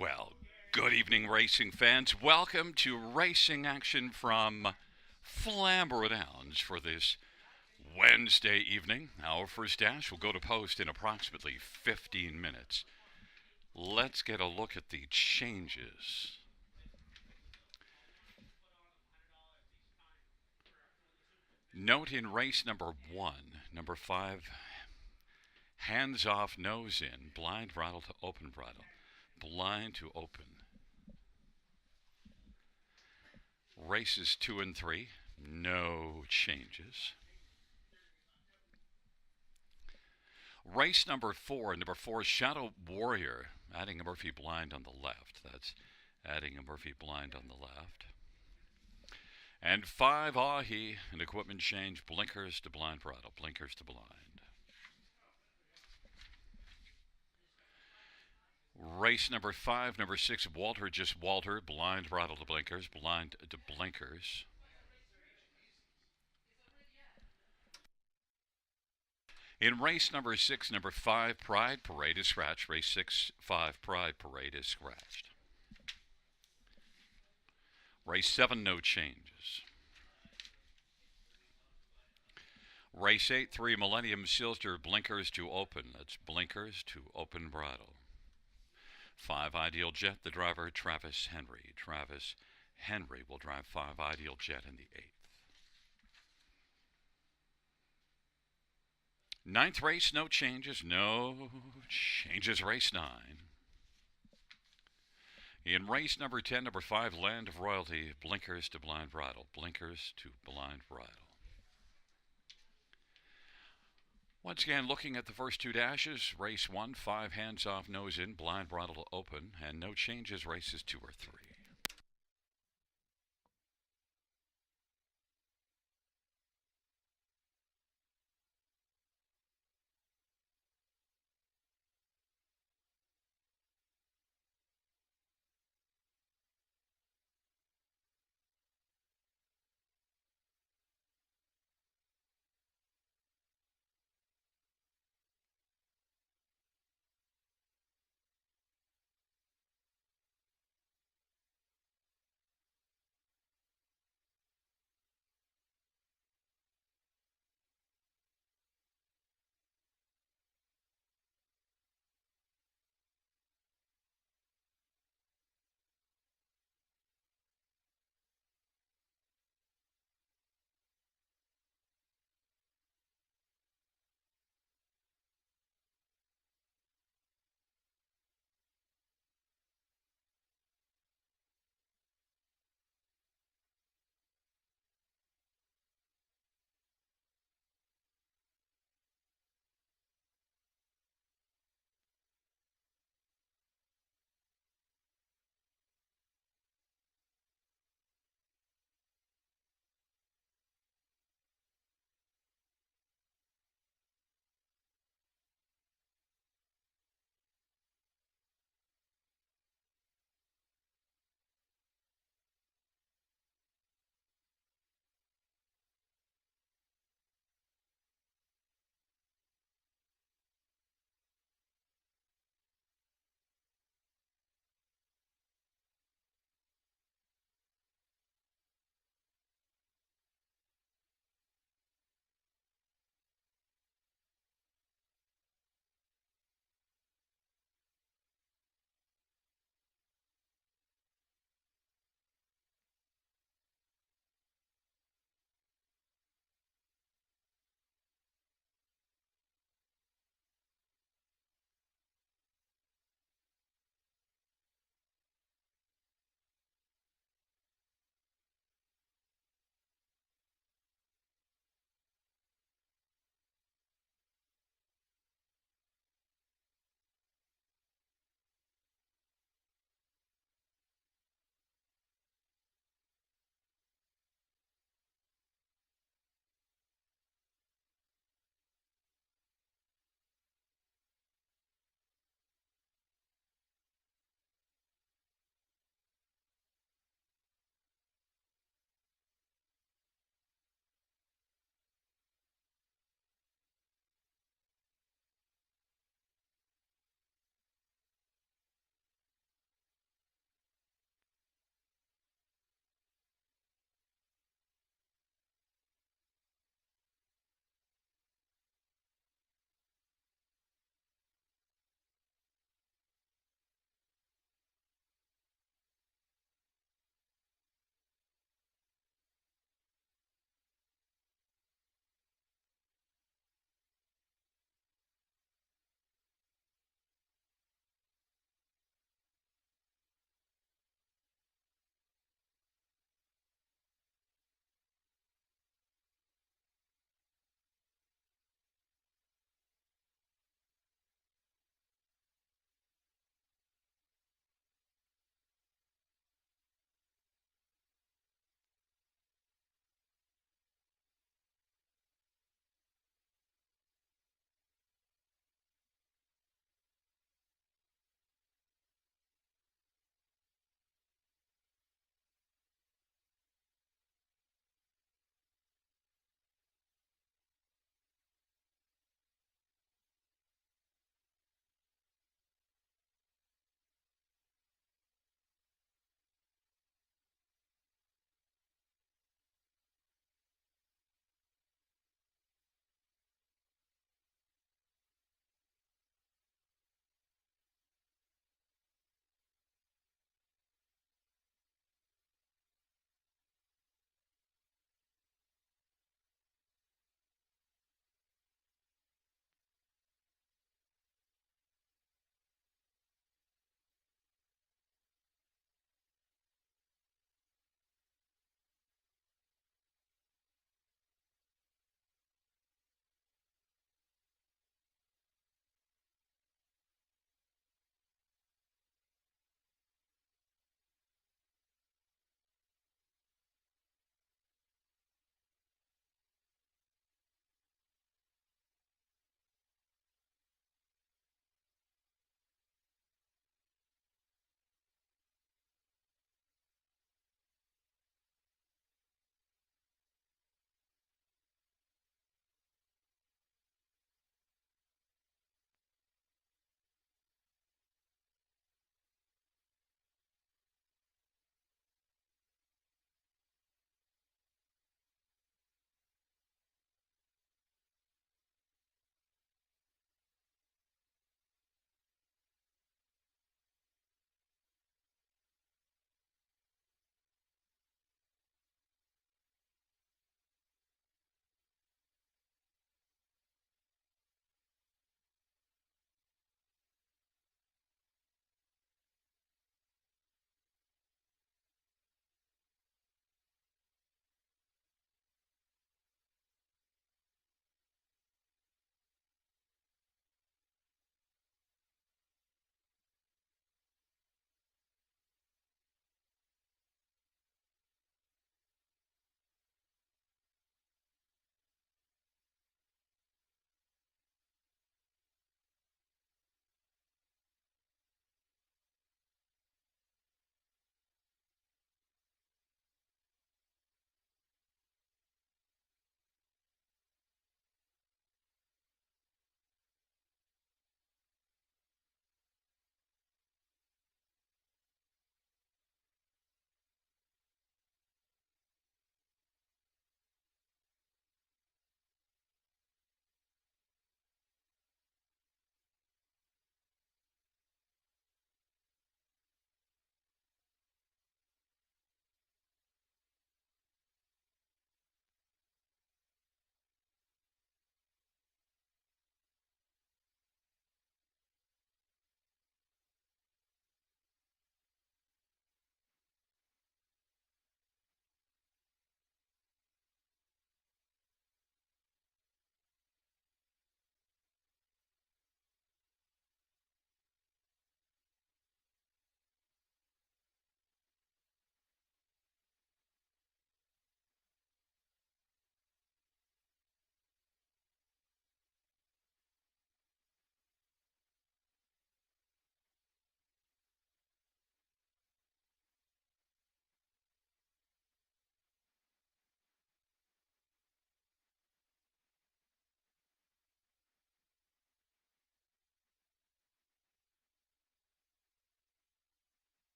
Well, good evening, racing fans. Welcome to racing action from Flamboro Downs for this Wednesday evening. Our first dash will go to post in approximately 15 minutes. Let's get a look at the changes. Note in race number 1, number 5, hands off, nose in, blind bridle to open bridle, blind to open. Races 2 and 3, no changes. Race number 4, Shadow Warrior, adding a Murphy blind on the left. That's adding a Murphy blind on the left. And 5, Ahi, an equipment change, blinkers to blind bridle, blinkers to blind. Race number 5, number 6, Walter, just Walter, blind bridle to blinkers, blind to blinkers. In race number 6, number 5, Pride Parade is scratched. Race 6, 5, Pride Parade is scratched. Race 7, no changes. Race 8, 3, Millennium Silster, blinkers to open. That's blinkers to open bridle. 5, Ideal Jet, the driver, Travis Henry. Travis Henry will drive 5, Ideal Jet in the 8th. Ninth race, no changes. No changes, race 9. In race number 10, number 5, Land of Royalty, blinkers to blind bridle. Blinkers to blind bridle. Once again, looking at the first 2 dashes, race 1, 5 hands off, nose in, blind bridle to open, and no changes, races 2 or 3.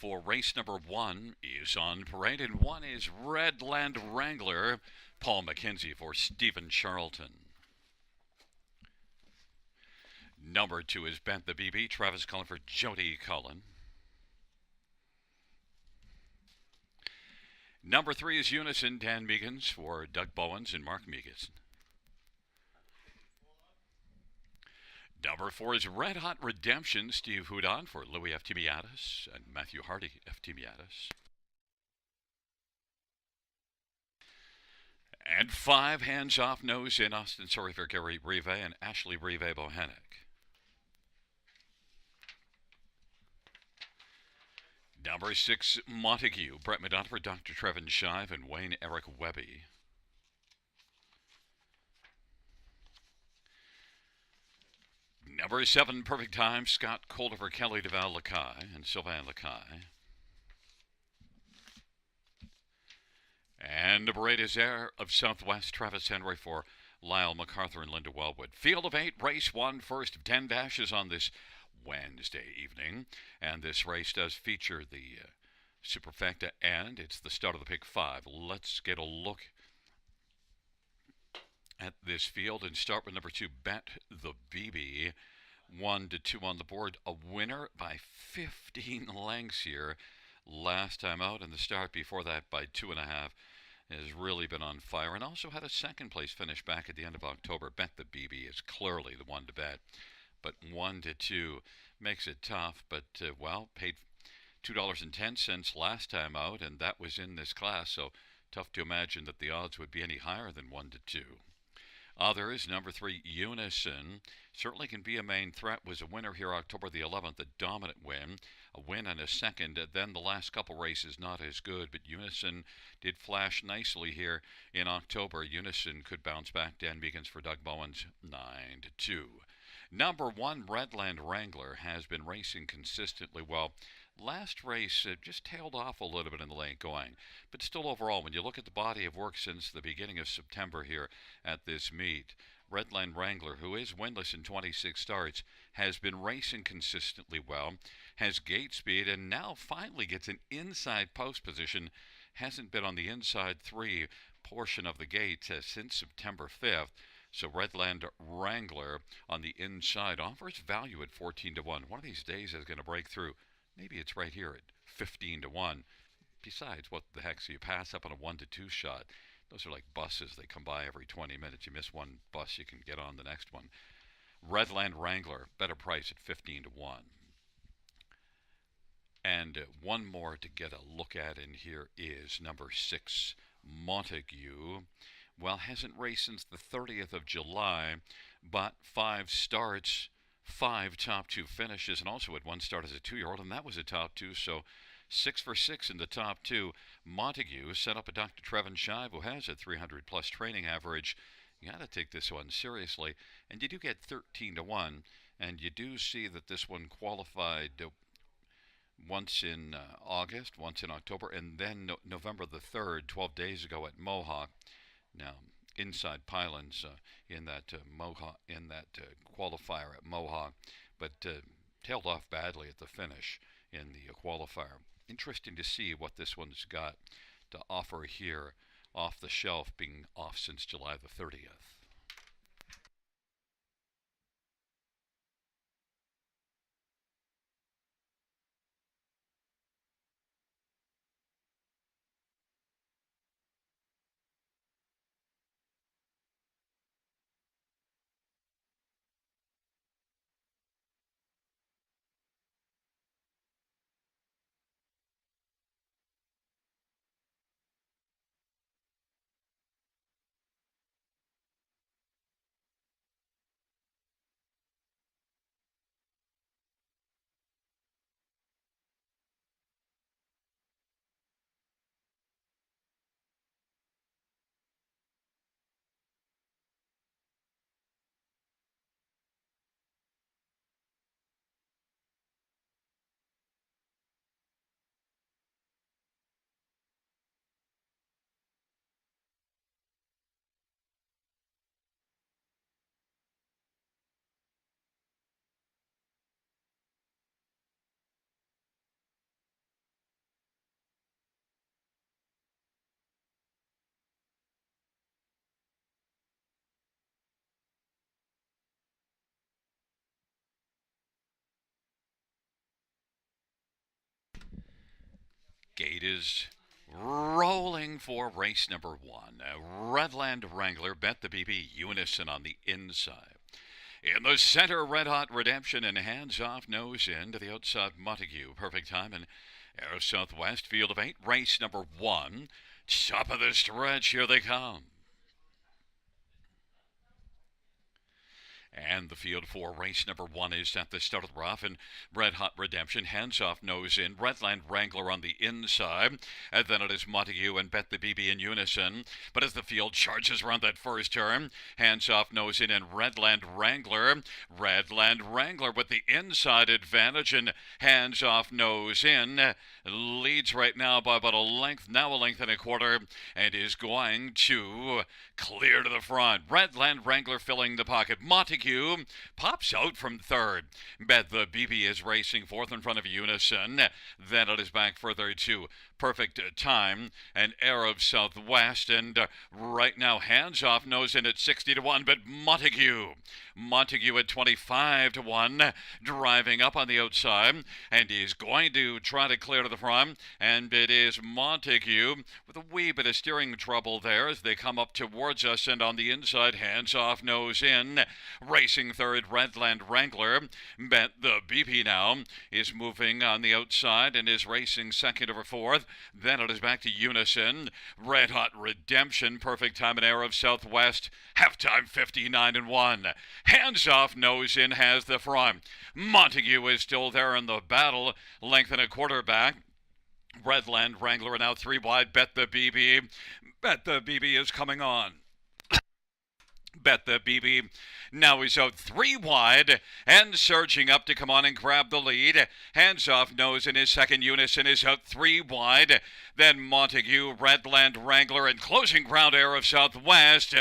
for race number 1 is on parade, and 1 is Redland Wrangler, Paul McKenzie for Stephen Charlton. Number 2 is Bent the BB, Travis Cullen for Jody Cullen. Number 3 is Unison, Dan Meegans for Doug Bowens and Mark Meegans. Number 4 is Red Hot Redemption, Steve Houdon for Louis F. Timiatis and Matthew Hardy F. Timiatis. And 5, Hands Off Nose in Austin, sorry for Gary Rive and Ashley Rive Bohanec. Number 6, Montague, Brett Madonna for Dr. Trevin Shive and Wayne Eric Webby. Number 7, Perfect Time, Scott Calder for Kelly DeVal Lacaille and Sylvain Lacaille. And number 8 is Air of Southwest, Travis Henry for Lyle MacArthur and Linda Wellwood. Field of 8, race 1, first of 10 dashes on this Wednesday evening. And this race does feature the Superfecta, and it's the start of the Pick 5. Let's get a look at this field and start with number 2, Bet the BB. 1 to 2 on the board. A winner by 15 lengths here last time out, and the start before that by 2.5 has really been on fire, and also had a second place finish back at the end of October. Bet the BB is clearly the one to bet, but 1 to 2 makes it tough, but paid $2.10 last time out, and that was in this class, so tough to imagine that the odds would be any higher than 1 to 2. Others, number 3, Unison, certainly can be a main threat, was a winner here October the 11th, a dominant win, a win and a second. Then the last couple races not as good, but Unison did flash nicely here in October. Unison could bounce back. Dan Meegans for Doug Bowens, 9 to 2. Number 1, Redland Wrangler, has been racing consistently well. Last race just tailed off a little bit in the late going, but still overall, when you look at the body of work since the beginning of September here at this meet, Redland Wrangler, who is winless in 26 starts, has been racing consistently well, has gate speed, and now finally gets an inside post position. Hasn't been on the inside 3 portion of the gate since September 5th. So Redland Wrangler on the inside offers value at 14 to 1. One of these days is going to break through. Maybe it's right here at 15 to 1. Besides, what the heck, so you pass up on a 1 to 2 shot. Those are like buses. They come by every 20 minutes. You miss one bus, you can get on the next one. Redland Wrangler, better price at 15 to 1. And one more to get a look at in here is number 6, Montague. Well, hasn't raced since the 30th of July, but 5 starts, 5 top 2 finishes, and also had 1 start as a 2-year-old, and that was a top 2, so 6 for 6 in the top 2. Montague set up a Dr. Trevin Shive, who has a 300-plus training average. You got to take this one seriously, and you do get 13 to 1, and you do see that this one qualified once in August, once in October, and then November the 3rd, 12 days ago at Mohawk. Now, inside pylons in that qualifier at Mohawk, but tailed off badly at the finish in the qualifier. Interesting to see what this one's got to offer here off the shelf, being off since July the 30th. gate is rolling for race number 1. Redland Wrangler, Bet the BB, Unison on the inside. In the center, Red Hot Redemption and Hands Off Nose In to the outside, Montague. Perfect time and Air Southwest, field of 8, race number 1. Top of the stretch, here they come. And the field for race number 1 is at the start of the rough, and Red Hot Redemption, Hands Off Nose In, Redland Wrangler on the inside, and then it is Montague and Bet the BB in unison. But as the field charges around that first turn, Hands Off Nose In and Redland Wrangler with the inside advantage, and Hands Off Nose In leads right now by about a length and a quarter, and is going to clear to the front. Redland Wrangler filling the pocket. Montague pops out from third. Bet the BB is racing fourth in front of Unison. Then it is back further to Perfect Time and Air of Southwest. And right now, Hands Off Nose In at 60-1. But Montague at 25-1, driving up on the outside, and he's going to try to clear to the front. And it is Montague with a wee bit of steering trouble there as they come up towards us. And on the inside, Hands Off Nose In. Racing third, Redland Wrangler. Bet the BB now is moving on the outside and is racing second over fourth. Then it is back to Unison. Red Hot Redemption, Perfect Time and Air of Southwest. Halftime 59-1. Hands Off Nose In has the front. Montague is still there in the battle. Length and a quarter back. Redland Wrangler now 3 wide. Bet the BB. Bet the BB is coming on. Bet the BB now is out 3 wide and surging up to come on and grab the lead. Hands Off Nose In his second. Unison is out 3 wide. Then Montague, Redland Wrangler, and closing ground, Air of Southwest.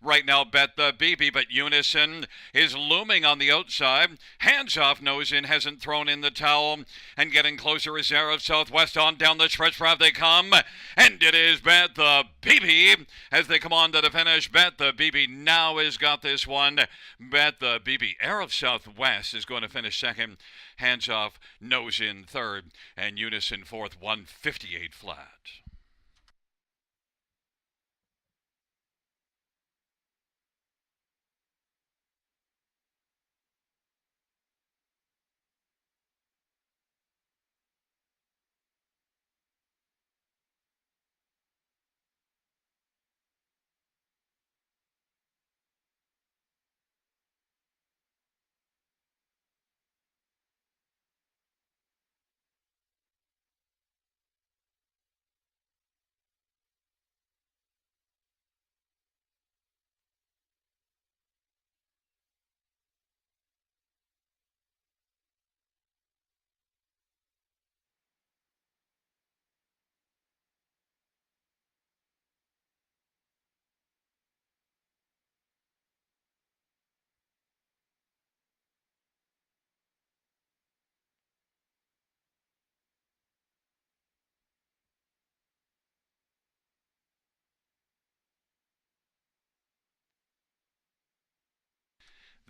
Right now, Bet the BB, but Unison is looming on the outside. Hands Off Nose In hasn't thrown in the towel, and getting closer is Air of Southwest. On down the stretch path they come, and it is Bet the BB as they come on to the finish. Bet the BB now has got this one. Bet the BB. Air of Southwest is going to finish second. Hands Off Nose In third, and Unison fourth. 158 flat.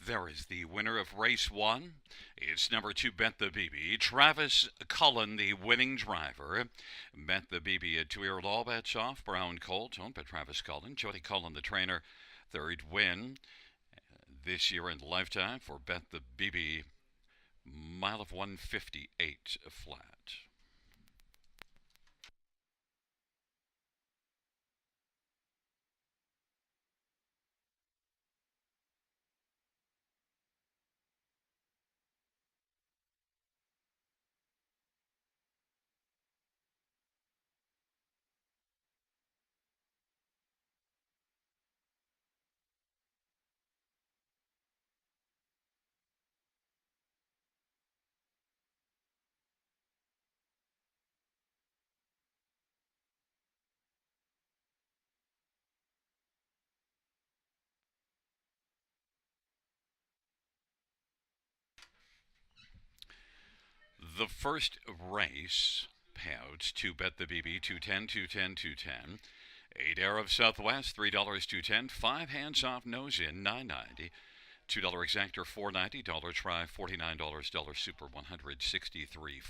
There is the winner of race 1. It's number 2, Bet the BB. Travis Cullen, the winning driver. Bet the BB at 2-year-old. All bets off. Brown Colt, owned by Travis Cullen. Jody Cullen, the trainer. Third win this year in lifetime for Bet the BB. Mile of 158 flat. The first race payouts to Bet the BB, 210, 210, 210. 8 Air of Southwest, $3, 210. 5 Hands Off Nose In, $9.90. $2 exactor, $4.90. Dollar try, $49. Dollar super, $163.40.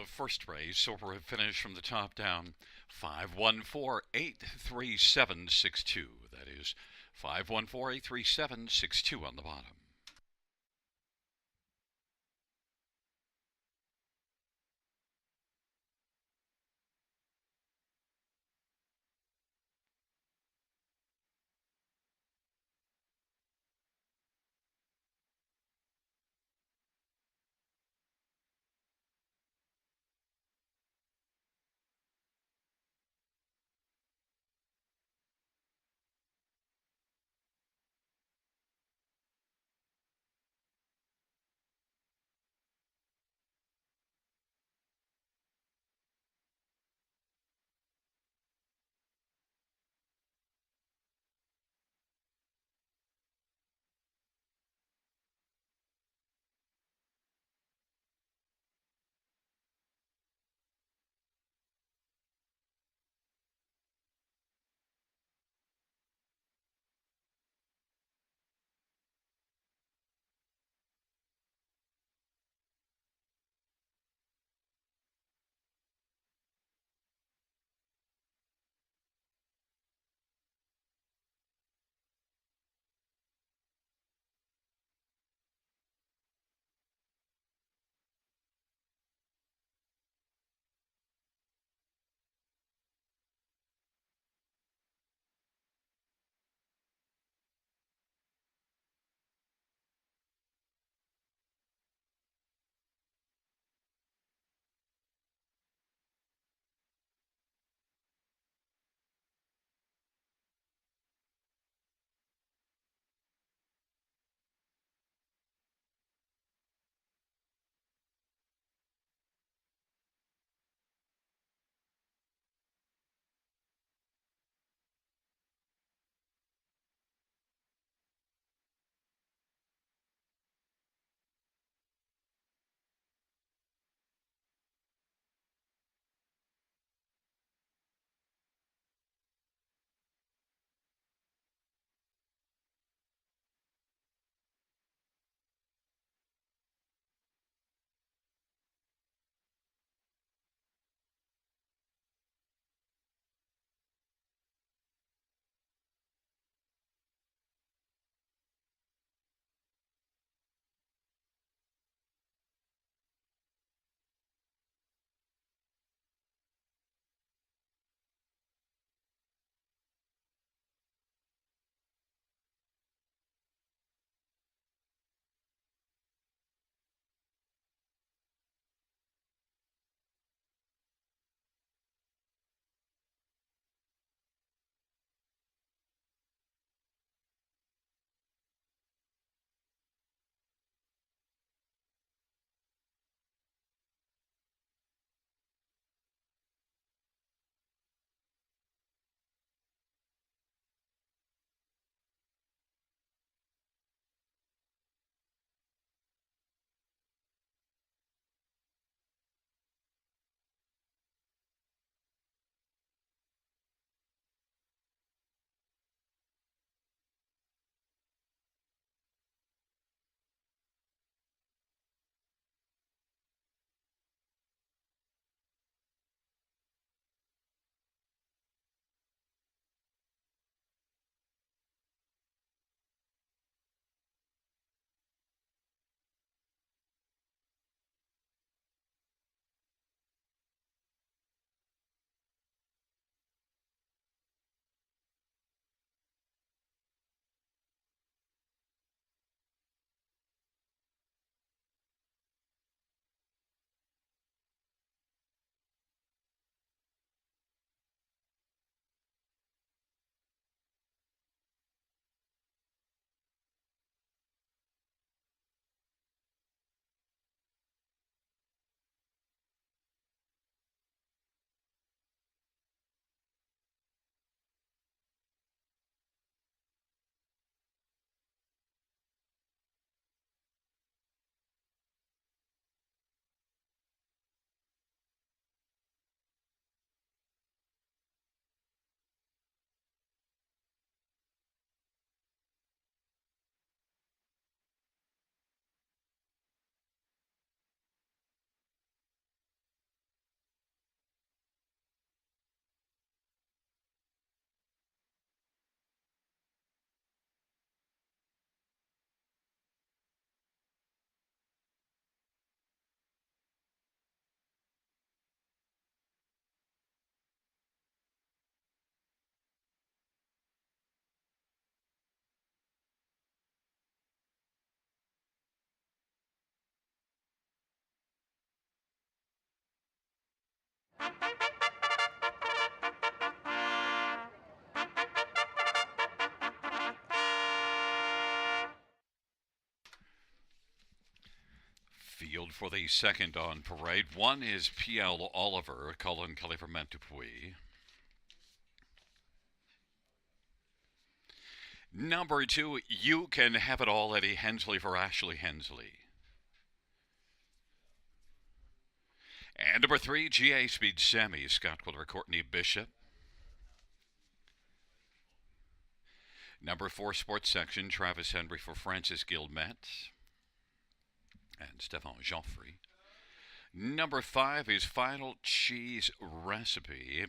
the first race, so we're finish from the top down. 514-83762. That is 514-83762 on the bottom. Field for the second on parade. One is P.L. Oliver, Cullen Kelly for Dupuis. Number 2, You Can Have It All, Eddie Hensley for Ashley Hensley. And number 3, GA Speed Sammy, Scott Quiller, Courtney Bishop. Number 4, Sports Section, Travis Henry for Francis Guillemette and Stefan Joffrey. Number 5 is Final Cheese Recipe,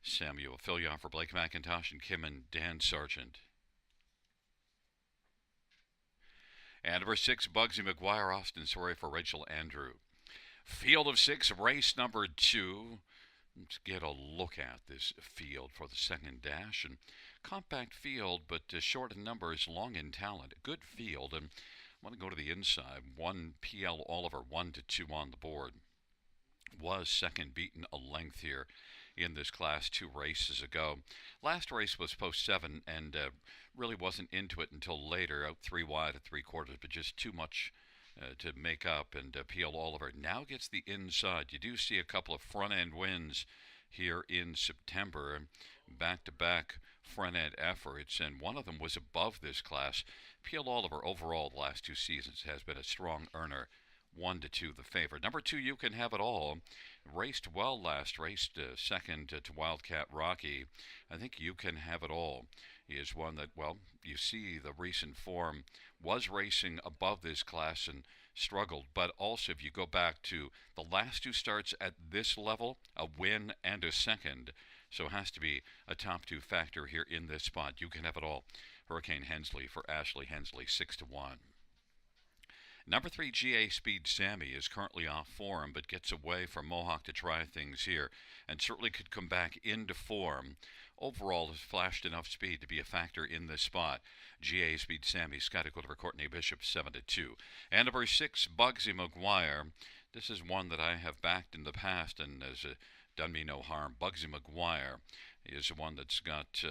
Samuel Fillion for Blake McIntosh and Kim and Dan Sargent. And number 6, Bugsy McGuire, Austin Sorry for Rachel Andrew. Field of 6, race number 2. Let's get a look at this field for the second dash. And compact field, but short in numbers, long in talent. Good field. And I want to go to the inside. 1 P.L. Oliver, 1-2 on the board. Was second, beaten a length here in this class 2 races ago. Last race was post 7 and really wasn't into it until later, out 3 wide at 3/4, but just too much to make up. And P.L. Oliver now gets the inside. You do see a couple of front end wins here in September, back-to-back front end efforts, and one of them was above this class. P.L. Oliver overall the last 2 seasons has been a strong earner. 1-2 the favorite. Number 2, You Can Have It All. Raced well last, raced second to Wildcat Rocky. I think You Can Have It All is one that, well, you see the recent form, was racing above this class and struggled. But also, if you go back to the last 2 starts at this level, a win and a second. So it has to be a top 2 factor here in this spot. You Can Have It All. Hurricane Hensley for Ashley Hensley, 6-1. Number 3, GA Speed Sammy is currently off form, but gets away from Mohawk to try things here, and certainly could come back into form. Overall, has flashed enough speed to be a factor in this spot. GA Speed Sammy, Scott Equal Courtney Bishop, 7-2. And number 6, Bugsy McGuire. This is one that I have backed in the past and has done me no harm. Bugsy McGuire is one that's got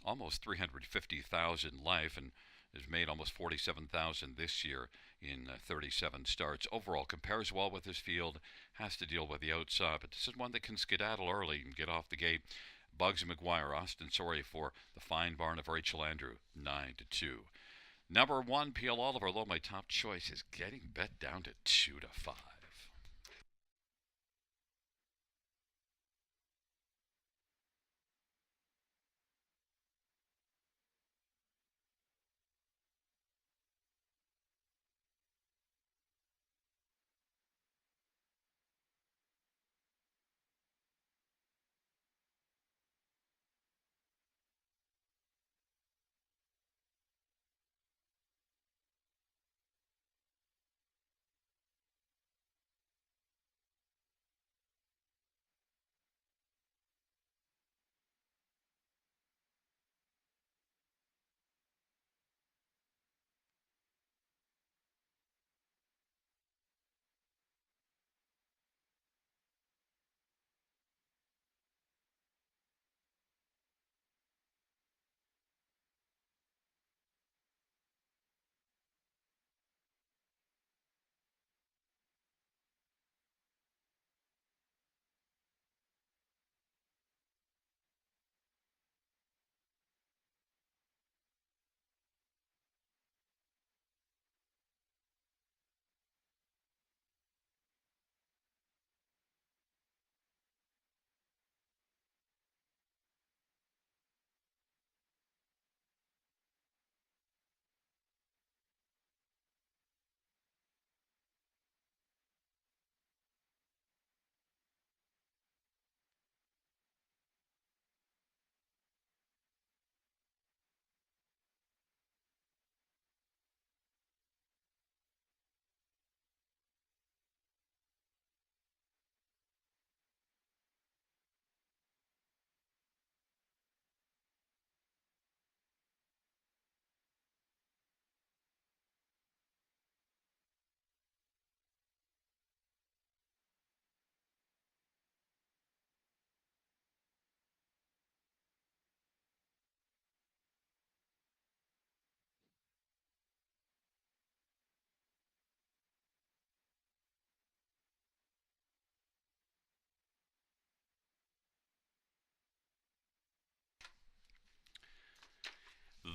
almost 350,000 life and has made almost 47,000 this year in 37 starts. Overall, compares well with this field, has to deal with the outside, but this is one that can skedaddle early and get off the gate. Bugsy McGuire, Austin Sorry for the Fine Barn of Rachel Andrew, 9-2. Number 1, P.L. Oliver, although my top choice is getting bet down to 2-5.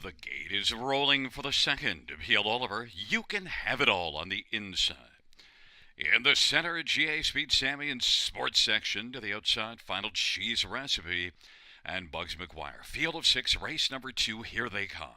The gate is rolling for the second. Peel Oliver, you can have it all on the inside. In the center, GA Speed Sammy in sports section. To the outside, final cheese recipe. And Bugs McGuire. Field of 6, race number 2, here they come.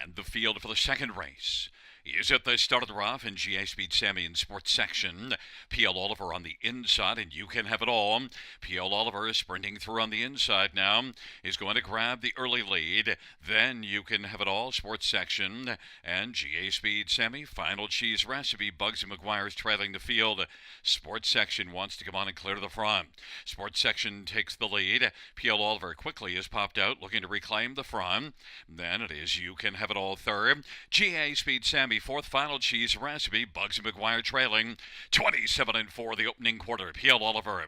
And the field for the second race is at the start of the rough in GA Speed Sammy in sports section. Peel Oliver on the inside, and you can have it all. Peel Oliver is sprinting through on the inside now. Is going to grab the early lead. Then you can have it all, sports section. And GA Speed Sammy, final cheese recipe. Bugsy McGuire's trailing the field. Sports section wants to come on and clear to the front. Sports section takes the lead. Peel Oliver quickly has popped out, looking to reclaim the front. Then it is you can have it all third. GA Speed Sammy, fourth, final cheese recipe. Bugsy McGuire trailing 27-4 the opening quarter. Peel Oliver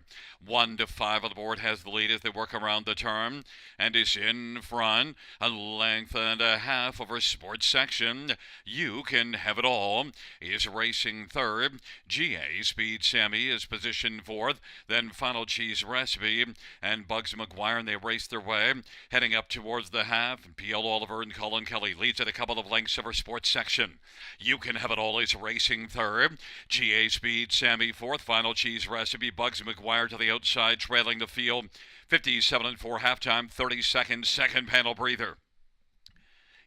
1-5 on the board has the lead as they work around the turn and is in front. A length and a half over sports section. You can have it all is racing third. GA Speed Sammy is positioned fourth. Then final cheese recipe and Bugsy McGuire, and they race their way heading up towards the half. Peel Oliver and Colin Kelly leads at a couple of lengths over sports section. You can have it all is racing third. GA Speed Sammy fourth. Final cheese recipe. Bugsy McGuire to the outside, trailing the field. 57-4 halftime. 30 seconds. Second panel breather.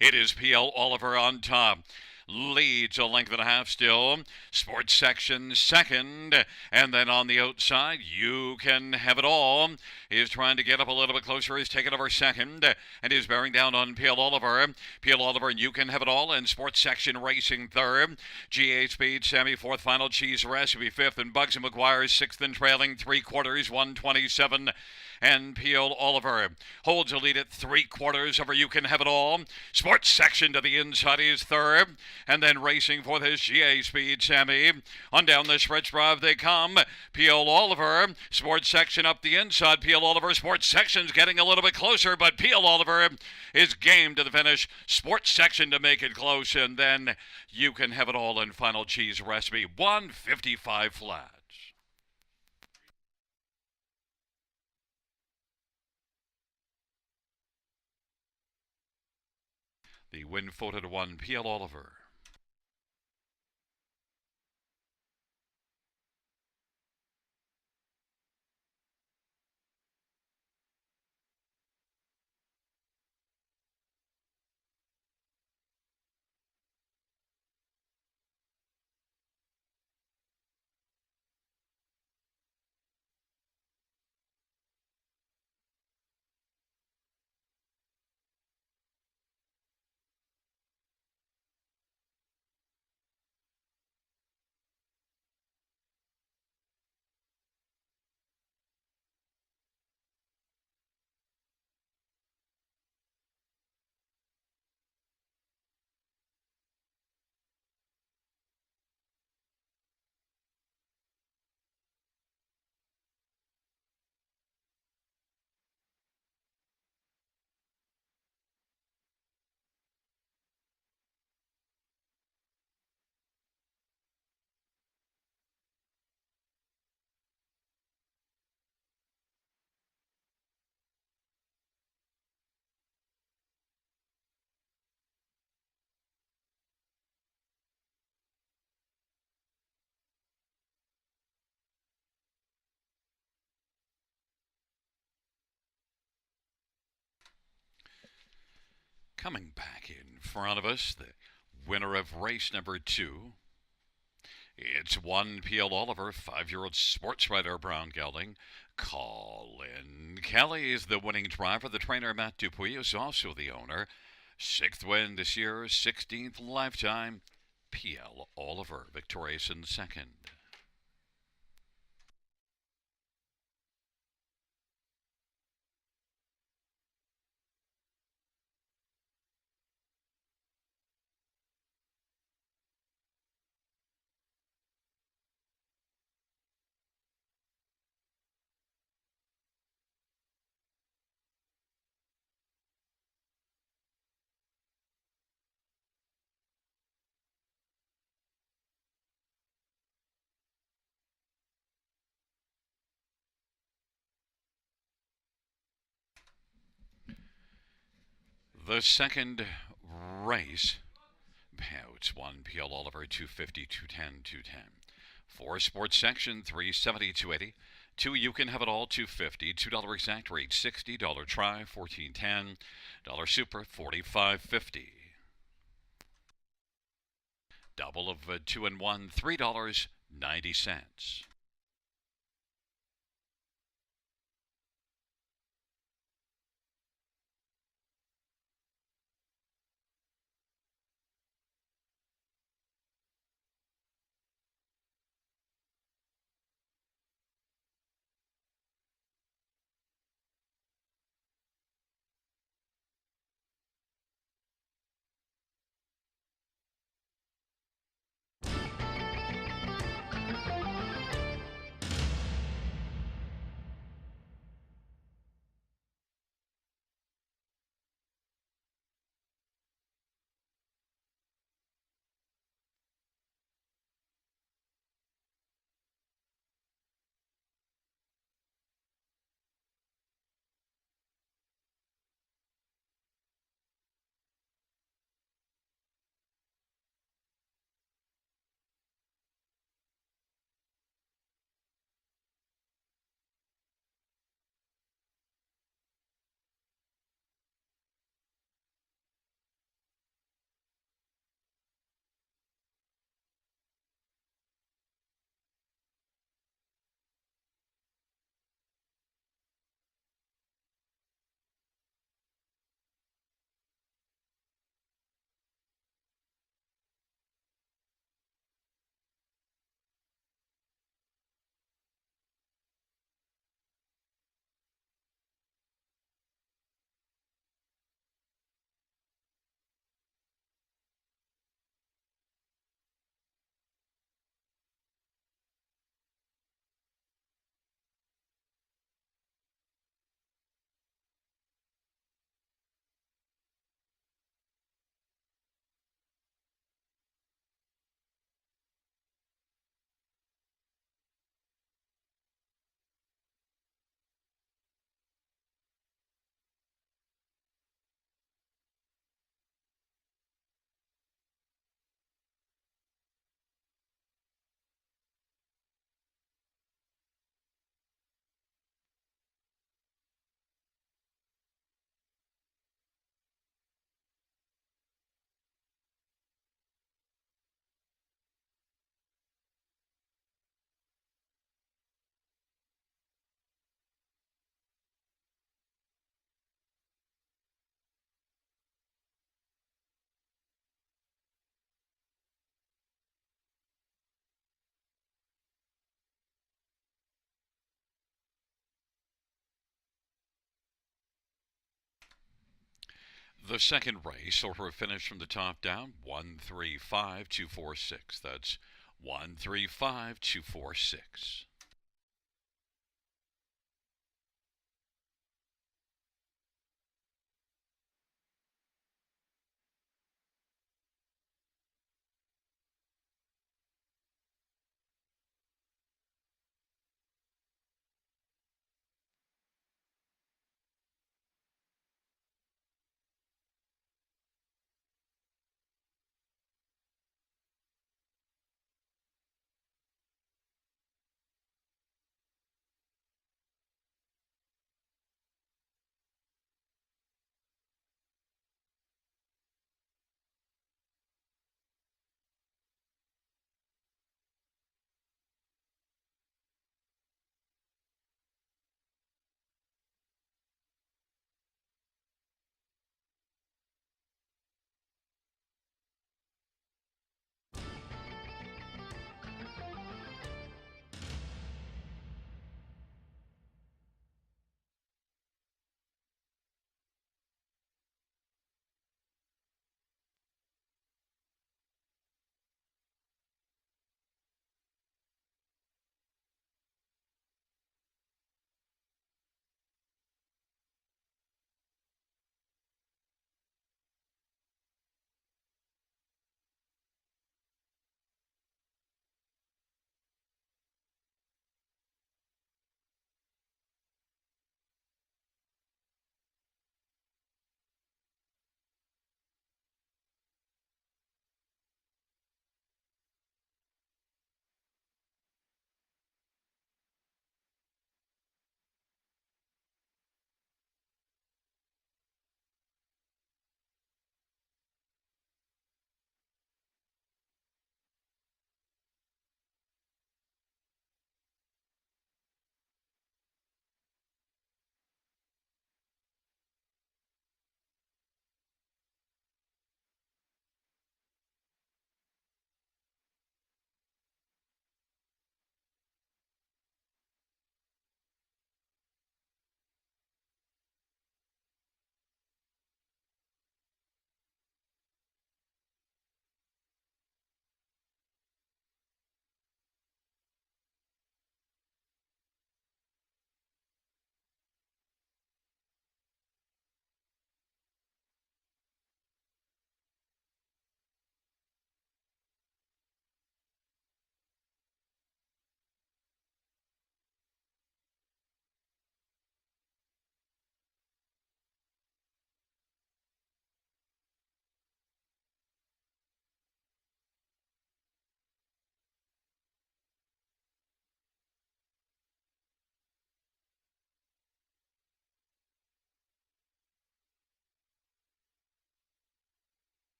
It is Peel Oliver on top. Leads a length and a half still. Sports section second. And then on the outside, you can have it all. Is trying to get up a little bit closer. Is taking over second. And is bearing down on Peel Oliver. Peel Oliver and you can have it all. And sports section racing third. GA Speed Sammy fourth. Final cheese recipe fifth. And Bugsy McGuire sixth and trailing 3/4. 127. And Peel Oliver holds a lead at 3/4 over you can have it all. Sports section to the inside is third. And then racing for this GA Speed Sammy. On down the stretch drive they come. Peel Oliver. Sports section up the inside. Peel Oliver. Sports section's getting a little bit closer, but Peel Oliver is game to the finish. Sports section to make it close. And then you can have it all in final cheese recipe. 155 flat. The win photo to 1, Peel Oliver. Coming back in front of us, the winner of race number 2. It's 1 Peel Oliver, 5-year-old sports writer Brown Gelding. Colin Kelly is the winning driver. The trainer Matt Dupuy is also the owner. 6th win this year, 16th lifetime. Peel Oliver, victorious in second. The second race, it's 1 PL Oliver, 250, 210, 210. 4 sports section, 370, 280. 2 you can have it all, 250. $2 exact rate, 60. Dollar try, 14.10. Dollar super, 45.50. Double of 2 and 1, $3.90. The second race, or a finish from the top down, 135,246. That's 135,246.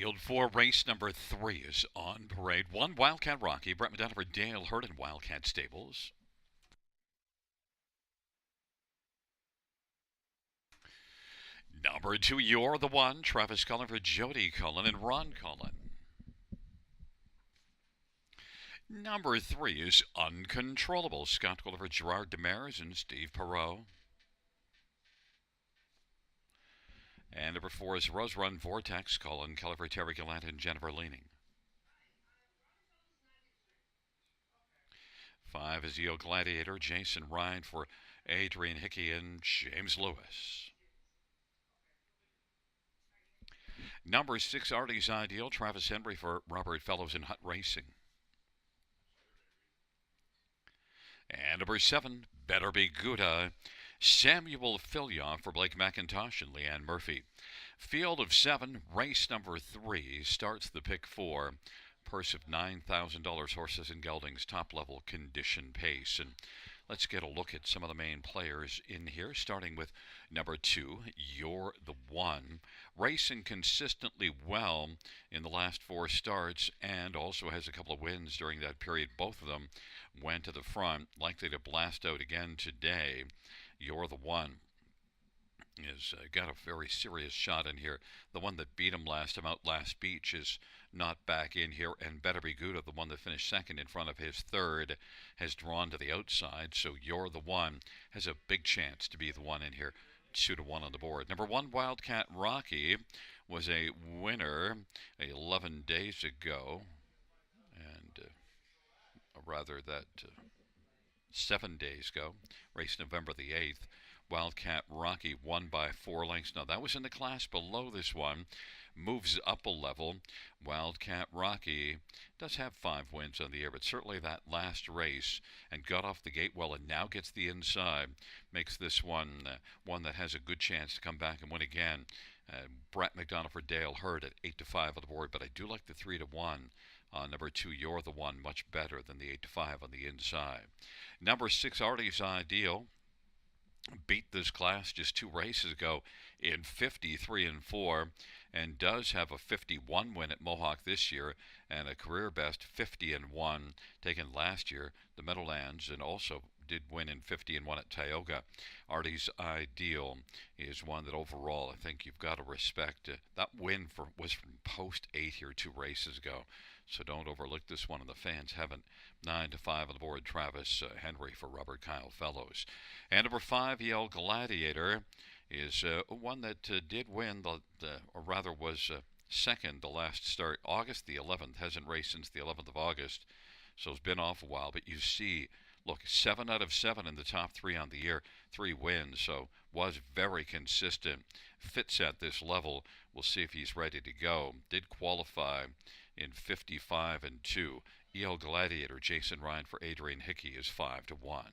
Field 4, race number 3 is on parade. 1, Wildcat Rocky, Brett McDonough for Dale Hurd in Wildcat Stables. Number 2, You're the One, Travis Cullen for Jody Cullen and Ron Cullen. Number 3 is Uncontrollable, Scott Quiller for Gerard Demers and Steve Perot. And number 4 is Rose Run Vortex, Colin Keller for Terry Gallant and Jennifer Leaning. 5 is Eel Gladiator, Jason Ryan for Adrian Hickey and James Lewis. Number 6, Artie's Ideal, Travis Henry for Robert Fellows in Hut Racing. And number 7, Better Be Gouda, Samuel Fillion for Blake McIntosh and Leanne Murphy. Field of 7, race number 3, starts the pick 4. Purse of $9,000, horses and geldings, top level condition pace. And let's get a look at some of the main players in here, starting with number 2, You're the One. Racing consistently well in the last 4 starts and also has a couple of wins during that period. Both of them went to the front, likely to blast out again today. You're the One is got a very serious shot in here. The one that beat him last time out last beach is not back in here, and Better Be Gouda, the one that finished second in front of his third, has drawn to the outside. So You're the One has a big chance to be the one in here. 2-1 on the board. Number 1, Wildcat Rocky, was a winner 11 days ago, and rather that 7 days ago, race November the 8th. Wildcat Rocky won by 4 lengths. Now, that was in the class below this one. Moves up a level. Wildcat Rocky does have 5 wins on the year, but certainly that last race and got off the gate well and now gets the inside makes this one one that has a good chance to come back and win again. Brett McDonough for Dale Hurd at 8-5 on the board, but I do like the 3-1 on number 2, You're the One, much better than the 8-5 on the inside. Number 6, Artie's Ideal, beat this class just 2 races ago in 53-4 and does have a 51 win at Mohawk this year and a career best 50-1 taken last year, the Meadowlands, and also did win in 50-1 at Tioga. Artie's Ideal is one that overall I think you've got to respect. That win was from post 8 here 2 races ago. So don't overlook this one, and the fans haven't. 9-5 on the board, Travis Henry for Robert Kyle Fellows. And number 5, Yale Gladiator, is one that did win, or rather was second the last start. August the 11th, hasn't raced since the 11th of August, so it's been off a while. But you see, look, 7 out of 7 in the top 3 on the year, 3 wins, so was very consistent. Fits at this level. We'll see if he's ready to go. Did qualify in 55-2. EL Gladiator, Jason Ryan for Adrian Hickey is 5-1.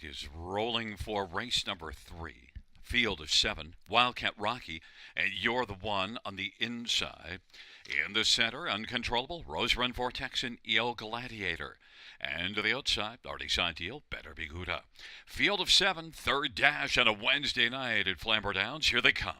lead is rolling for race number 3. Field of 7, Wildcat Rocky, and you're the one on the inside. In the center, Uncontrollable, Rose Run Vortex, and EL Gladiator. And to the outside, Artie's Ideal, Better Be Gouda. Field of 7, third dash on a Wednesday night at Flamboro Downs. Here they come.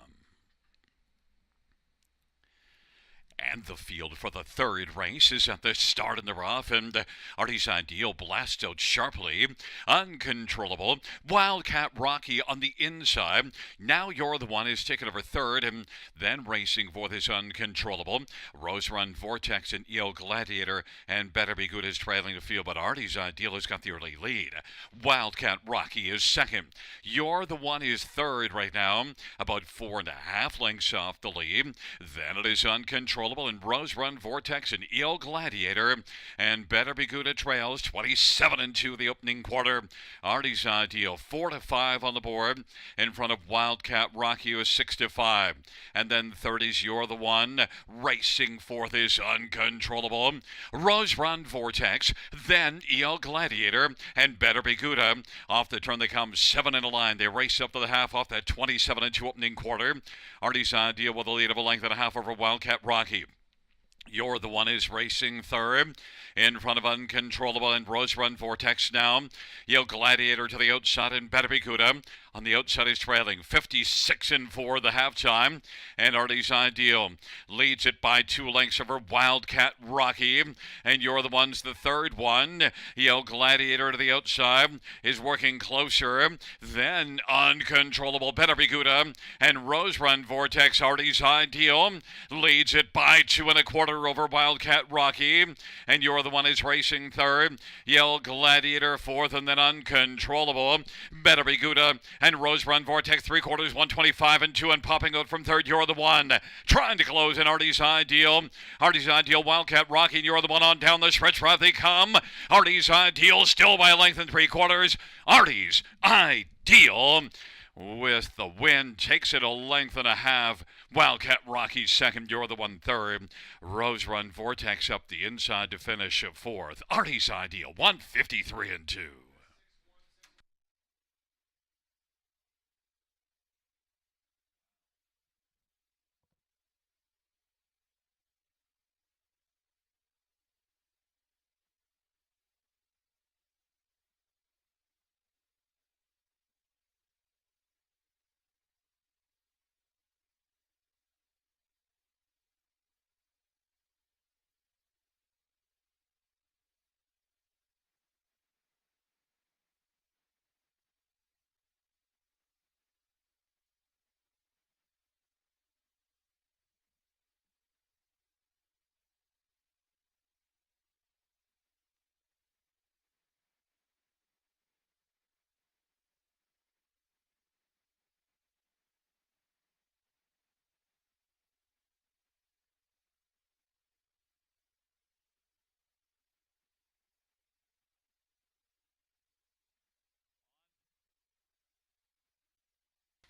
And the field for the third race is at the start in the rough, and Artie's Ideal blasts out sharply. Uncontrollable, Wildcat Rocky on the inside. Now You're the One is taking over third, and then racing for this Uncontrollable. Rose Run Vortex and EL Gladiator, and Better Be Good is trailing the field, but Artie's Ideal has got the early lead. Wildcat Rocky is second. You're the One is third right now, about 4.5 lengths off the lead. Then it is Uncontrollable and Rose Run Vortex and EL Gladiator, and Better Be Good at trails 27-2 the opening quarter. Artie's Ideal 4-5 on the board in front of Wildcat Rocky is 6-5, and then 30's You're the One racing fourth is Uncontrollable. Rose Run Vortex, then EL Gladiator and Better Be Good. Off the turn they come 7 in a line. They race up to the half off that 27-2 opening quarter. Artie's Ideal with a lead of a length and a half over Wildcat Rocky. You're the One is racing third in front of Uncontrollable and Rose Run Vortex now. EL Gladiator to the outside and Better Be Good. On the outside is trailing 56-4 the halftime, and Artie's Ideal leads it by 2 lengths over Wildcat Rocky, and You're the One's the third one. EL Gladiator to the outside is working closer, then Uncontrollable, Better Be Good, and Rose Run Vortex. Artie's Ideal leads it by 2.25 over Wildcat Rocky, and You're the One is racing third. EL Gladiator fourth, and then Uncontrollable, Better Be Good, and Rose Run Vortex 3/4, 125-2, and popping out from third. You're the One trying to close in Artie's Ideal. Artie's Ideal, Wildcat Rocky, and You're the One on down the stretch. Right they come. Artie's Ideal still by a length and 3/4. Artie's Ideal with the win takes it a length and a half. Wildcat Rocky second, You're the One third. Rose Run Vortex up the inside to finish fourth. Artie's Ideal 153-2.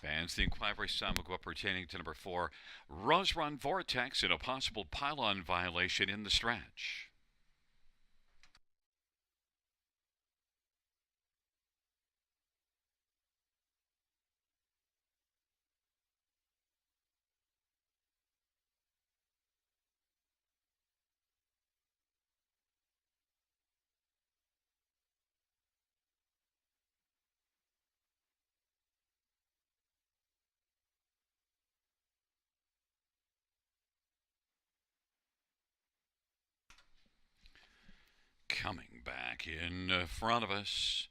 Fans, the inquiry sign will go up pertaining to number 4, Rose Run Vortex, and a possible pylon violation in the stretch. Coming back in front of us,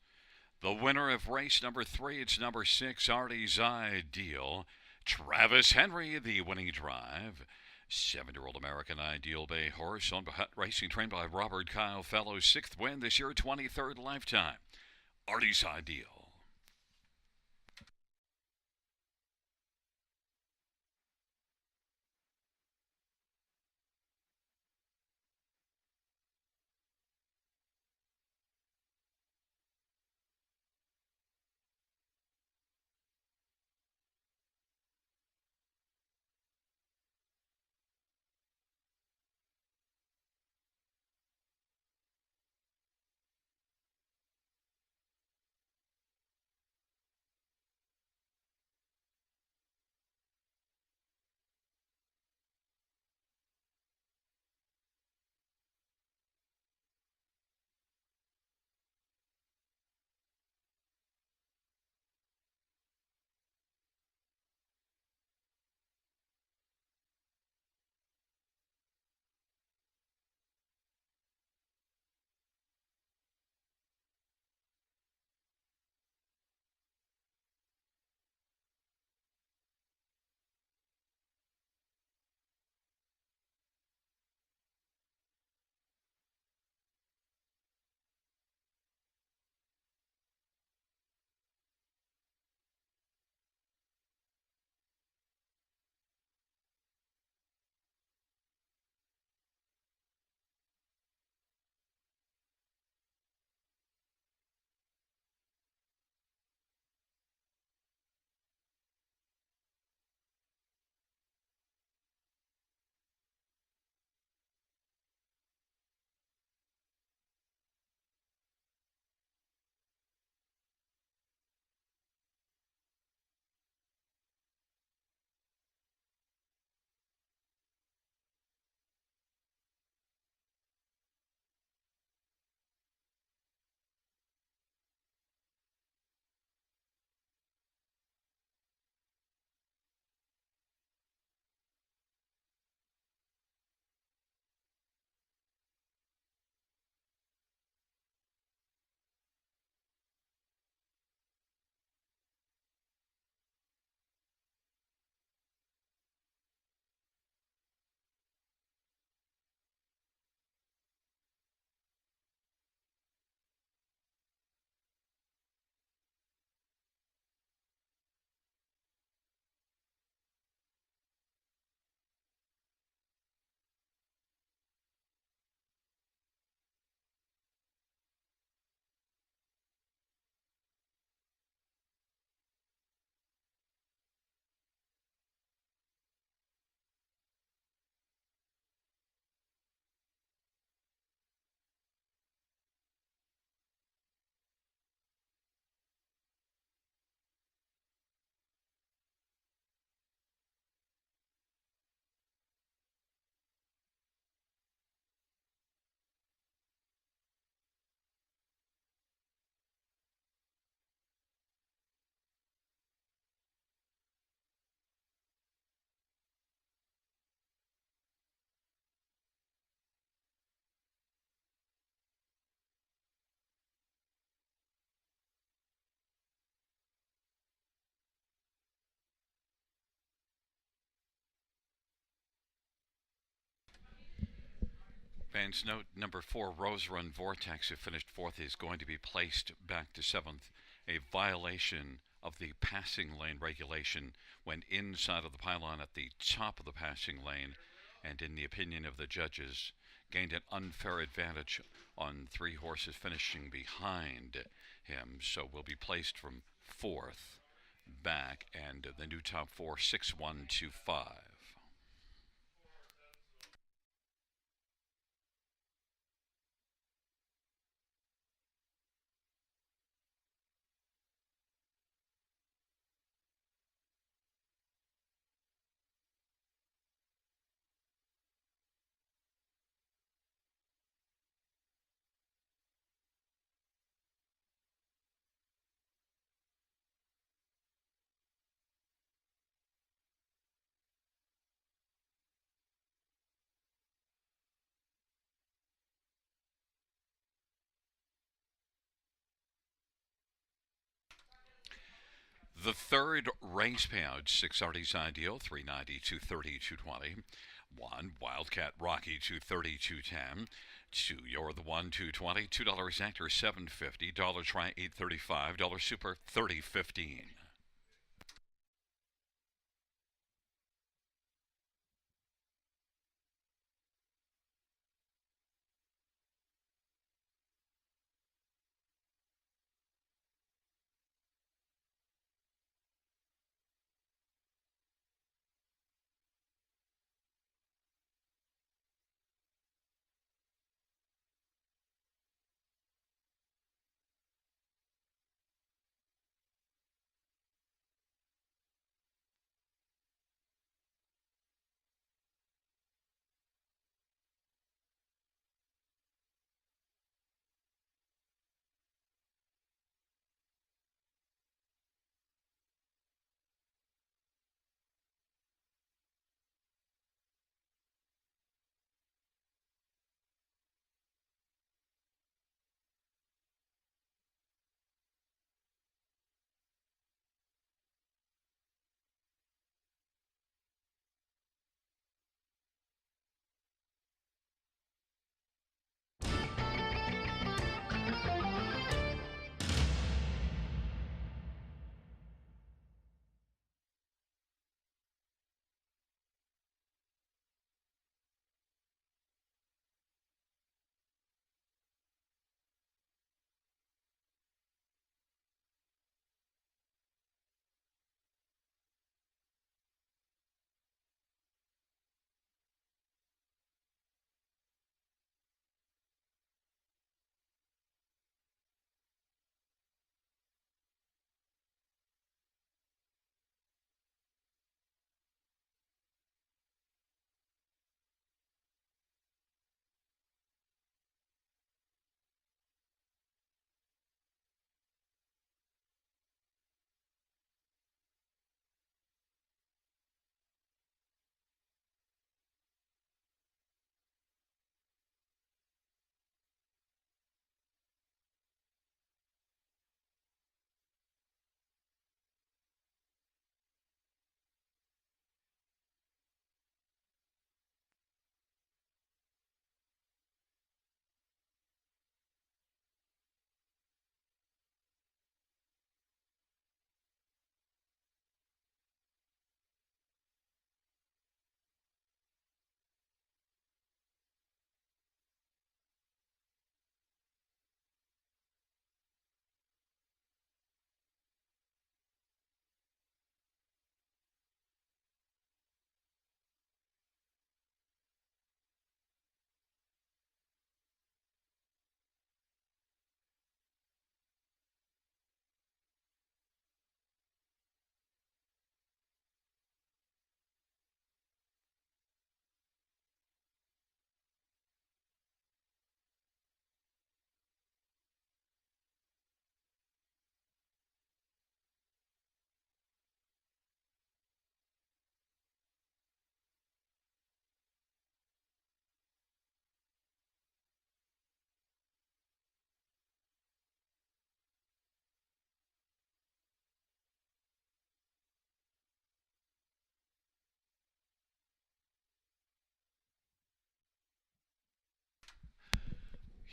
the winner of race number 3, it's number 6, Artie's Ideal. Travis Henry, the winning drive. 7-year-old American Ideal Bay horse on racing trained by Robert Kyle Fellows. 6th win this year, 23rd lifetime. Artie's Ideal. Fans note number 4, Rose Run Vortex, who finished fourth, is going to be placed back to seventh. A violation of the passing lane regulation when inside of the pylon at the top of the passing lane, and in the opinion of the judges, gained an unfair advantage on three horses finishing behind him, so will be placed from fourth back, and the new top four, 6-1-2-5. The third race payout, 6 Ideal, 390, 230, 220. 1, Wildcat Rocky, 230, 210. 2, You're the One, 220. $2 Actor, 750. Dollar Try, 835. Dollar Super, 30.15.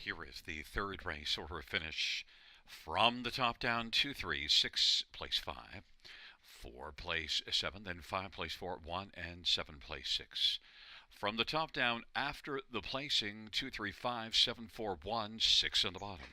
Here is the third race order of finish. From the top down, 2, 3, 6, place 5. 4, place 7, then 5, place 4, 1, and 7, place 6. From the top down, after the placing, 2, 3, 5, 7, 4, 1, 6 on the bottom.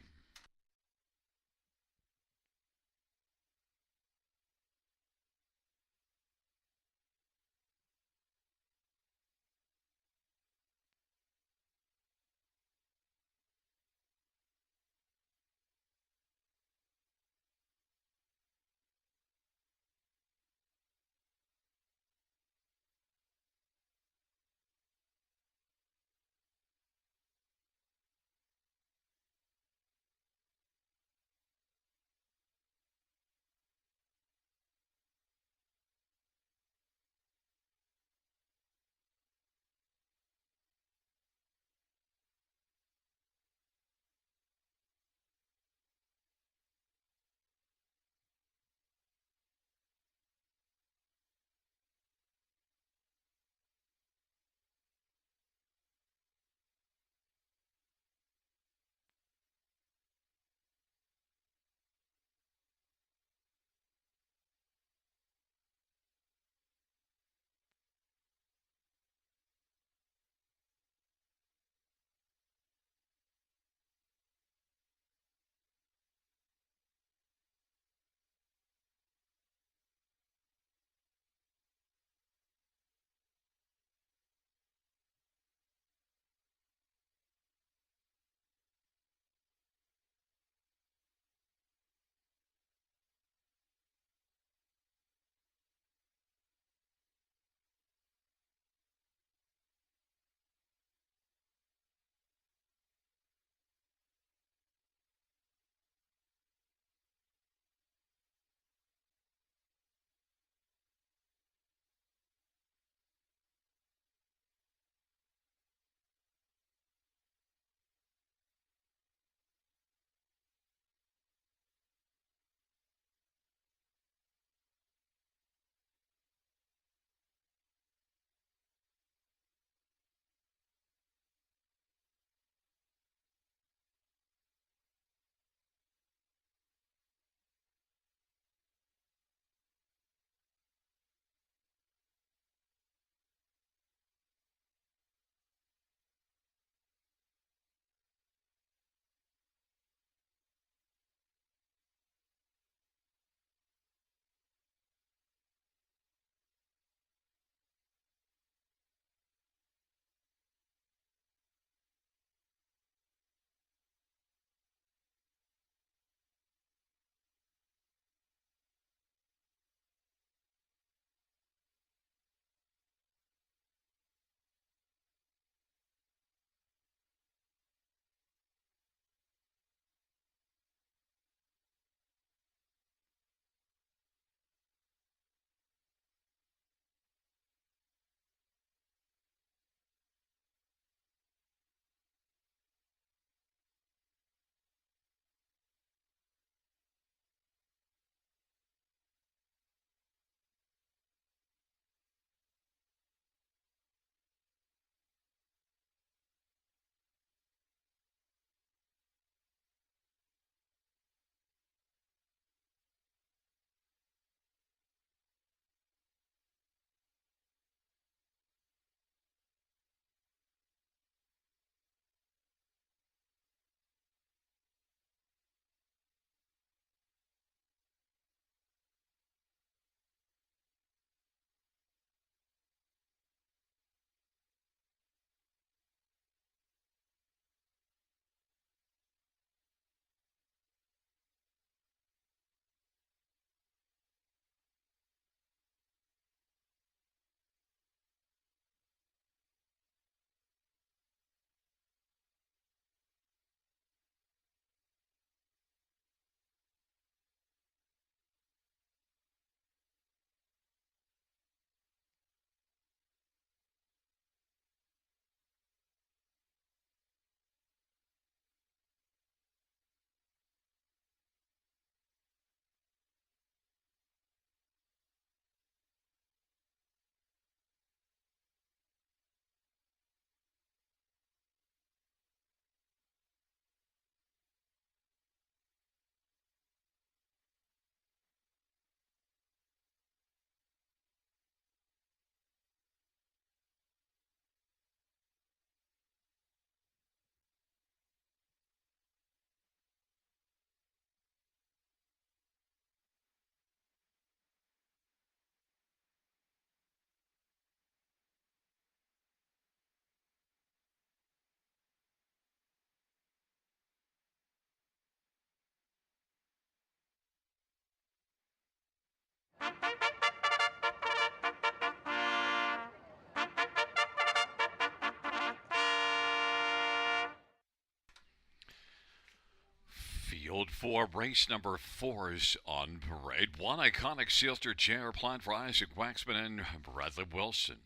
Field 4, race number 4 is on parade. One iconic Sealster chair planned for Isaac Waxman and Bradley Wilson.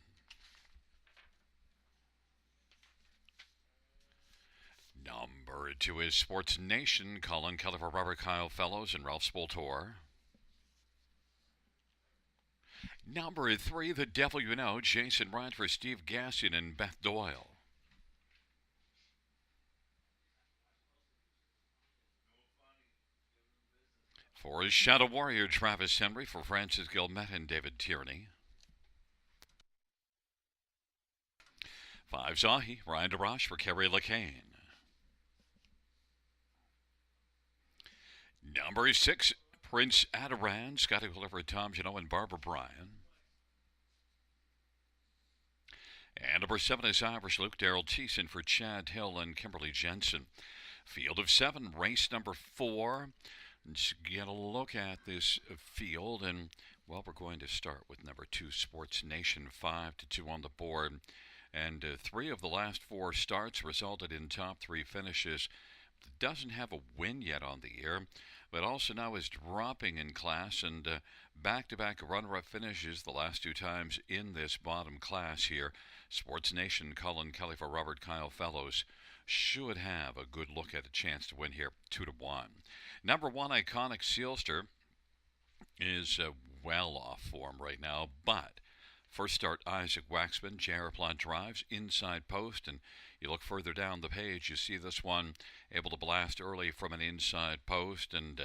Number 2 is Sports Nation, Colin Kelly for Robert Kyle Fellows and Ralph Spoltor. Number 3, The Devil You Know, Jason Ryan for Steve Gassian and Beth Doyle. For Shadow Warrior, Travis Henry for Francis Gilmet and David Tierney. 5, Zahi, Ryan DeRoche for Kerry LaCane. Number 6, Prince Adaran, Scotty Quiller for Tom Janot and Barbara Bryan. And number 7 is Irish Luke, Daryl Thiessen for Chad Hill and Kimberly Jensen. Field of 7, race number 4. Let's get a look at this field, and well, we're going to start with number 2, Sports Nation, 5-2 on the board. And 3 of the last 4 starts resulted in top 3 finishes. Doesn't have a win yet on the year, but also now is dropping in class, and back-to-back runner-up finishes the last 2 times in this bottom class here. Sports Nation, Colin Kelly for Robert Kyle Fellows should have a good look at a chance to win here, 2-1. Number 1, iconic Sealster, is well off form right now, but first start, Isaac Waxman, J.R. Plot drives, inside post, and you look further down the page, you see this one able to blast early from an inside post, and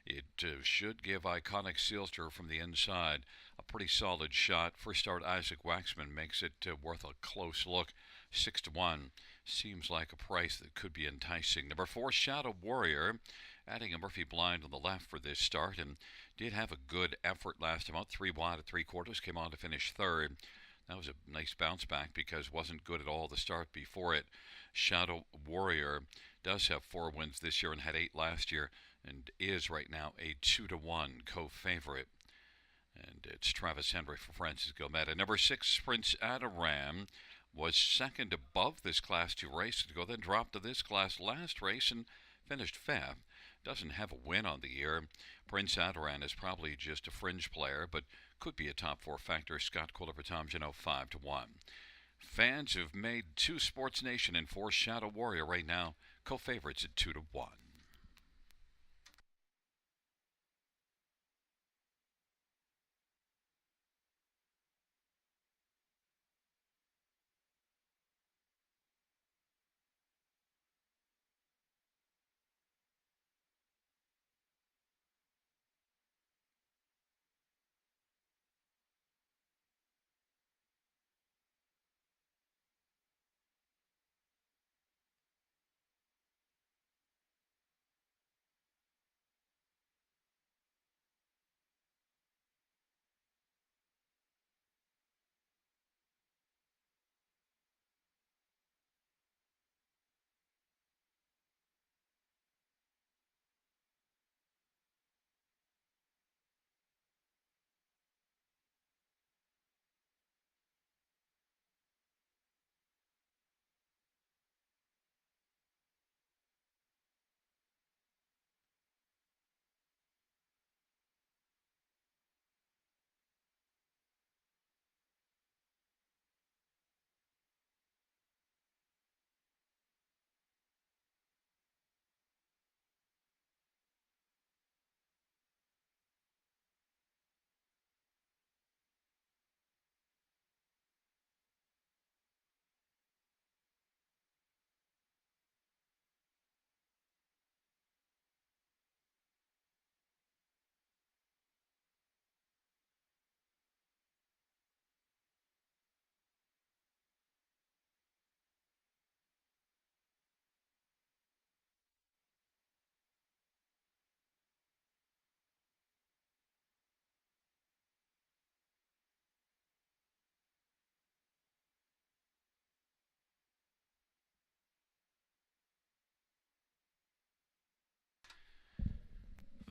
it should give iconic Sealster from the inside a pretty solid shot. First start, Isaac Waxman makes it worth a close look, 6-1. Seems like a price that could be enticing. Number 4, Shadow Warrior, adding a Murphy blind on the left for this start, and did have a good effort last time out. 3 wide at 3/4, came on to finish 3rd. That was a nice bounce back because wasn't good at all the start before it. Shadow Warrior does have 4 wins this year and had 8 last year, and is right now a 2-1 co-favorite. And it's Travis Henry for Francis Gilmet. Number 6, Prince Adaram, was second above this Class 2 race to go, then dropped to this class last race and finished 5th. Doesn't have a win on the year. Prince Adaran is probably just a fringe player, but could be a top 4 factor. Scott Quiller for Tom Janot, 5-1. Fans have made 2 Sports Nation and 4 Shadow Warrior right now co-favorites at 2-1.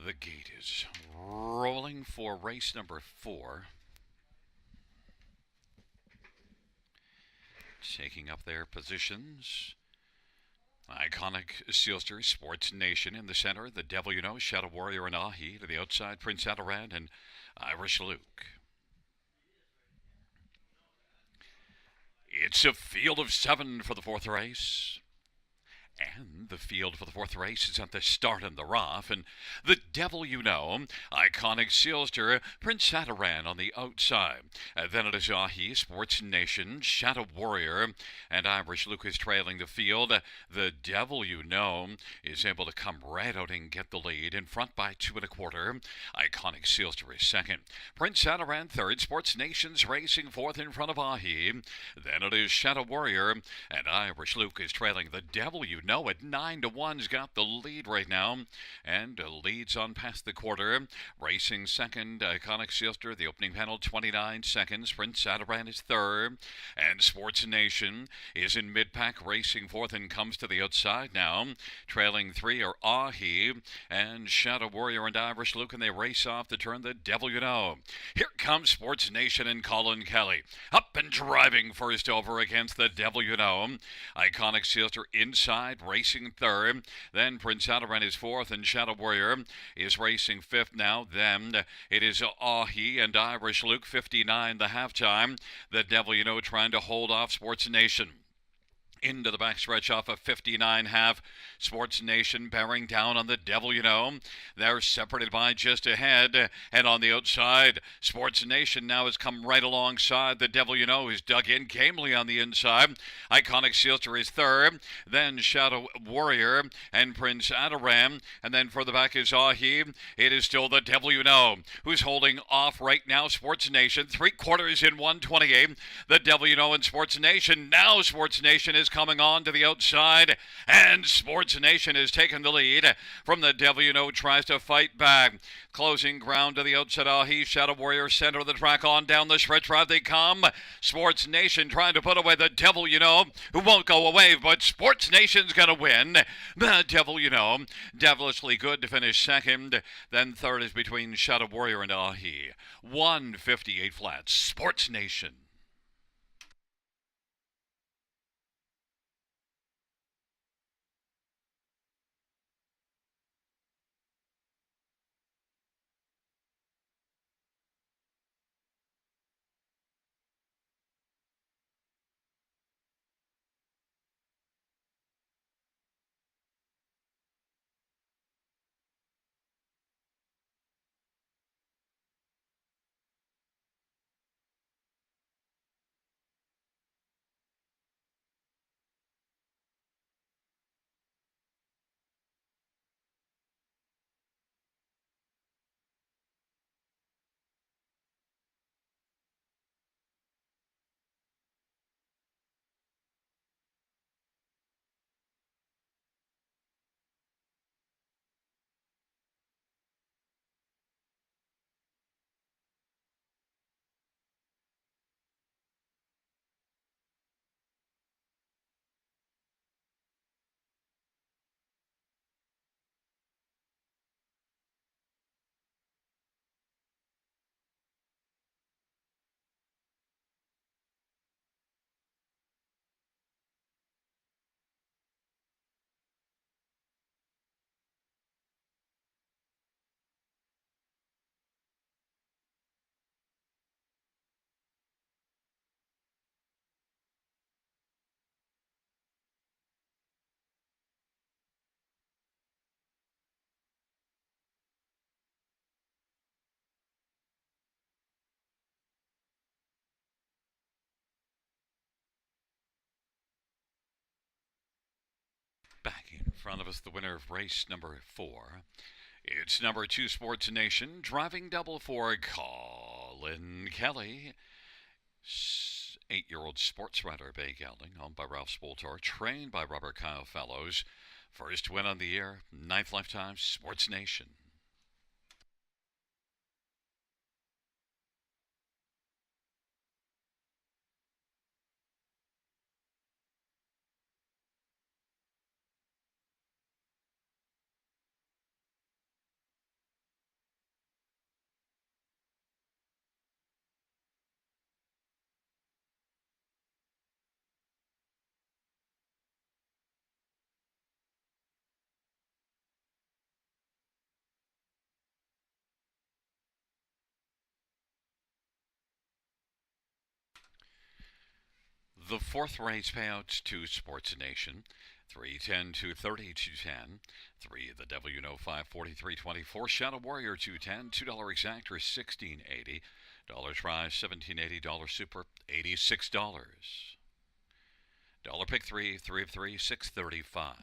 The gate is rolling for race number 4. Taking up their positions. Iconic Sealster, Sports Nation in the center. The Devil You Know, Shadow Warrior and Ahi to the outside. Prince Adoran and Irish Luke. It's a field of 7 for the 4th race. And the field for the 4th race is at the start in the rough. And the Devil You Know, Iconic Sealster, Prince Adoran on the outside. Then it is Ahi, Sports Nation, Shadow Warrior, and Irish Lucas trailing the field. The Devil You Know is able to come right out and get the lead. In front by 2 1/4. Iconic Sealster is second. Prince Adoran third. Sports Nation's racing fourth in front of Ahi. Then it is Shadow Warrior, and Irish Lucas trailing. The Devil You Know at 9 to 1's got the lead right now, and leads on past the quarter. Racing second, Iconic Sealster, the opening panel, 29 seconds. Prince Adoran is third, and Sports Nation is in mid-pack, racing fourth and comes to the outside now. Trailing 3 are Ahi and Shadow Warrior and Irish Luke, and they race off the turn. The Devil You Know. Here comes Sports Nation and Colin Kelly. Up and driving first over against the Devil You Know. Iconic Sealster inside, racing third. Then Prince Adoran is fourth, and Shadow Warrior is racing fifth now. Then it is Ahi and Irish Luke, 59 the halftime. The Devil You Know trying to hold off Sports Nation. Into the backstretch off of 59 half. Sports Nation bearing down on the Devil You Know. They're separated by just ahead. And on the outside, Sports Nation now has come right alongside the Devil You Know, who's dug in gamely on the inside. Iconic Sealster is third. Then Shadow Warrior and Prince Adoran. And then further back is Ahi. It is still the Devil You Know, who's holding off right now Sports Nation. 3/4 in 128. The Devil You Know and Sports Nation. Now Sports Nation is coming on to the outside, and Sports Nation has taken the lead from the Devil You Know, tries to fight back. Closing ground to the outside, Ahi, Shadow Warrior, center of the track, on down the stretch route they come. Sports Nation trying to put away the Devil You Know, who won't go away, but Sports Nation's going to win. The Devil You Know, devilishly good to finish second. Then third is between Shadow Warrior and Ahi. 158 flats. Sports Nation. Back in front of us, the winner of race number 4. It's number 2, Sports Nation, driving double for Colin Kelly. 8-year-old sports rider, Bay Gelding, owned by Ralph Spoltor, trained by Robert Kyle Fellows. First win on the year, 9th lifetime, Sports Nation. The fourth race payouts to Sports Nation 310 230 210. 3 The Devil You Know 540 324. Shadow Warrior 210. $2 exactor 1680. Dollars prize 1780. Dollar super $86. Dollar pick 3 3 of 3 635.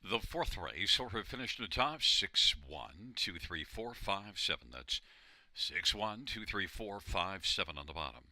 The fourth race, sort of finished in the top 6 1 2 3 4 5 7. That's 6 1 2 3 4 5 7 on the bottom.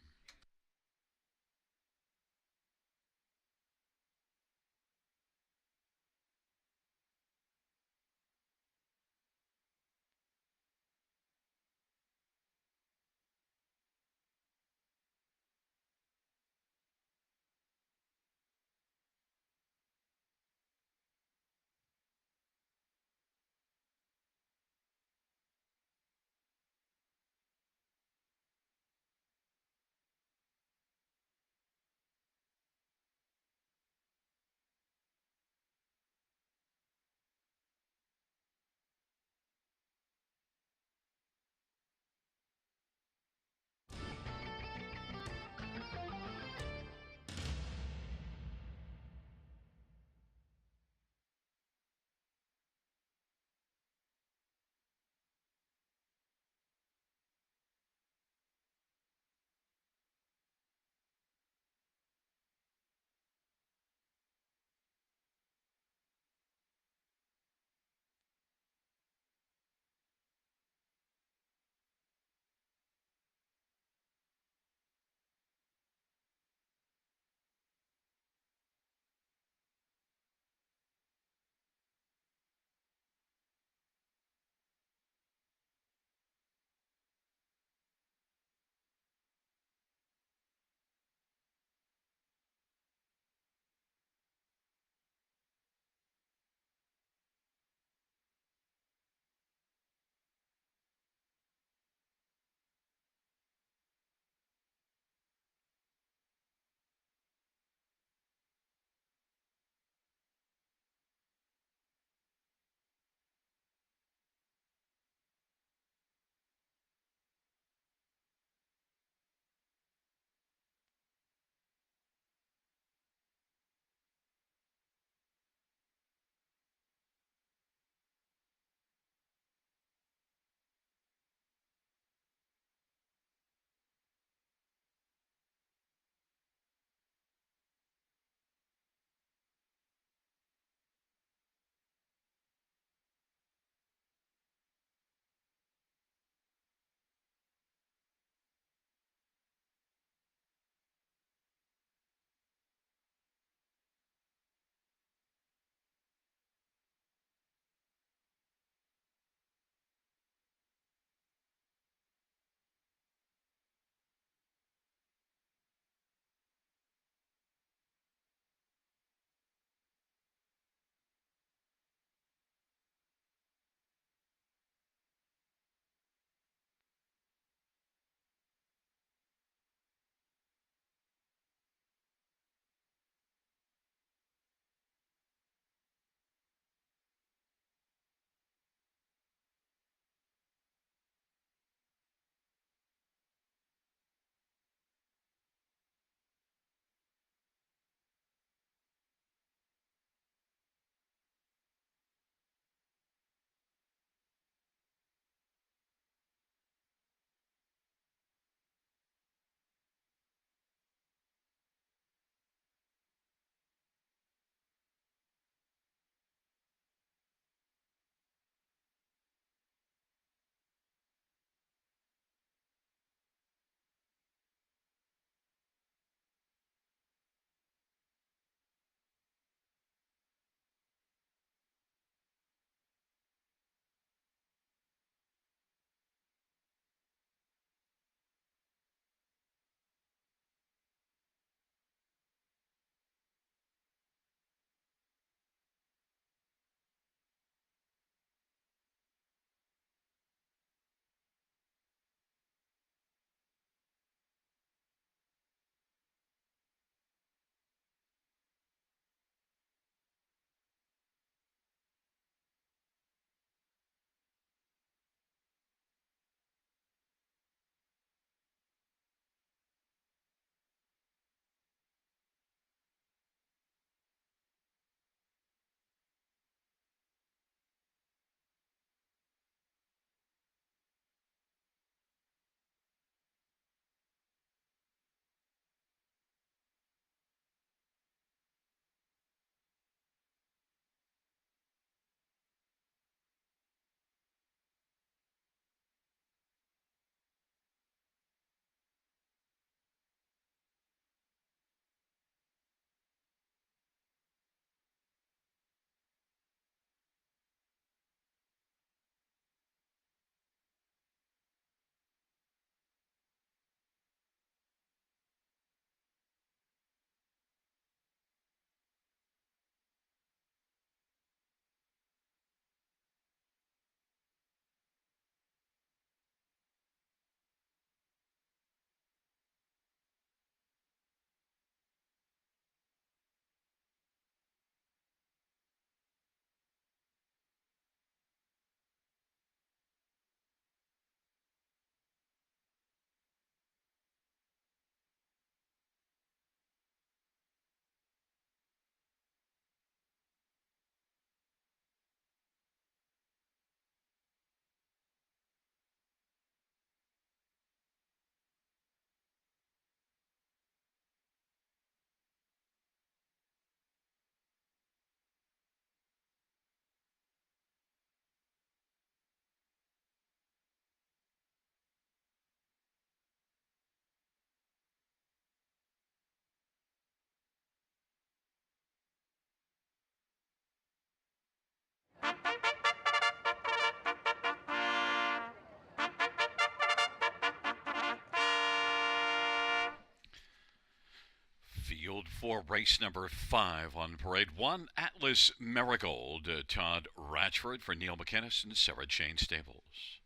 field for race number 5 on parade 1, Atlas Marigold. Todd Ratchford for Neil McInnes and Sarah Jane Stables.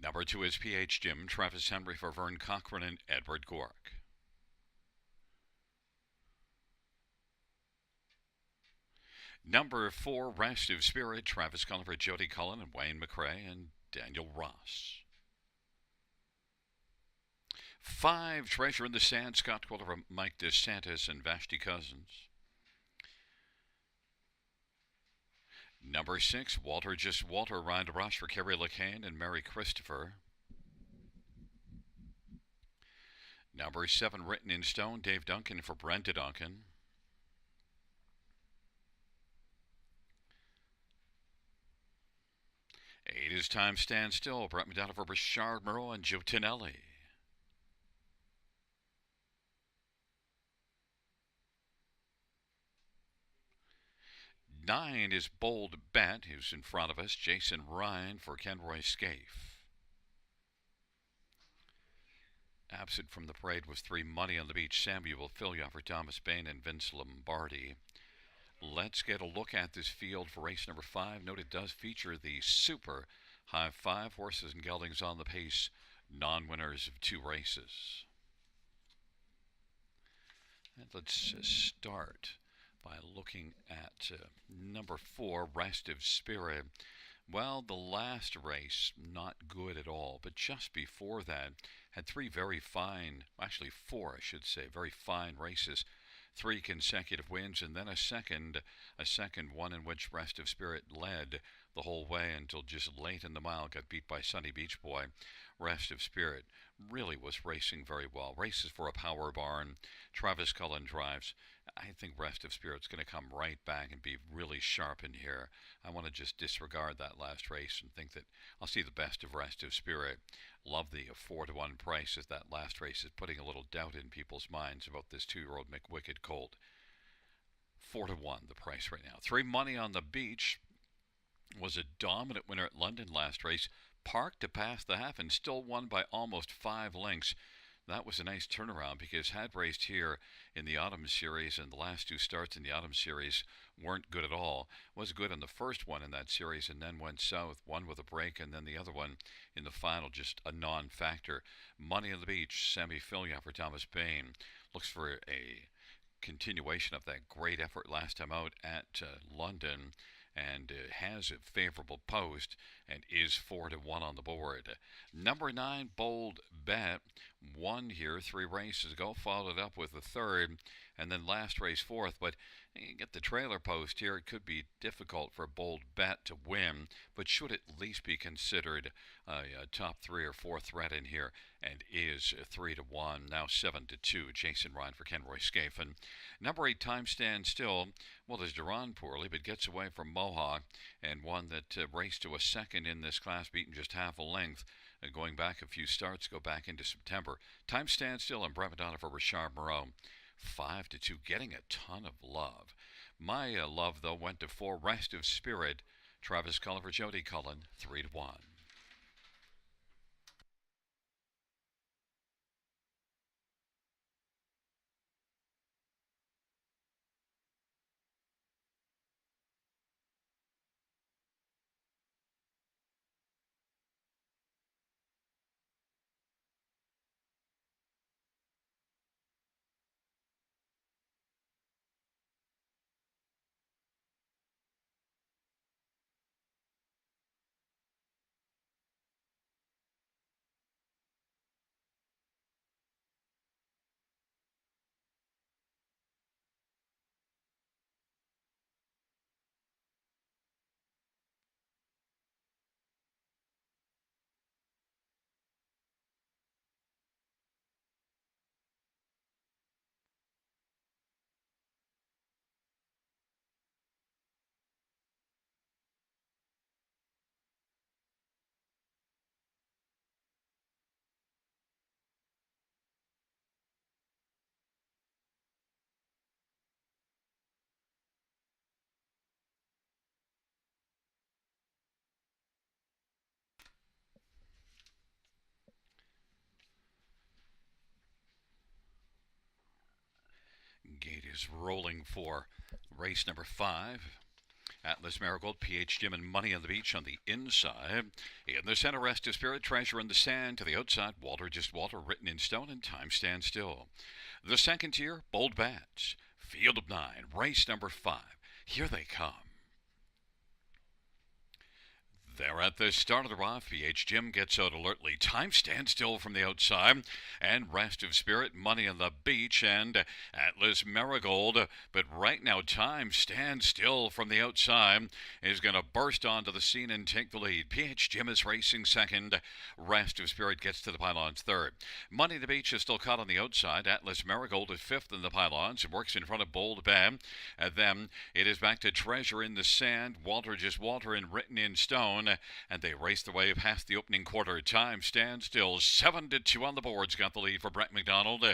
Number 2 is PH Jim, Travis Henry for Vern Cochran and Edward Gork. Number 4, Rest of Spirit, Travis Culliver, Jody Cullen, and Wayne McRae, and Daniel Ross. 5, Treasure in the Sand, Scott Quiller, Mike DeSantis, and Vashti Cousins. Number 6, Walter Just Walter, Ryan DeRoche for Kerry LeCain and Mary Christopher. Number 7, Written in Stone, Dave Duncan for Brenda Duncan. 8 is Time Stand Still, Brett McDonough for Richard Moreau and Joe Tonelli. 9 is Bold Bet, who's in front of us, Jason Ryan for Kenroy Scaife. Absent from the parade was 3, Money on the Beach, Samuel Filia for Thomas Bain and Vince Lombardi. Let's get a look at this field for race number 5. Note it does feature the super high 5 horses and geldings on the pace, non-winners of 2 races. And let's start by looking at number 4, Rest of Spirit. Well, the last race, not good at all, but just before that, had 3 very fine, actually 4, I should say, very fine races. 3 consecutive wins, and then a second one in which Rest of Spirit led the whole way until just late in the mile, got beat by Sunny Beach Boy. Rest of Spirit really was racing very well. Races for a power barn. Travis Cullen drives. I think Rest of Spirit's going to come right back and be really sharp in here. I want to just disregard that last race and think that I'll see the best of Rest of Spirit. Love the 4-1 price, as that last race is putting a little doubt in people's minds about this 2-year-old McWicked colt. 4-1 the price right now. 3, Money on the Beach was a dominant winner at London last race. Parked to pass the half and still won by almost 5 lengths. That was a nice turnaround because had raced here in the Autumn Series, and the last 2 starts in the Autumn Series weren't good at all. Was good in the first one in that series and then went south, one with a break, and then the other one in the final just a non-factor. Money on the Beach, Sammy Filia for Thomas Bain. Looks for a continuation of that great effort last time out at London, and has a favorable post and is 4-1 on the board. Number 9, Bold Bet, won here 3 races ago, followed up with a 3rd, and then last race 4th, but you get the trailer post here. It could be difficult for Bold Bet to win, but should at least be considered a top 3 or 4 threat in here, and is 3-1, now 7-2. Jason Ryan for Kenroy Scaife. And number 8, Time Stand Still, well, there's Duran poorly, but gets away from Mohawk, and one that raced to a second in this class, beaten just half a length. Going back a few starts, go back into September. Time Stand Still and Brett Madonna for Richard Moreau. 5-2, getting a ton of love. My love, though, went to 4, Rest of Spirit, Travis Cullen for Jody Cullen, 3-1. is rolling for race number 5. Atlas Marigold, PH Jim, and Money on the Beach on the inside. In the center, Rest of Spirit, Treasure in the Sand. To the outside, Walter, Just Walter, written in stone, and Time Stands Still. The second tier, Bold Bats. Field of 9, race number 5. Here they come. They're at the start of the rough. PH Jim gets out alertly. Time Stands Still from the outside. And Rest of Spirit, Money on the Beach, and Atlas Marigold. But right now, Time Stands Still from the outside is going to burst onto the scene and take the lead. PH Jim is racing second. Rest of Spirit gets to the pylons third. Money on the Beach is still caught on the outside. Atlas Marigold is fifth in the pylons. It works in front of Bold Bam. And then it is back to Treasure in the Sand. Walter, Just Walter, and Written in Stone. And they race their way past the opening quarter. Time Stands Still. 7-2 on the boards. Got the lead for Brett McDonald.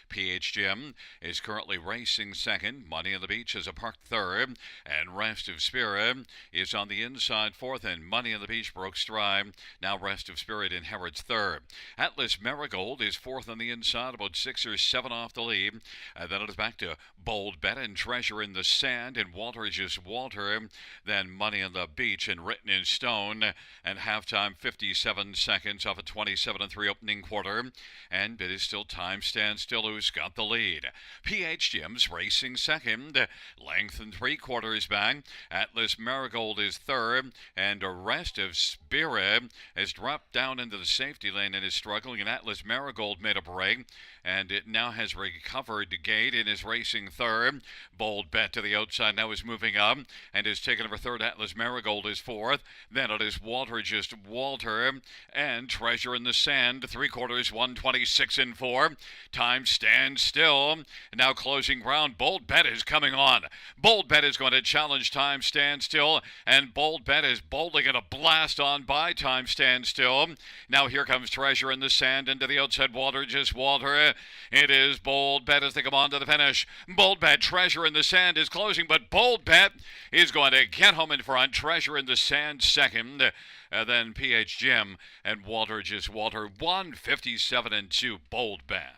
PH Jim is currently racing second. Money on the Beach is a parked third. And Rest of Spirit is on the inside fourth. And Money on the Beach broke stride. Now Rest of Spirit inherits third. Atlas Marigold is fourth on the inside, about 6 or 7 off the lead. Then it is back to Bold Bet and Treasure in the Sand. And Walter is Just Walter. Then Money on the Beach and Written in Stone. And halftime 57 seconds off a 27-3 opening quarter. And it is still Time Stands Still who's got the lead. PH Jim's racing second. Length and 3/4 back. Atlas Marigold is third. And the Rest of Spirit has dropped down into the safety lane and is struggling. And Atlas Marigold made a break. And it now has recovered the gate and is racing third. Bold Bet to the outside now is moving up and is taken over third. Atlas Marigold is fourth. Then it is Walter, Just Walter, and Treasure in the Sand. 3/4, 126 and 4. Time Stands Still. Now closing ground. Bold Bet is coming on. Bold Bet is going to challenge Time Stands Still, and Bold Bet is boldly going to blast on by Time Stands Still. Now here comes Treasure in the Sand into the outside. Walter, Just Walter. It is Bold Bet as they come on to the finish. Bold Bet, Treasure in the Sand is closing, but Bold Bet is going to get home in front. Treasure in the Sand second. Then PH Jim and Walter, Just Walter. 157 and 2. Bold Bet.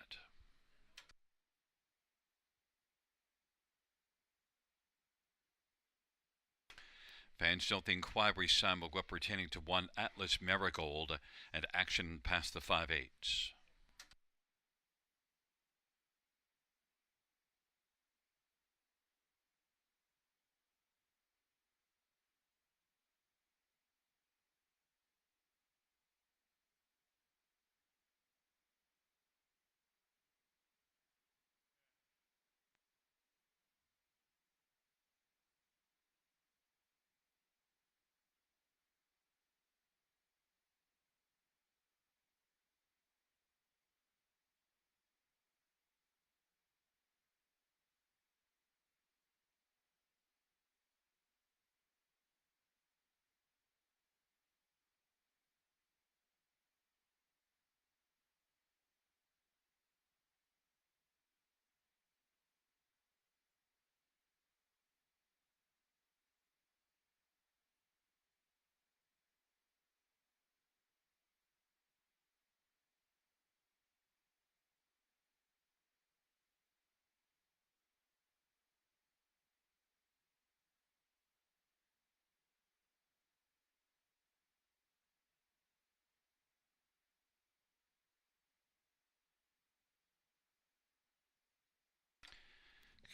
Fans don't think Quibry Sam will go up pertaining to one Atlas Marigold and action past the 5/8.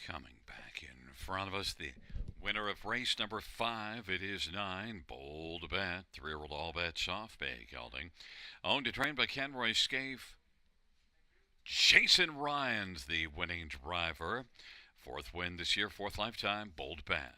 Coming back in front of us, the winner of race number 5. It is 9. Bold Bet. 3-year-old All Bet Soft Bay gelding. Owned and trained by Kenroy Scaife. Jason Ryan's the winning driver. 4th win this year, 4th lifetime. Bold Bet.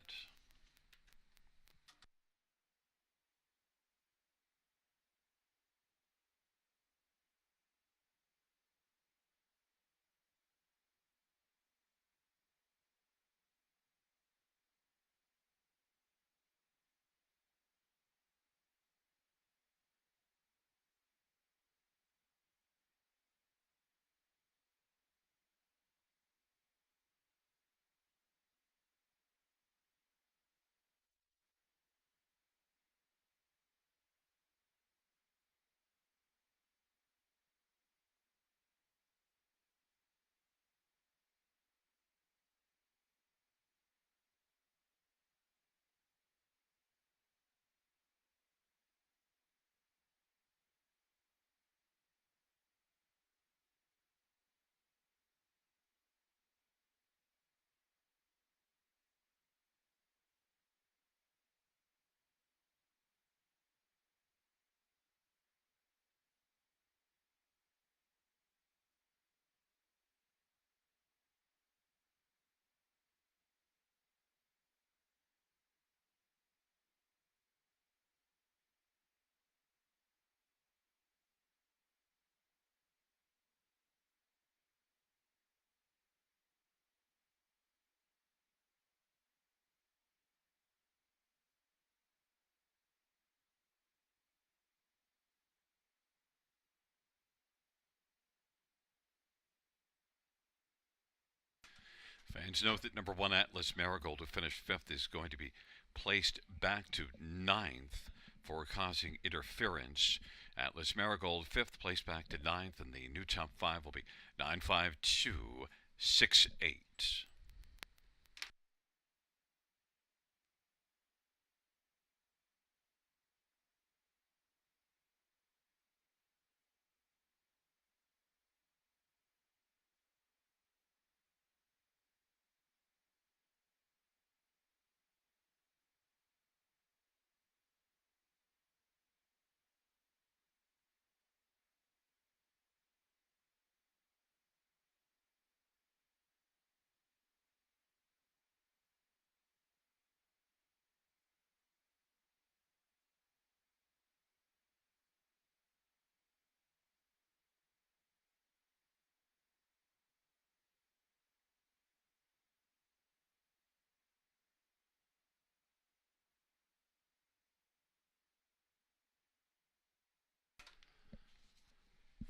signs. Note that number one Atlas Marigold, who finished fifth, is going to be placed back to ninth for causing interference. Atlas Marigold, fifth, placed back to ninth, and the new top five will be 95268.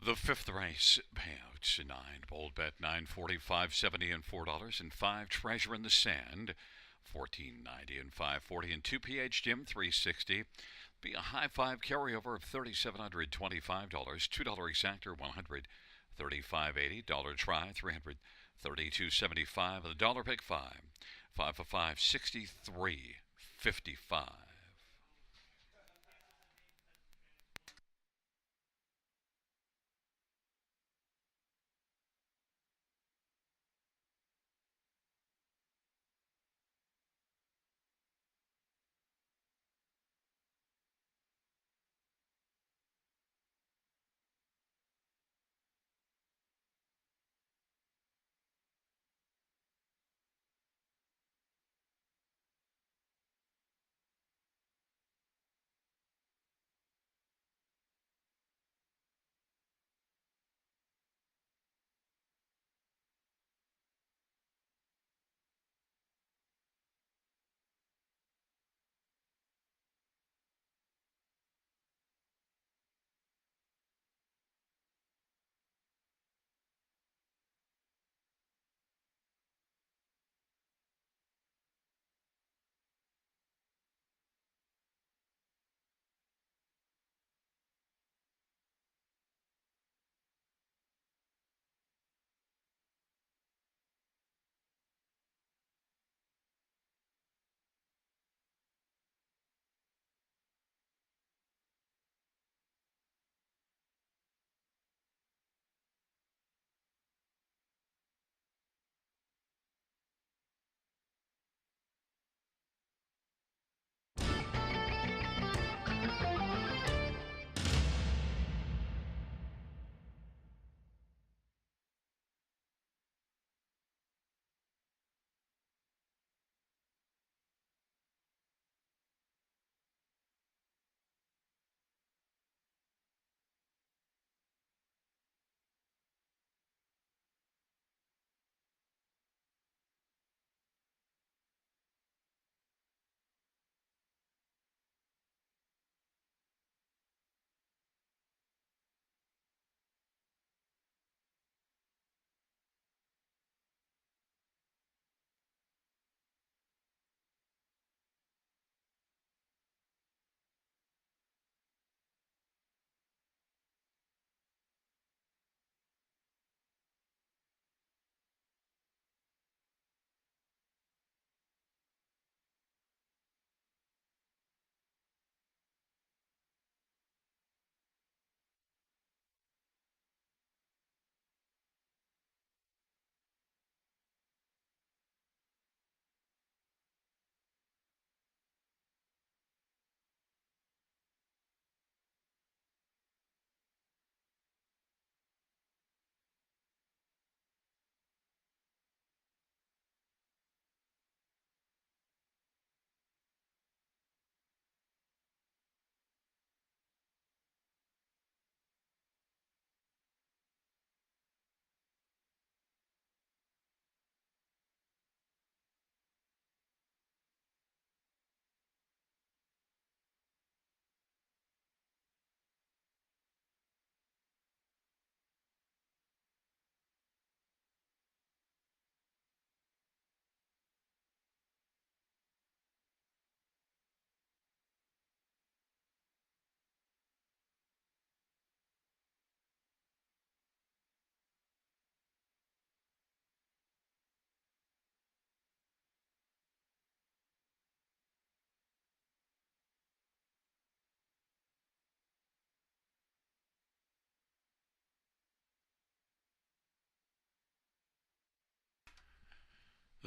The fifth race payouts: 9 bold bet, 945.70 and $4, and 5 treasure in the sand, 14.90 and 5.40, and 2 PH Gym 360. Be a high five carryover of $3,725, $2 exactor 135.80, dollar try 332.75, and the dollar pick 5 for 5 63.55.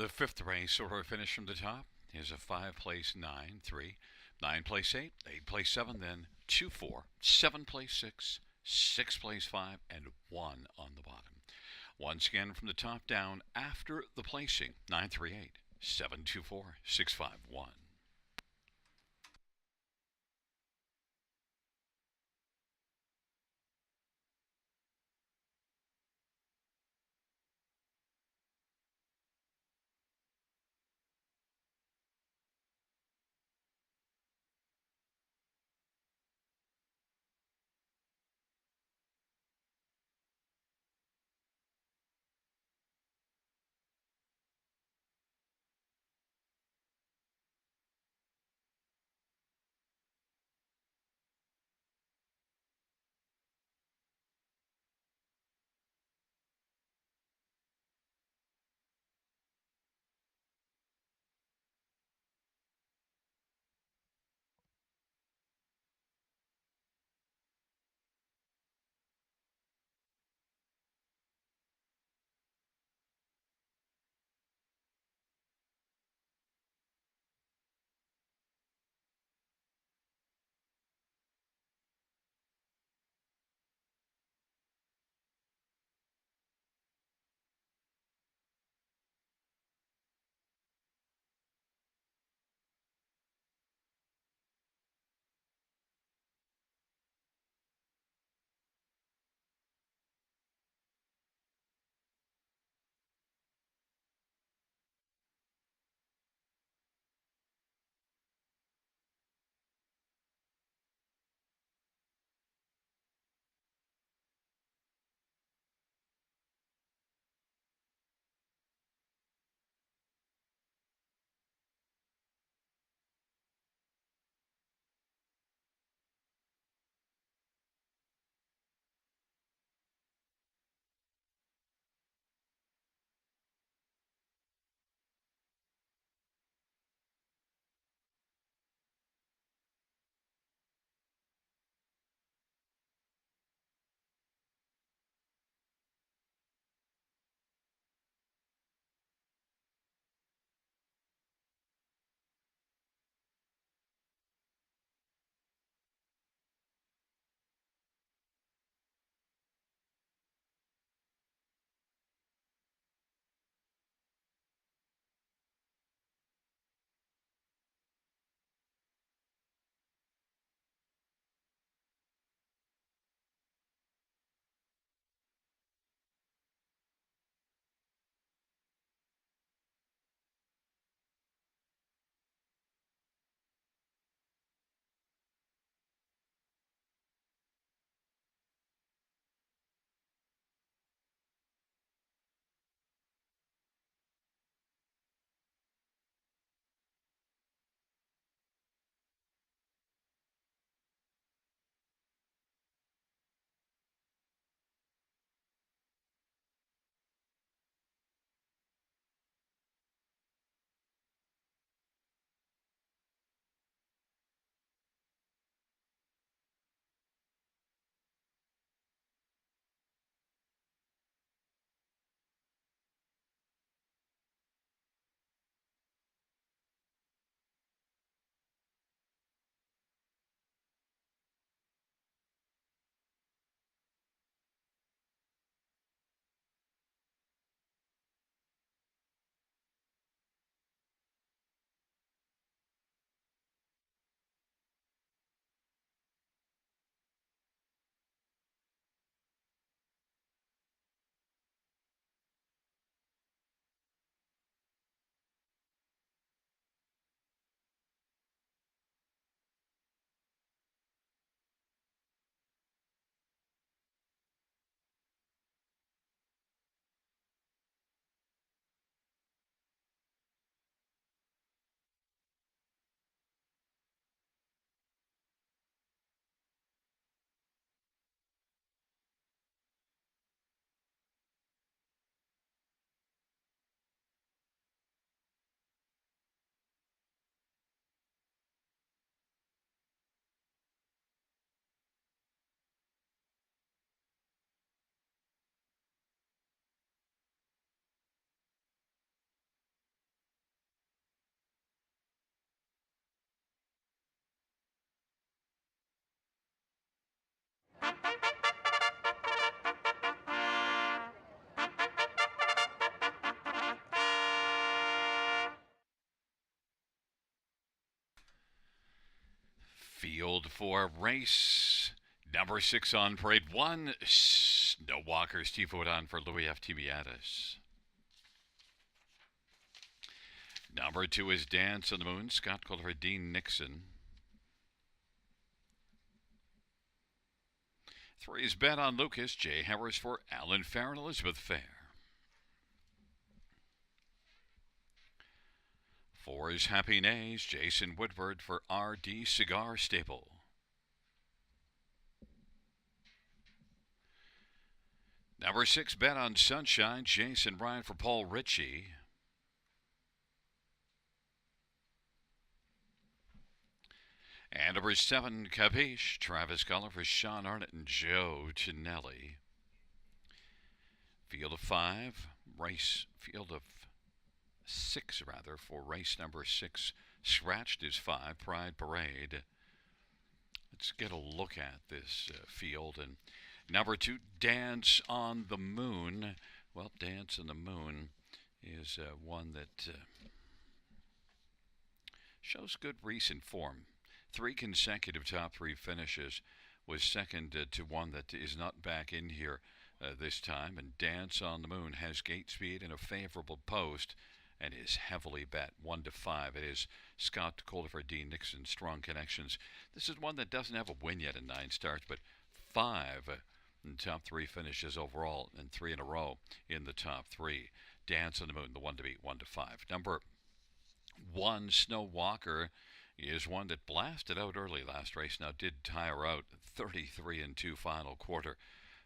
The fifth race order finish from the top is a 5 place 9, 3, 9 place 8, 8 place 7, then 2, 4, 7 place 6, 6 place 5, and 1 on the bottom. Once again from the top down after the placing 9, 3, 8, 7, 2, 4, 6, 5, 1. field for race number 6 on parade 1. Snow Walker, Steve Woodon for Louis F. Timiatis. Number 2 is Dance on the Moon, Scott Calder for Dean Nixon. 3 is Bet on Lucas, Jay Harris for Alan Fair and Elizabeth Fair. 4 is Happy Nays, Jason Woodward for R.D. Cigar Staple. 6, Bet on Sunshine, Jason Ryan for Paul Ritchie. And 7, Capiche, Travis Cullen for Sean Arnott and Joe Chinelli. Field of 6 for race number 6. Scratched is 5, Pride Parade. Let's get a look at this field. And number 2, Dance on the Moon. Well, Dance on the Moon is one that shows good recent form. 3 consecutive top 3 finishes. Was second to one that is not back in here this time. And Dance on the Moon has gate speed and a favorable post and is heavily bet 1-5. It is Scott Calder for Dean Nixon, strong connections. This is one that doesn't have a win yet in 9 starts, but 5 in top 3 finishes overall and 3 in a row in the top 3. Dance on the Moon, the one to beat 1-5. Number 1, Snow Walker, is one that blasted out early last race. Now did tire out 33-2 final quarter.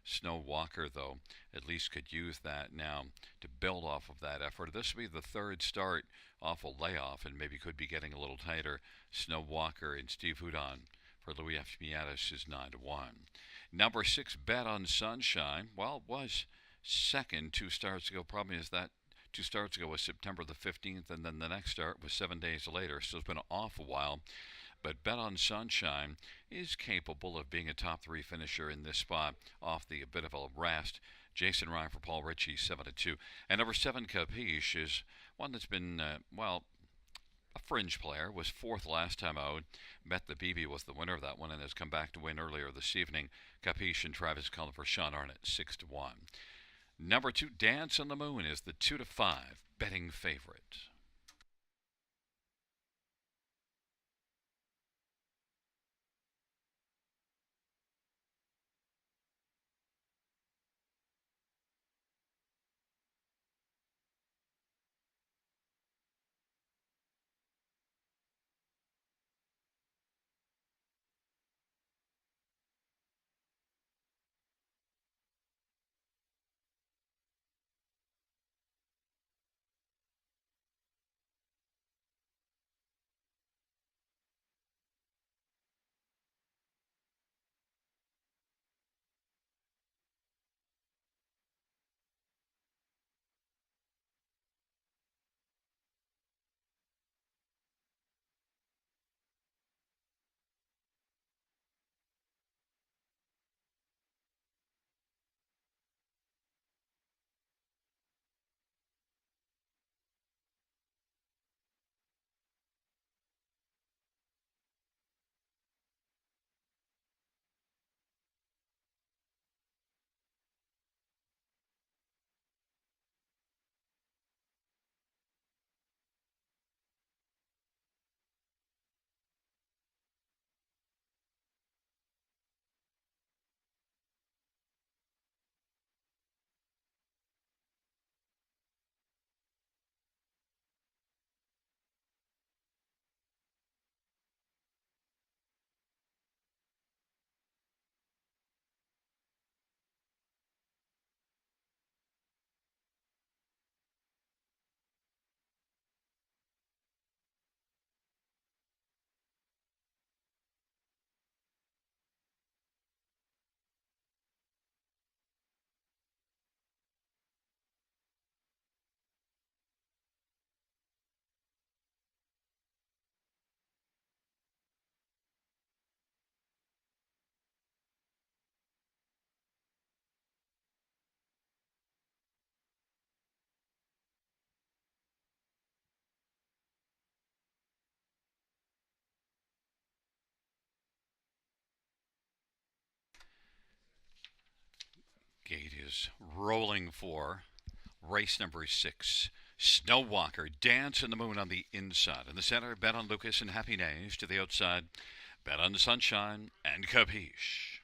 Snow Walker, though, at least could use that now to build off of that effort. This will be the 3rd start off a layoff and maybe could be getting a little tighter. Snow Walker and Steve Houdon for Louis F. Miatis is 9-1. Number 6, Bet on Sunshine. Well, it was second 2 starts ago. Problem is that 2 starts ago was September the 15th, and then the next start was 7 days later, so it's been off a while. But Bet on Sunshine is capable of being a top 3 finisher in this spot off the bit of a rest. Jason Ryan for Paul Ritchie, 7-2. And number 7, Capiche, is one that's been, a fringe player. Was 4th last time out. Bet the BB was the winner of that one and has come back to win earlier this evening. Capiche and Travis Cullen for Sean Arnott, 6-1. Number 2, Dance on the Moon, is the 2-5 betting favorite. Gate is rolling for race number 6. Snow Walker, Dance in the Moon on the inside. In the center, Bet on Lucas and Happy Nays. To the outside, Bet on the Sunshine and Capiche.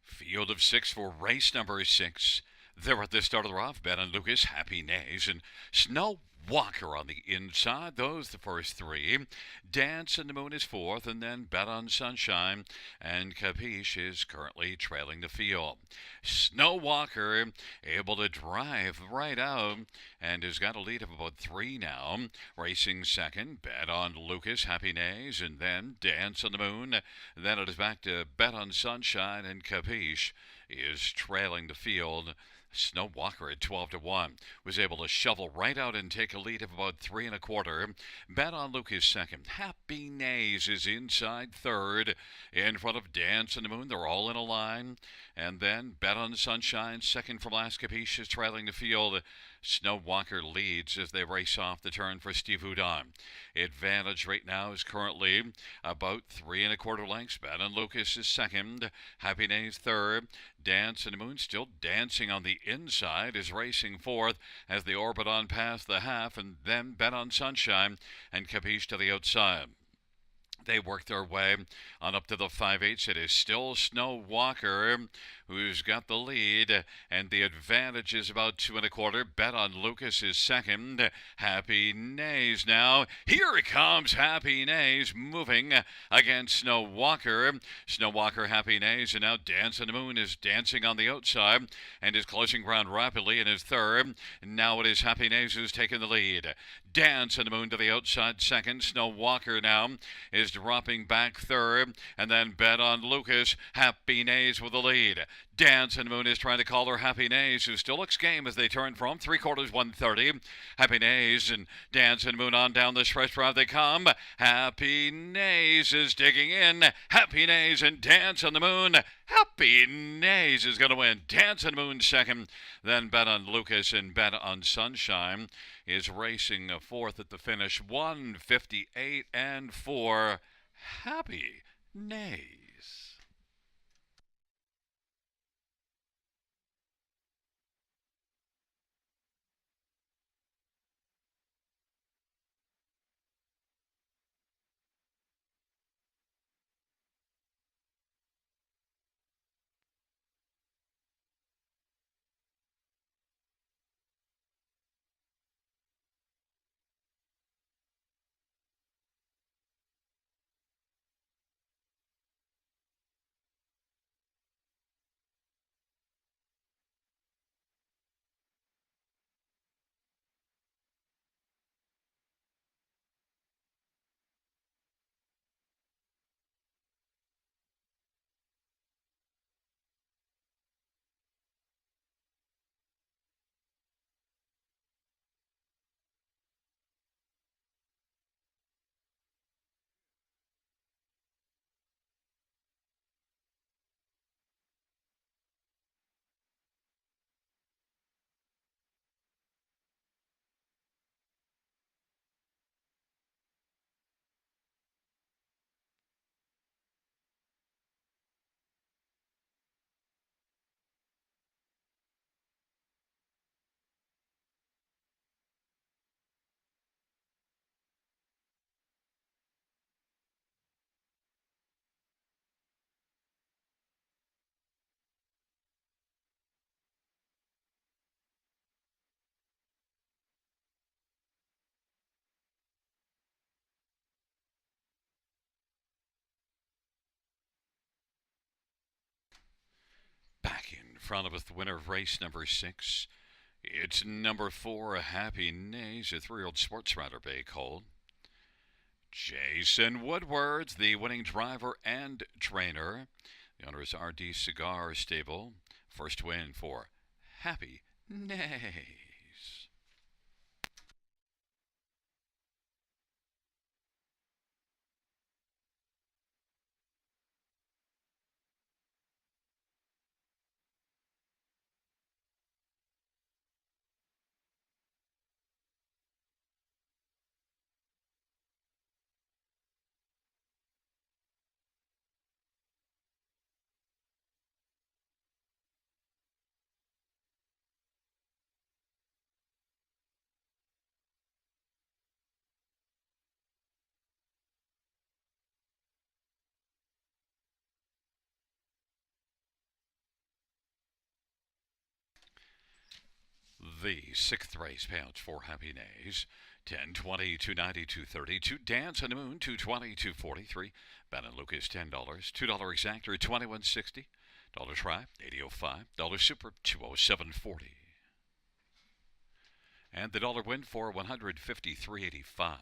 Field of 6 for race number 6. There at the start of the rough, Bet on Lucas, Happy Nays, and Snow Walker on the inside. Those the first 3. Dance in the Moon is 4th, and then Bet on Sunshine and Capiche is currently trailing the field. Snow Walker able to drive right out and has got a lead of about 3 now. Racing second, Bet on Lucas, Happy Nays, and then Dance on the Moon. Then it is back to Bet on Sunshine, and Capiche is trailing the field. Snow Walker at 12-1 was able to shovel right out and take a lead of about 3 1/4. Bet on Lucas second. Happy Nays is inside third. In front of Dance in the Moon, they're all in a line. And then Bet on Sunshine, second from last. Capiche is trailing the field. Snow Walker leads as they race off the turn for Steve Houdon. Advantage right now is currently about 3 1/4 lengths. Bet on Lucas is second. Happy Nays third. Dance in the Moon still dancing on the inside is racing fourth as they orbit on past the half, and then Bet on Sunshine and Capiche to the outside. They work their way on up to the 5/8. It is still Snow Walker who's got the lead, and the advantage is about 2 1/4. Bet on Lucas is second. Happy Nays now. Here it comes, Happy Nays moving against Snow Walker. Snow Walker, Happy Nays, and now Dance in the Moon is dancing on the outside and is closing ground rapidly in his third. Now it is Happy Nays who's taking the lead. Dance in the Moon to the outside second. Snow Walker now is dropping back third, and then Bet on Lucas. Happy Nays with the lead. Dance in the Moon is trying to call her Happy Nays, who still looks game as they turn from 3/4 130. Happy Nays and Dance in the Moon on down the stretch drive they come. Happy Nays is digging in. Happy Nays and Dance in the Moon. Happy Nays is going to win. Dance in the Moon second. Then Bet on Lucas and Bet on Sunshine is racing fourth at the finish. 158 and 4. Happy Nays. Back in front of us, the winner of race number 6. It's number 4, Happy Nays, a 3-year-old sports rider, Bay Cole. Jason Woodward's the winning driver and trainer. The owner is RD Cigar Stable. First win for Happy Nays. The sixth race payouts for Happy Days. 10, 20, 290, 230. Two Dance on the Moon, 220, 243. Ben and Lucas, $10. $2 exactor, 21.60. Dollar Try, 80.05. Dollar Super, 207.40. And the dollar win for 153.85.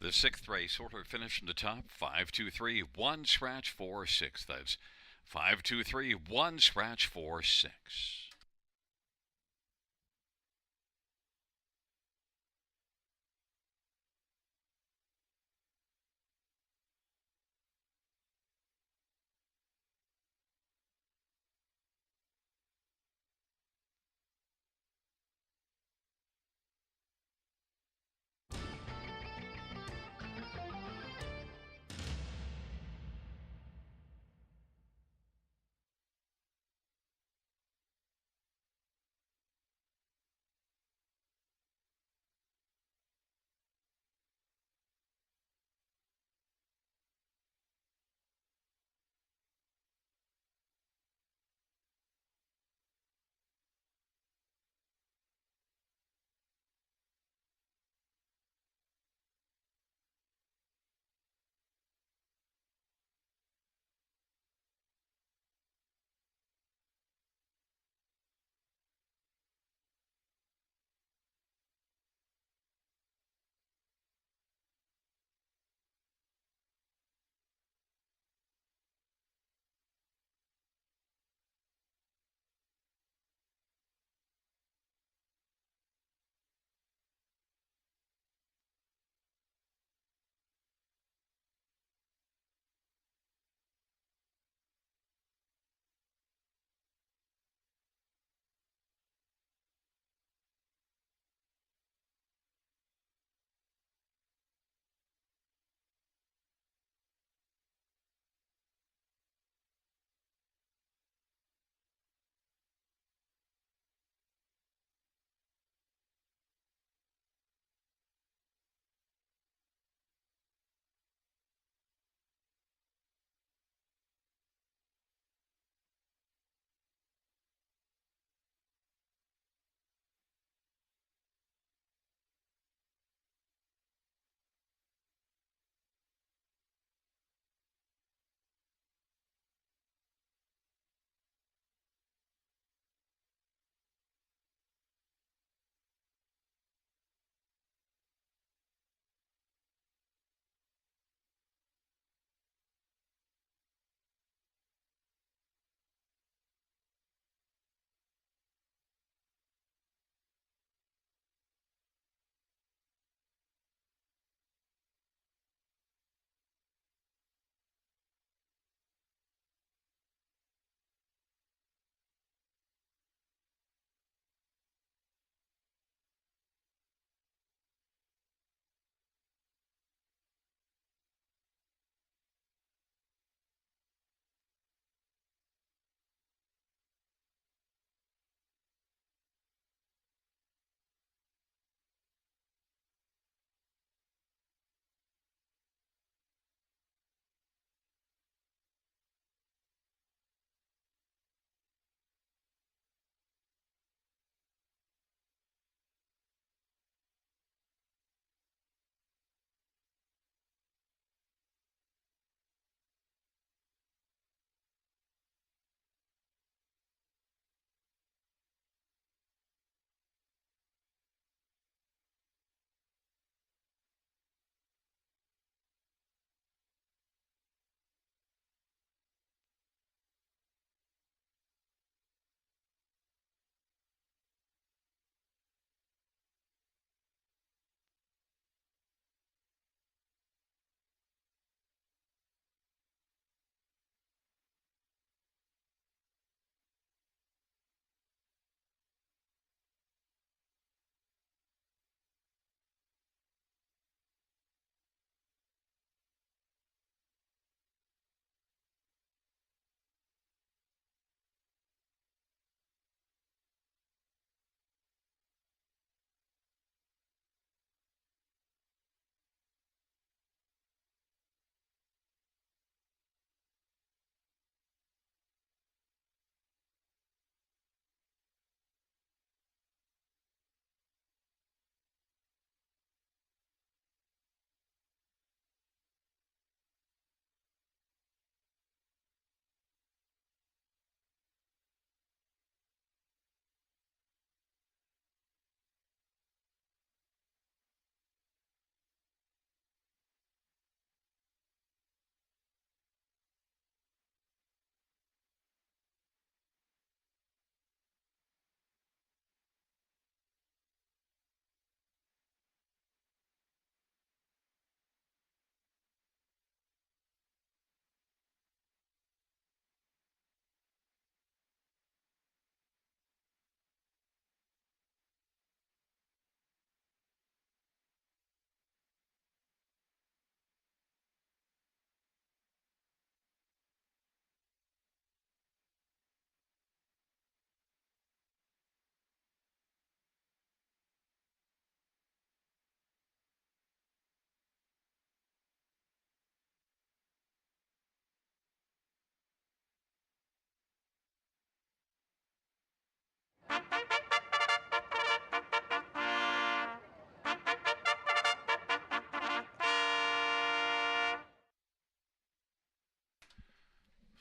The sixth race order finished in the top. 5, 2, 3, 1 scratch 4 6. That's 5, 2, 3, 1 scratch 4 6.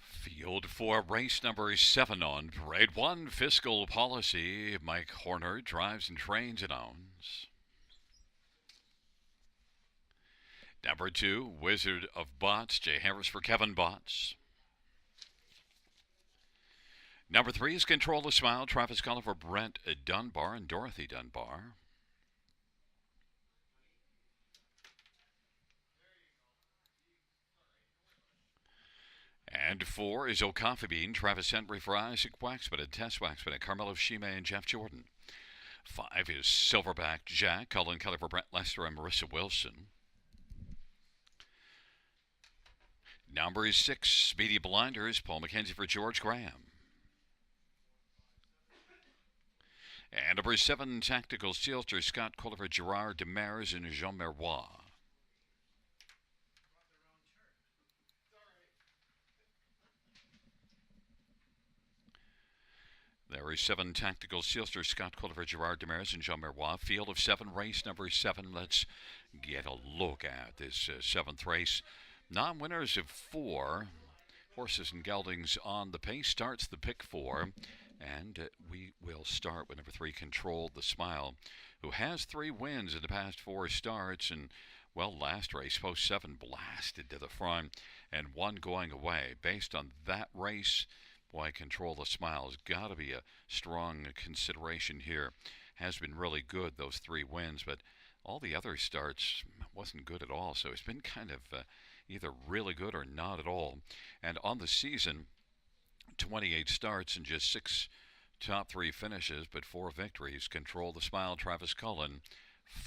Field for race number 7 on Parade 1, Fiscal Policy. Mike Horner drives and trains and owns. Number 2, Wizard of Bots, Jay Harris for Kevin Bots. Number 3 is Control the Smile, Travis Cullen for Brent Dunbar and Dorothy Dunbar. And 4 is O'Coffee Bean, Travis Henry for Isaac Waxman and Tess Waxman and Carmelo Shima and Jeff Jordan. 5 is Silverback Jack, Colin Kelly for Brent Lester and Marissa Wilson. Number 6, Speedy Blinders, Paul McKenzie for George Graham. And number 7, Tactical Sealster, Scott Kohler for Gerard Demers and Jean Meroy. There is 7, Tactical Sealster, Scott Kohler for Gerard Demers and Jean Meroy. Field of 7, race number 7. Let's get a look at this 7th race. Non-winners of 4. Horses and geldings on the pace. Starts the pick 4. And we will start with number 3, Control the Smile, who has 3 wins in the past 4 starts. And, well, last race, post 7, blasted to the front and 1 going away. Based on that race, boy, Control the Smile has got to be a strong consideration here. Has been really good, those 3 wins, but all the other starts wasn't good at all. So it's been kind of either really good or not at all. And on the season, 28 starts and just 6 top 3 finishes, but 4 victories. Control the Smile, Travis Cullen,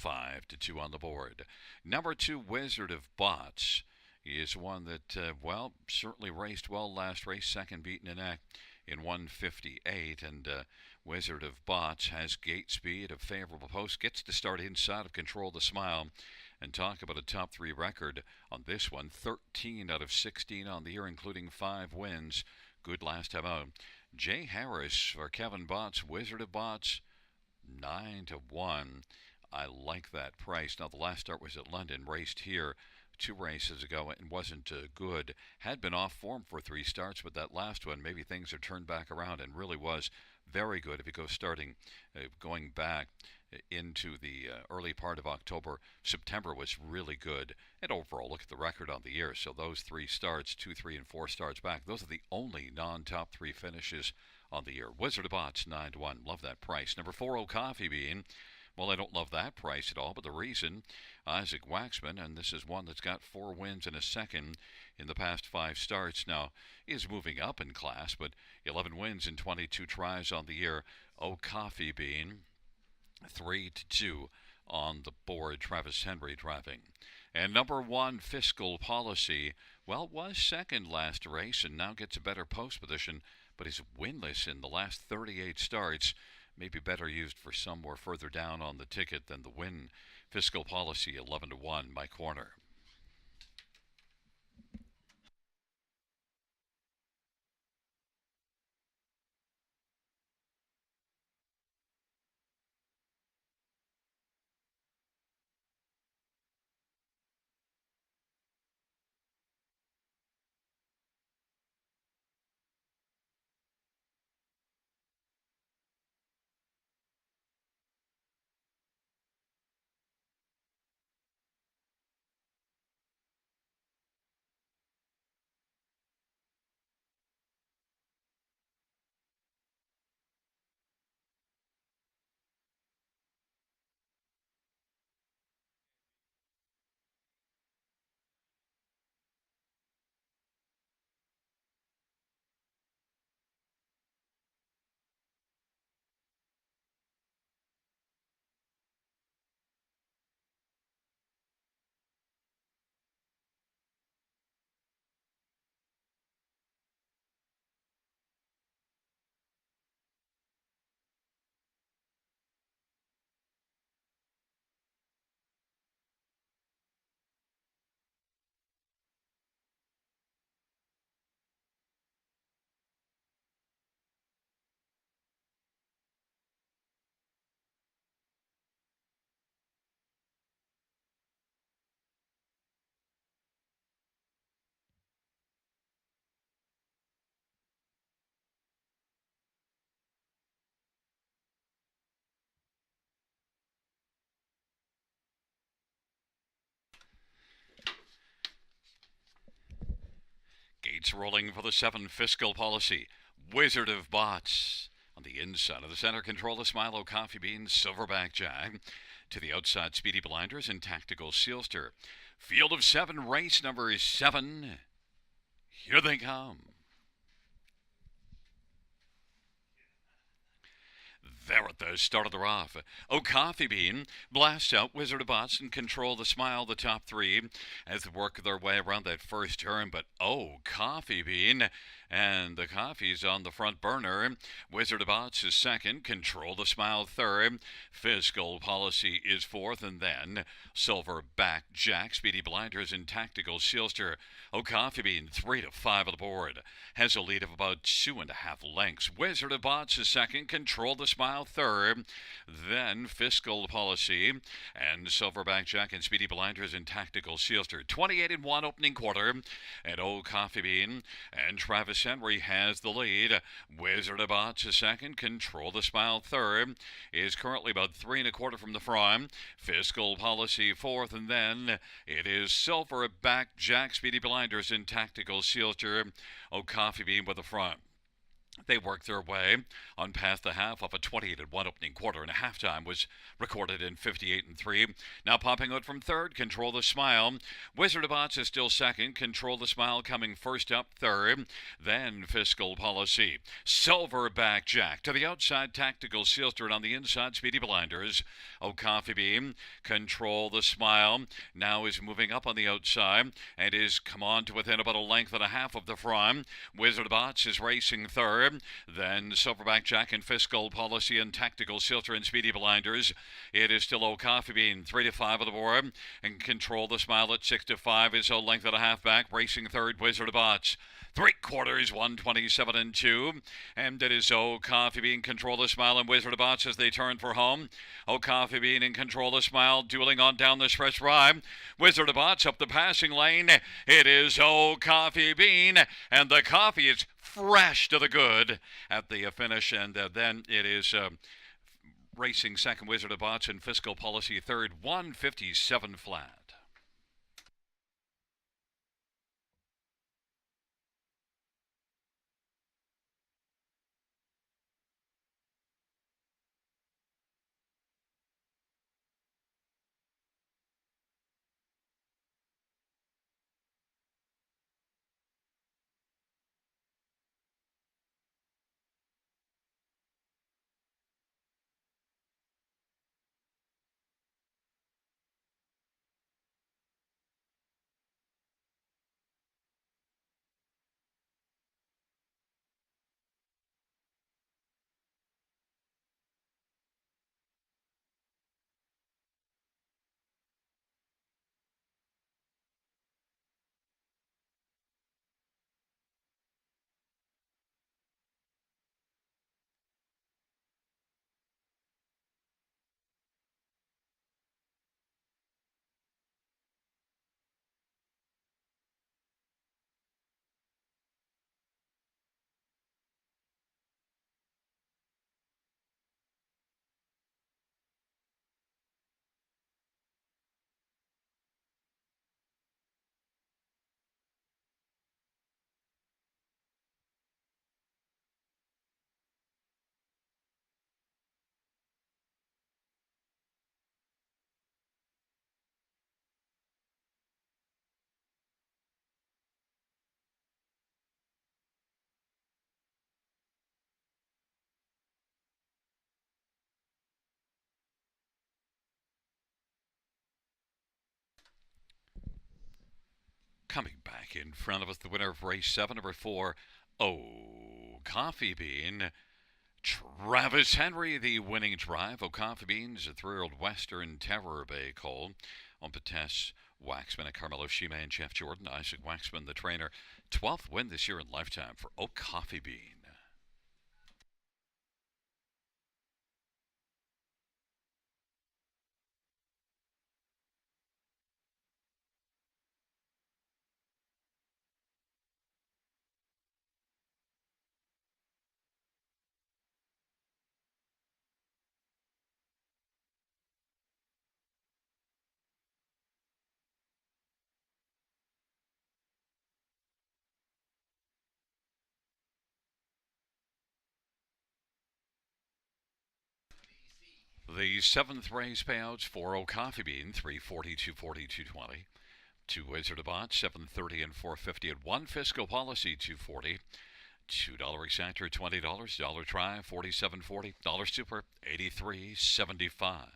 5-2 on the board. Number 2, Wizard of Bots. He is one that, well, certainly raced well last race, second beaten in act in 158. And Wizard of Bots has gate speed, a favorable post, gets to start inside of Control the Smile. And talk about a top 3 record on this one, 13 out of 16 on the year, including 5 wins. Good last time out. Jay Harris for Kevin Bots, Wizard of Bots, 9-1. I like that price. Now, the last start was at London, raced here 2 races ago and wasn't good. Had been off form for 3 starts, but that last one, maybe things are turned back around and really was very good. If you go going back into the early part of October, September was really good. And overall, look at the record on the year. So those 3 starts, 2, 3, and 4 starts back, those are the only non-top 3 finishes on the year. Wizard of Bots, 9-1. Love that price. Number 4, O'Coffee Bean. Well, I don't love that price at all, but the reason, Isaac Waxman, and this is one that's got 4 wins and a second in the past 5 starts, now is moving up in class, but 11 wins and 22 tries on the year. O'Coffee Bean, 3-2 on the board. Travis Henry driving. And number 1, Fiscal Policy, well, was second last race and now gets a better post position, but is winless in the last 38 starts. Maybe better used for somewhere further down on the ticket than the win. Fiscal Policy, 11-1, Mike Horner. Lights rolling for the 7 fiscal policy. Wizard of Bots. On the inside of the center, control the Smilo Coffee Bean, Silverback Jack. To the outside, Speedy Blinders and Tactical Sealster. Field of 7, race number 7. Here they come. There at the start of the rough. Oh, Coffee Bean blasts out Wizard of Bots and control the Smile, the top 3, as they work their way around that first turn. But oh, Coffee Bean, and the coffee's on the front burner. Wizard of Bots is second, control the Smile third, Fiscal Policy is fourth, and then Silverback Jack, Speedy Blinders, and Tactical Sealster. Oh, Coffee Bean 3 to 5 on the board, has a lead of about 2.5 lengths. Wizard of Bots is second, control the Smile third, then Fiscal Policy and Silverback Jack and Speedy Blinders and Tactical Sealster. 28-1 opening quarter, and Old Coffee Bean and Travis Henry has the lead. Wizard of Bots is second, Control the Smile third, is currently about 3.25 from the front. Fiscal Policy fourth, and then it is Silverback Jack, Speedy Blinders and Tactical Sealster. Oh, Coffee Bean with the front. They worked their way on past the half of a 28-1 opening quarter, and a halftime was recorded in 58-3. Now popping out from third, Control the Smile. Wizard of Bots is still second. Control the Smile coming first up third. Then Fiscal Policy. Silverback Jack to the outside, Tactical Sealster, and on the inside, Speedy Blinders. Oh, Coffee Bean. Control the Smile now is moving up on the outside and is come on to within about a length and a half of the front. Wizard of Bots is racing third. Then Silverback Jack and Fiscal Policy and Tactical Sealster and Speedy Blinders. It is still Old Coffee Bean 3 to 5 on the board, and Control the Smile at 6 to 5 is a length and a half back. Racing third, Wizard of Bots. 3/4, 127-2, and it is Old Coffee Bean, Control the Smile, and Wizard of Bots as they turn for home. Old Coffee Bean and Control the Smile dueling on down the stretch ride. Wizard of Bots up the passing lane. It is Old Coffee Bean, and the coffee is fresh to the good at the finish, and then it is racing second, Wizard of Bots, and Fiscal Policy third, 157 flat. Coming back in front of us, the winner of race 7, number 4, Oh, Coffee Bean. Travis Henry, the winning drive. Oh, Coffee Beans, a 3-year-old Western Terror Bay colt. On Pates Waxman and Carmelo Shima and Jeff Jordan. Isaac Waxman, the trainer. 12th win this year in lifetime for Oh, Coffee Bean. The seventh race payouts: 4 Coffee Bean, 340, 240, 220. 2 Wizard of Bot, 730 and 450. At 1 Fiscal Policy, 240. $2 exactor, $20. Dollar Try, 47.40. Dollar Super, 83.75.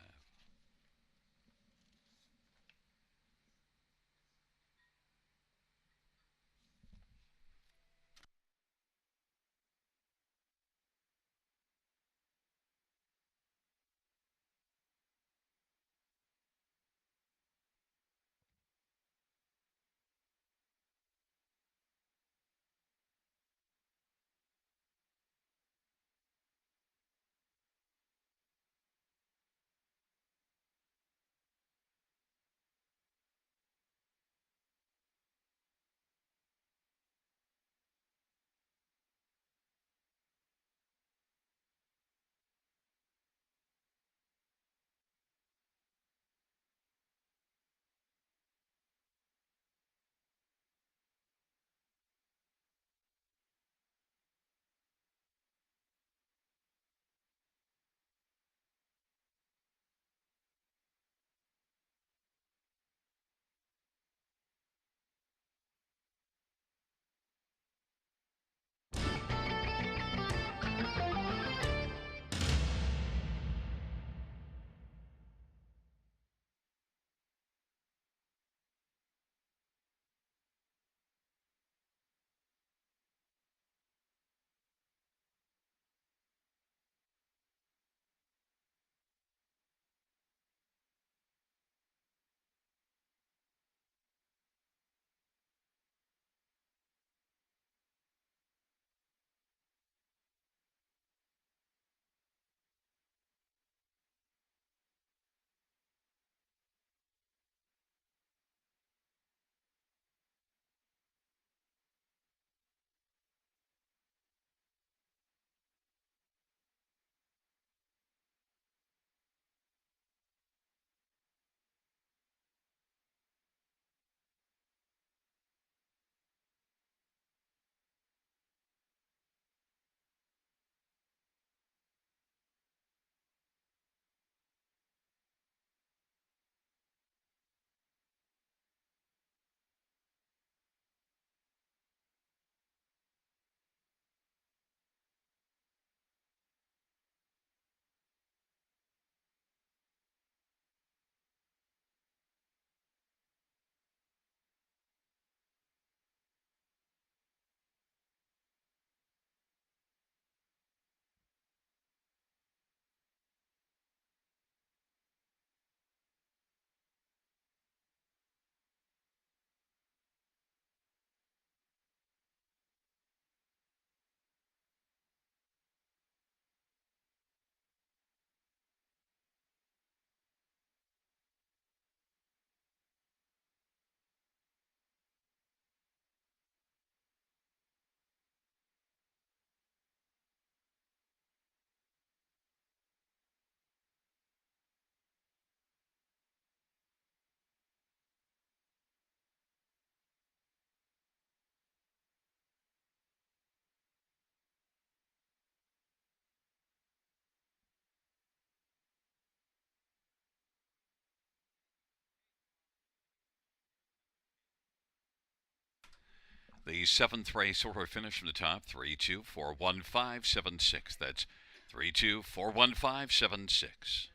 The seventh race order finish from the top: 3241576. That's 3241576.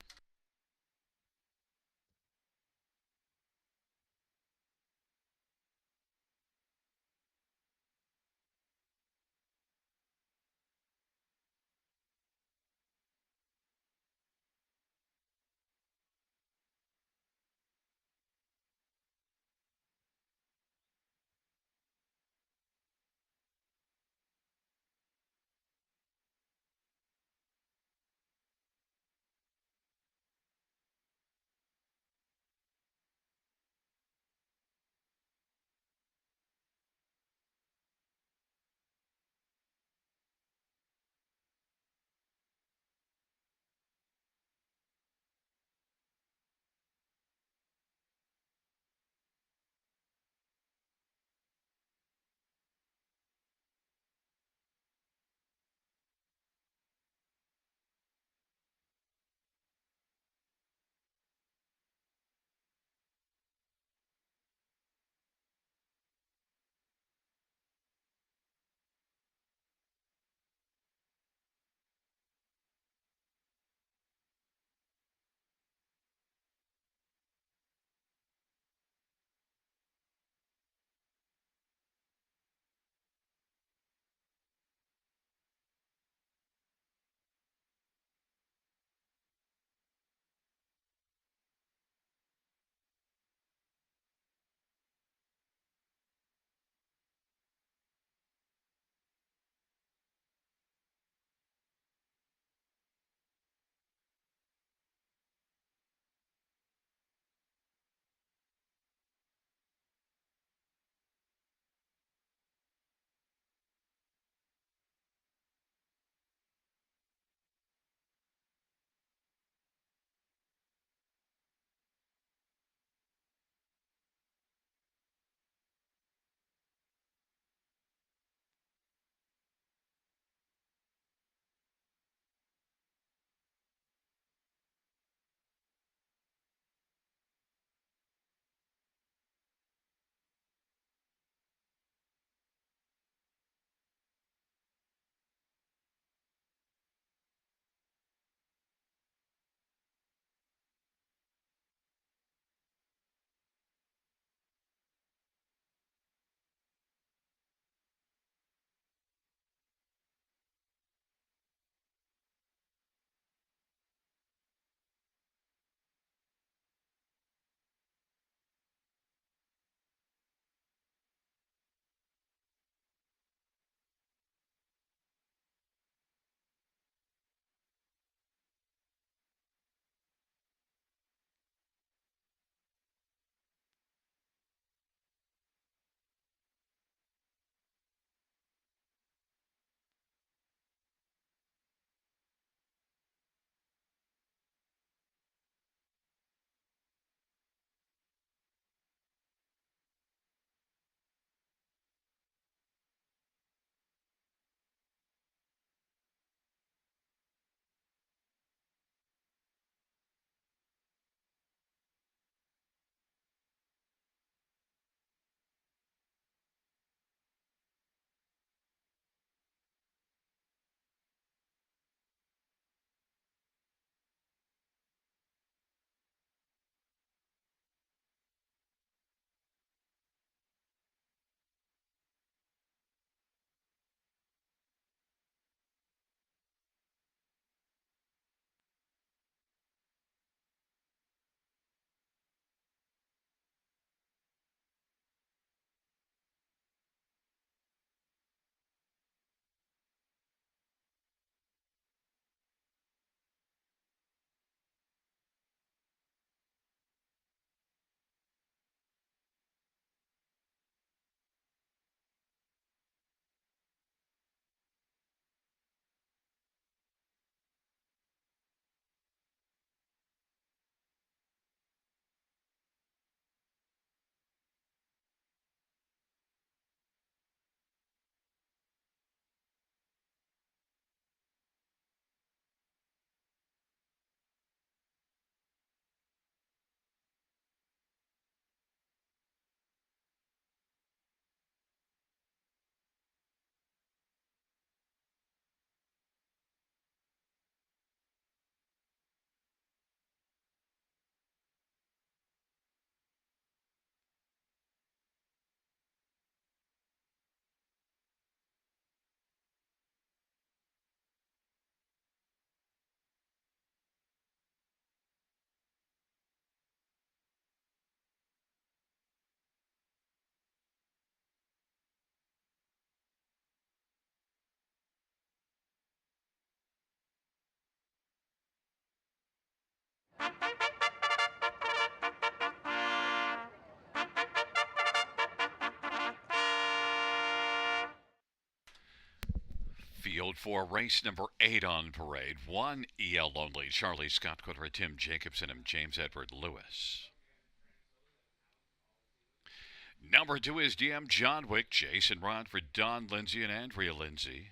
Field for race number 8 on parade. 1 EL only. Charlie Scott Quadra, Tim Jacobson, and James Edward Lewis. Number 2 is DM John Wick, Jason Rod for Don Lindsay and Andrea Lindsay.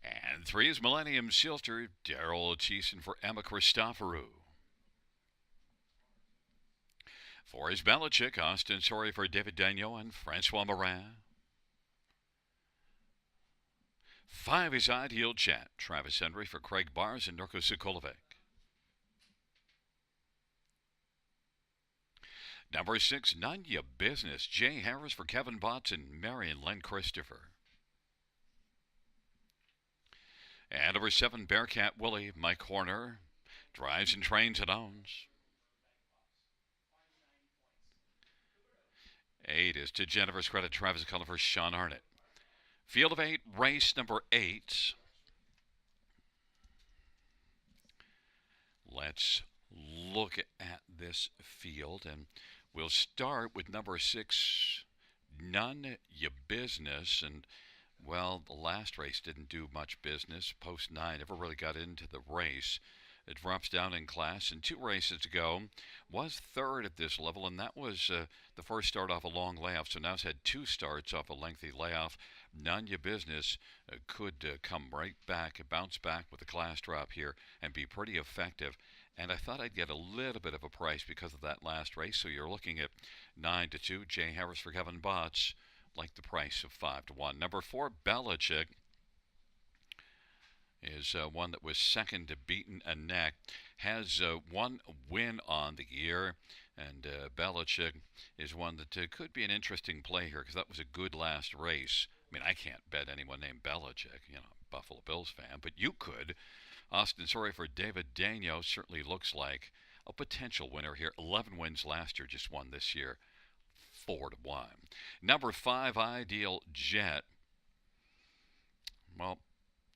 And 3 is Millennium Silter, Daryl Thiessen for Emma Christoforou. 4 is Belichick, Austin Sorry for David Dagnon and Francois Morin. 5 is Ideal Chat, Travis Henry for Craig Bars and Norko Sokolovic. Number 6, None Ya Business, Jay Harris for Kevin Botts and Marion Len Christopher. And number 7, Bearcat Willie, Mike Horner, drives and trains and owns. 8 is To Jennifer's Credit, Travis Culliver, Sean Arnott. Field of 8, race number 8. Let's look at this field, and we'll start with number 6, None Ya Business. And, well, the last race didn't do much business. Post 9 never really got into the race. It drops down in class, and 2 races ago was third at this level, and that was the first start off a long layoff. So now it's had 2 starts off a lengthy layoff. None Ya Business could come right back, bounce back with a class drop here, and be pretty effective. And I thought I'd get a little bit of a price because of that last race. So you're looking at 9-2. Jay Harris for Kevin Botts, like the price of 5-1. Number 4, Belichick, is one that was second to Beaten a Neck, has 1 win on the year, and Belichick is one that could be an interesting play here because that was a good last race. I mean, I can't bet anyone named Belichick, Buffalo Bills fan, but you could. Austin Sorry for David Dagnon certainly looks like a potential winner here. 11 wins last year, just 1 this year. 4-1. Number 5, Ideal Jet. Well,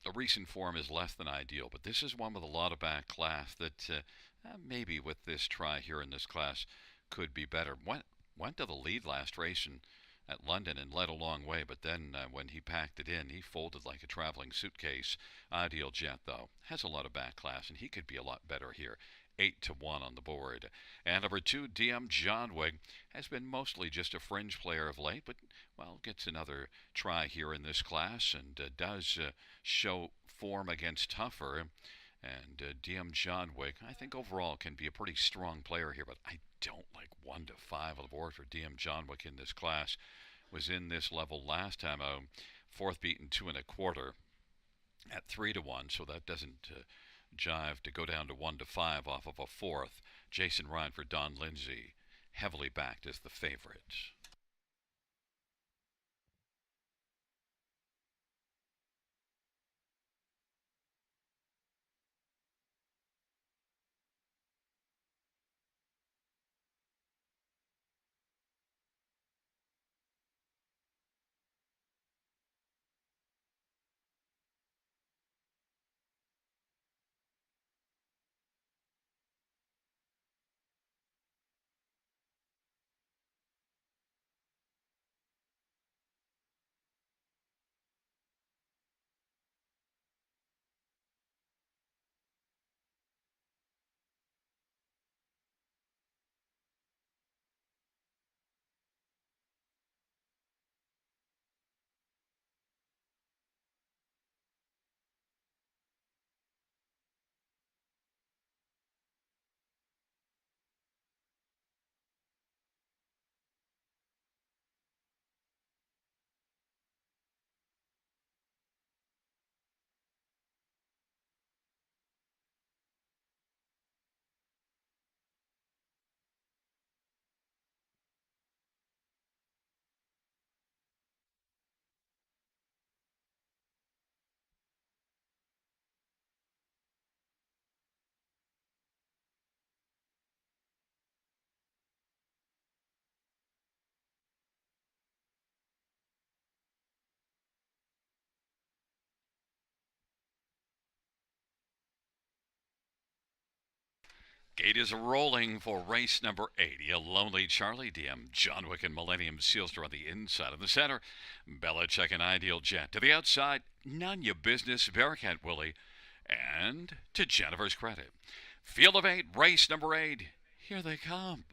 the recent form is less than ideal, but this is one with a lot of back class that maybe with this try here in this class could be better. Went to the lead last race at London and led a long way, but then when he packed it in, he folded like a traveling suitcase. Ideal Jet, though, has a lot of back class, and he could be a lot better here. 8-1 on the board. And number 2, DM John Wick, has been mostly just a fringe player of late, but, well, gets another try here in this class and does show form against tougher. And DM John Wick, I think overall can be a pretty strong player here, but I don't like 1-5 on the board for DM John Wick in this class. Was in this level last time, 4th beaten 2.25 at 3-1, so that doesn't jive to go down to 1-5 off of a 4th. Jason Ryan for Don Lindsay, heavily backed as the favorite. Gate is rolling for race number 80. A Lonely Charlie, DM, John Wick, and Millennium Sealster on the inside. Of the center, Belichick and Ideal Jet. To the outside, None Ya Business, Bearcat Willie, and to Jennifer's credit. Field of 8, race number 8. Here they come.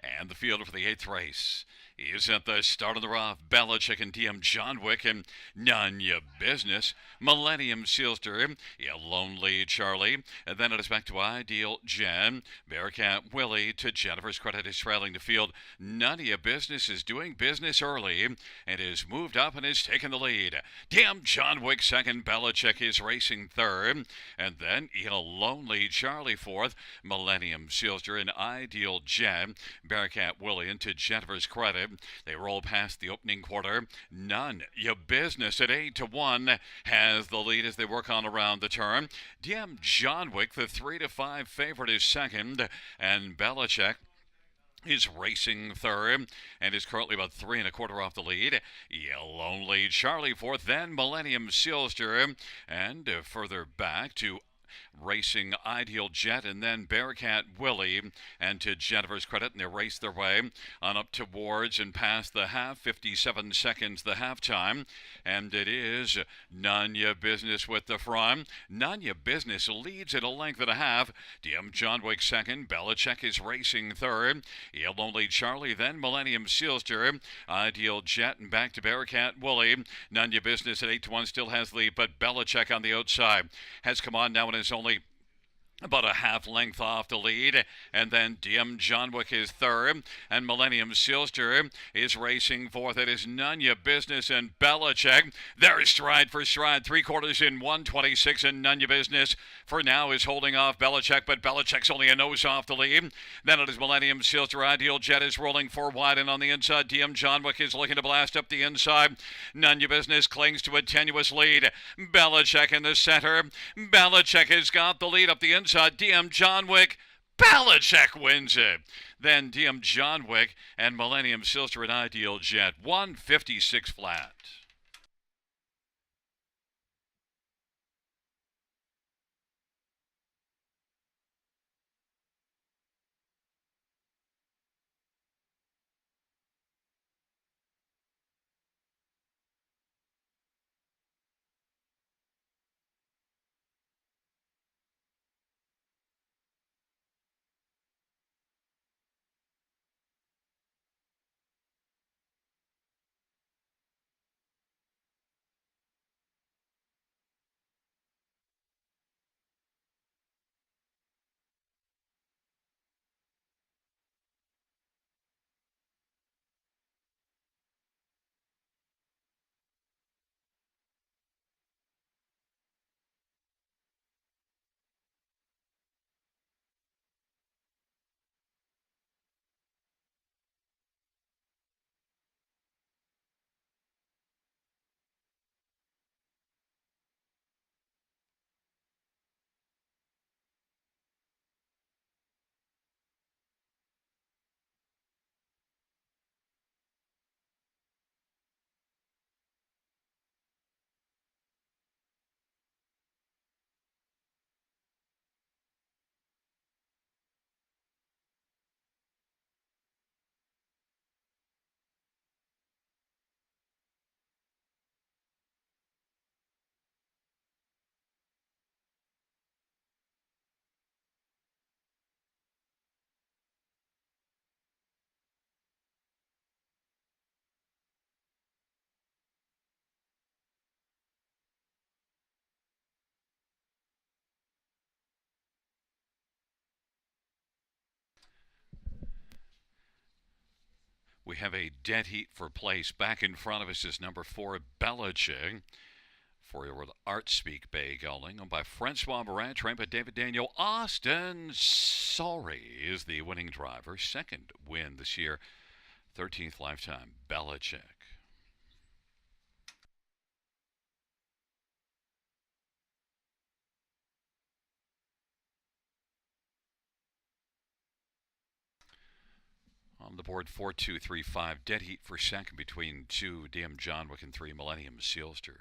And the field for the 8th race is at the start of the rough. Belichick and DM John Wick and None Ya Business. Millennium Sealster, Ya Lonely Charlie. And then it is back to Ideal Jen. Bearcat Willie, to Jennifer's credit, is trailing the field. None Ya Business is doing business early and is moved up and has taken the lead. DM John Wick second. Belichick is racing third. And then Ya Lonely Charlie fourth. Millennium Sealster and Ideal Jen. Bearcat Willie, into Jennifer's credit. They roll past the opening quarter. None Ya Business at 8-1 has the lead as they work on around the turn. DM John Wick, the 3-5 favorite, is second, and Belichick is racing third and is currently about 3 1/4 off the lead. Ya Lonely Charlie fourth, then Millennium Sealster, and further back to racing Ideal Jet, and then Bearcat Willie. And to Jennifer's credit, and they race their way on up towards and past the half. 57 seconds the halftime, and it is None Ya Business with the front. None Ya Business leads at a length and a half. DM John Wick second. Belichick is racing third. Ya Lonely Charlie, then Millennium Sealster. Ideal Jet, and back to Bearcat Willie. None Ya Business at 8-1 still has the lead, but Belichick on the outside has come on now and is only about a half length off the lead. And then DM John Wick is third, and Millennium Sealster is racing fourth. It is None Ya Business and Belichick. They're stride for stride, 3/4 in 1:26, and None Ya Business for now is holding off Belichick, but Belichick's only a nose off the lead. Then it is Millennium Sealster. Ideal Jet is rolling 4 wide, and on the inside, DM John Wick is looking to blast up the inside. None Ya Business clings to a tenuous lead. Belichick in the center. Belichick has got the lead up the inside. DM John Wick. Belichick wins it. Then DM John Wick and Millennium Sealster and Ideal Jet. 156 flat. We have a dead heat for place. Back in front of us is number 4, Belichick. For Art Speak Bay going on by Francois Morin, trained by David Daniel. Austin Sorry is the winning driver. Second win this year. 13th lifetime, Belichick. On the board, 4-2-3-5. Dead heat for second between 2, DM John Wick, and 3, Millennium Sealster.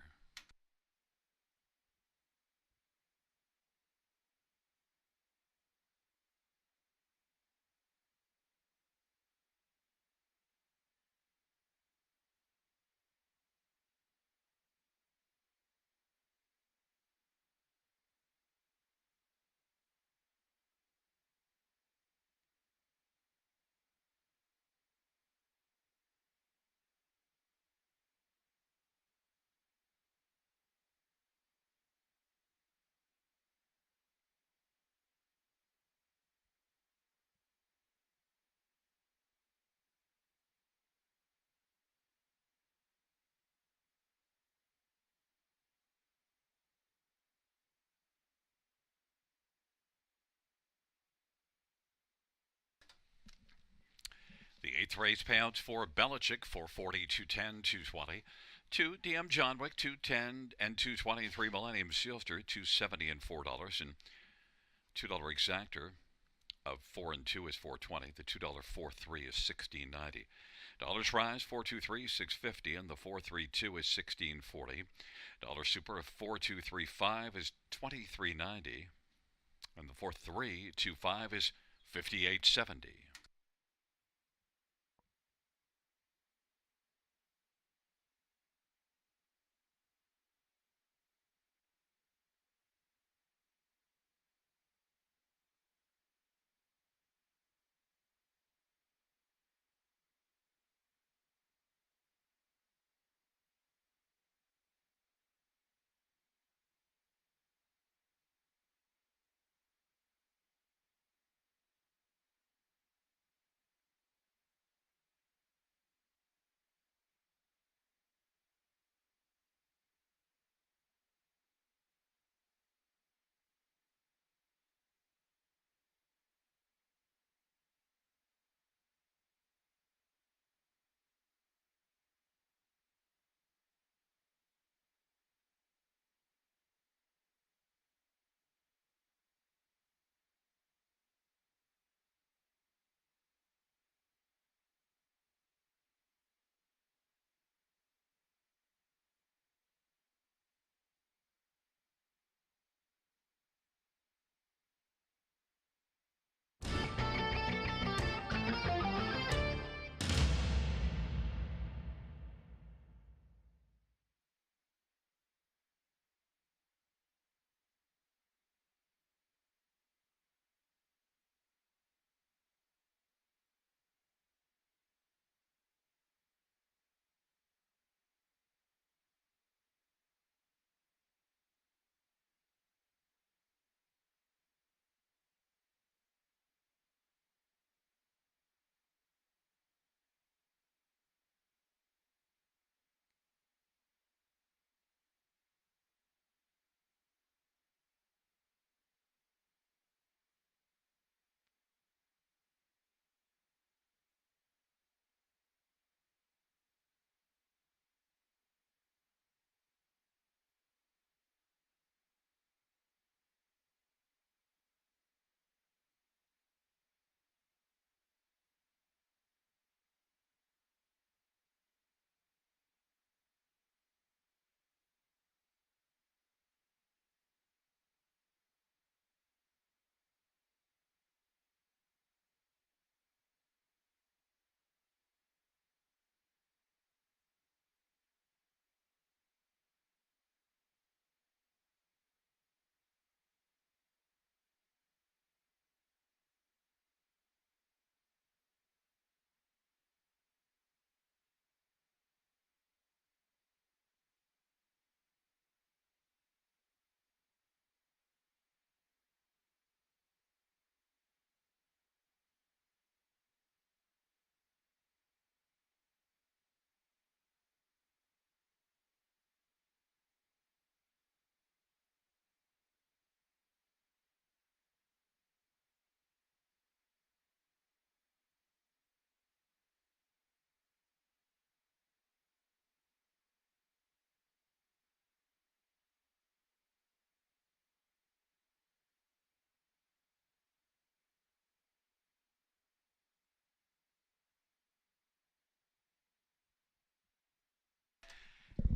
Eighth race payouts for Belichick 440, 210, 220. 2 DM John Wick 210 and 223 Millennium Sealster 270 and $4 and $2 exactor of 4 and 2 is 420. The $2.43 is 16.90. Dollars rise 423 650 and the 432 is 16.40. Dollar super of 4235 is 23.90 and the 4325 is 58.70.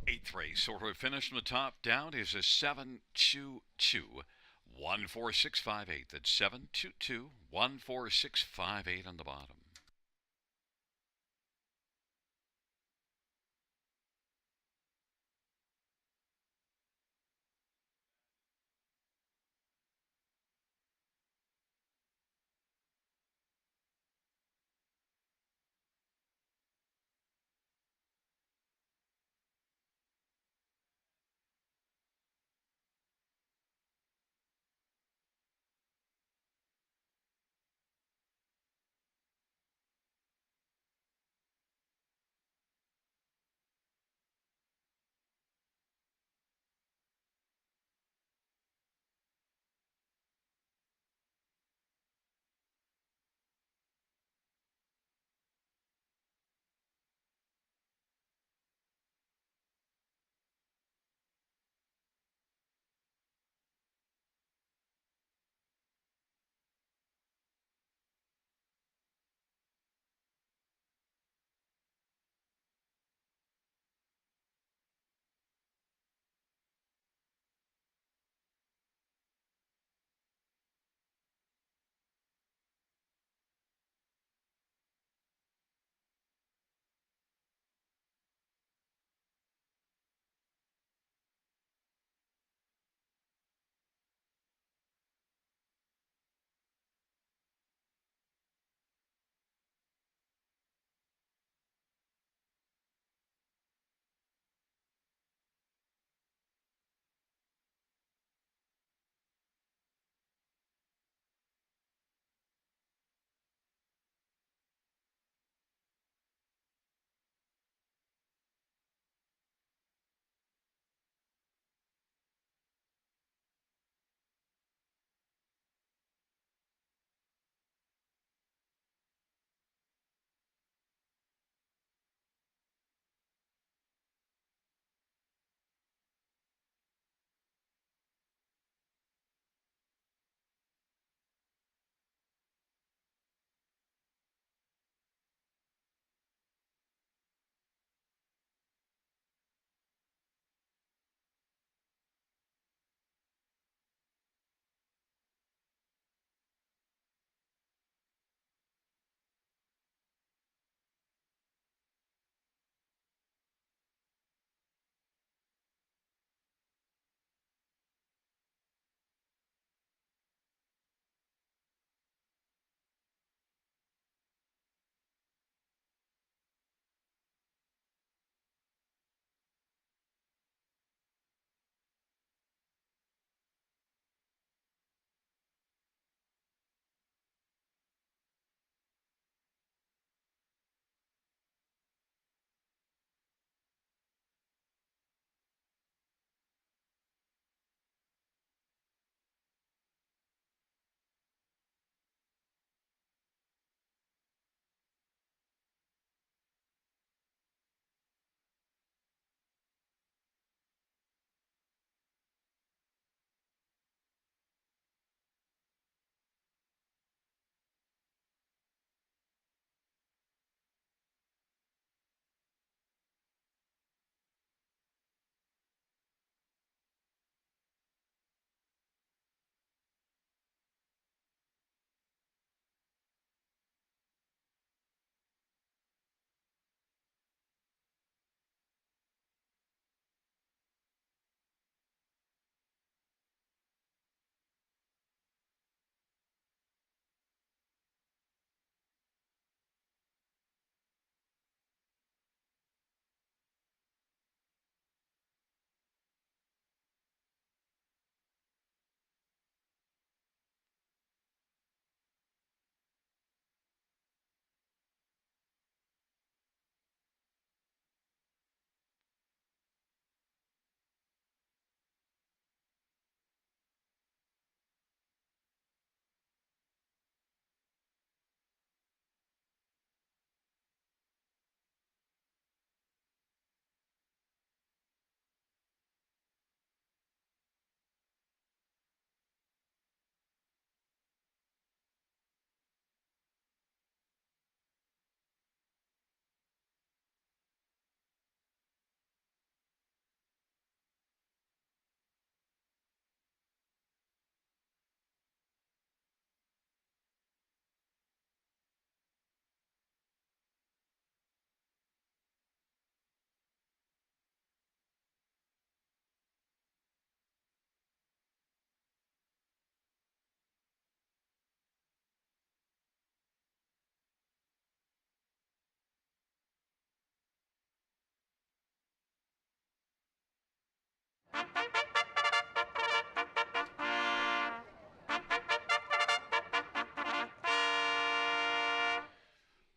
Eighth race, sort of finish from the top down is a 722 14658. That's 722 14658 on the bottom.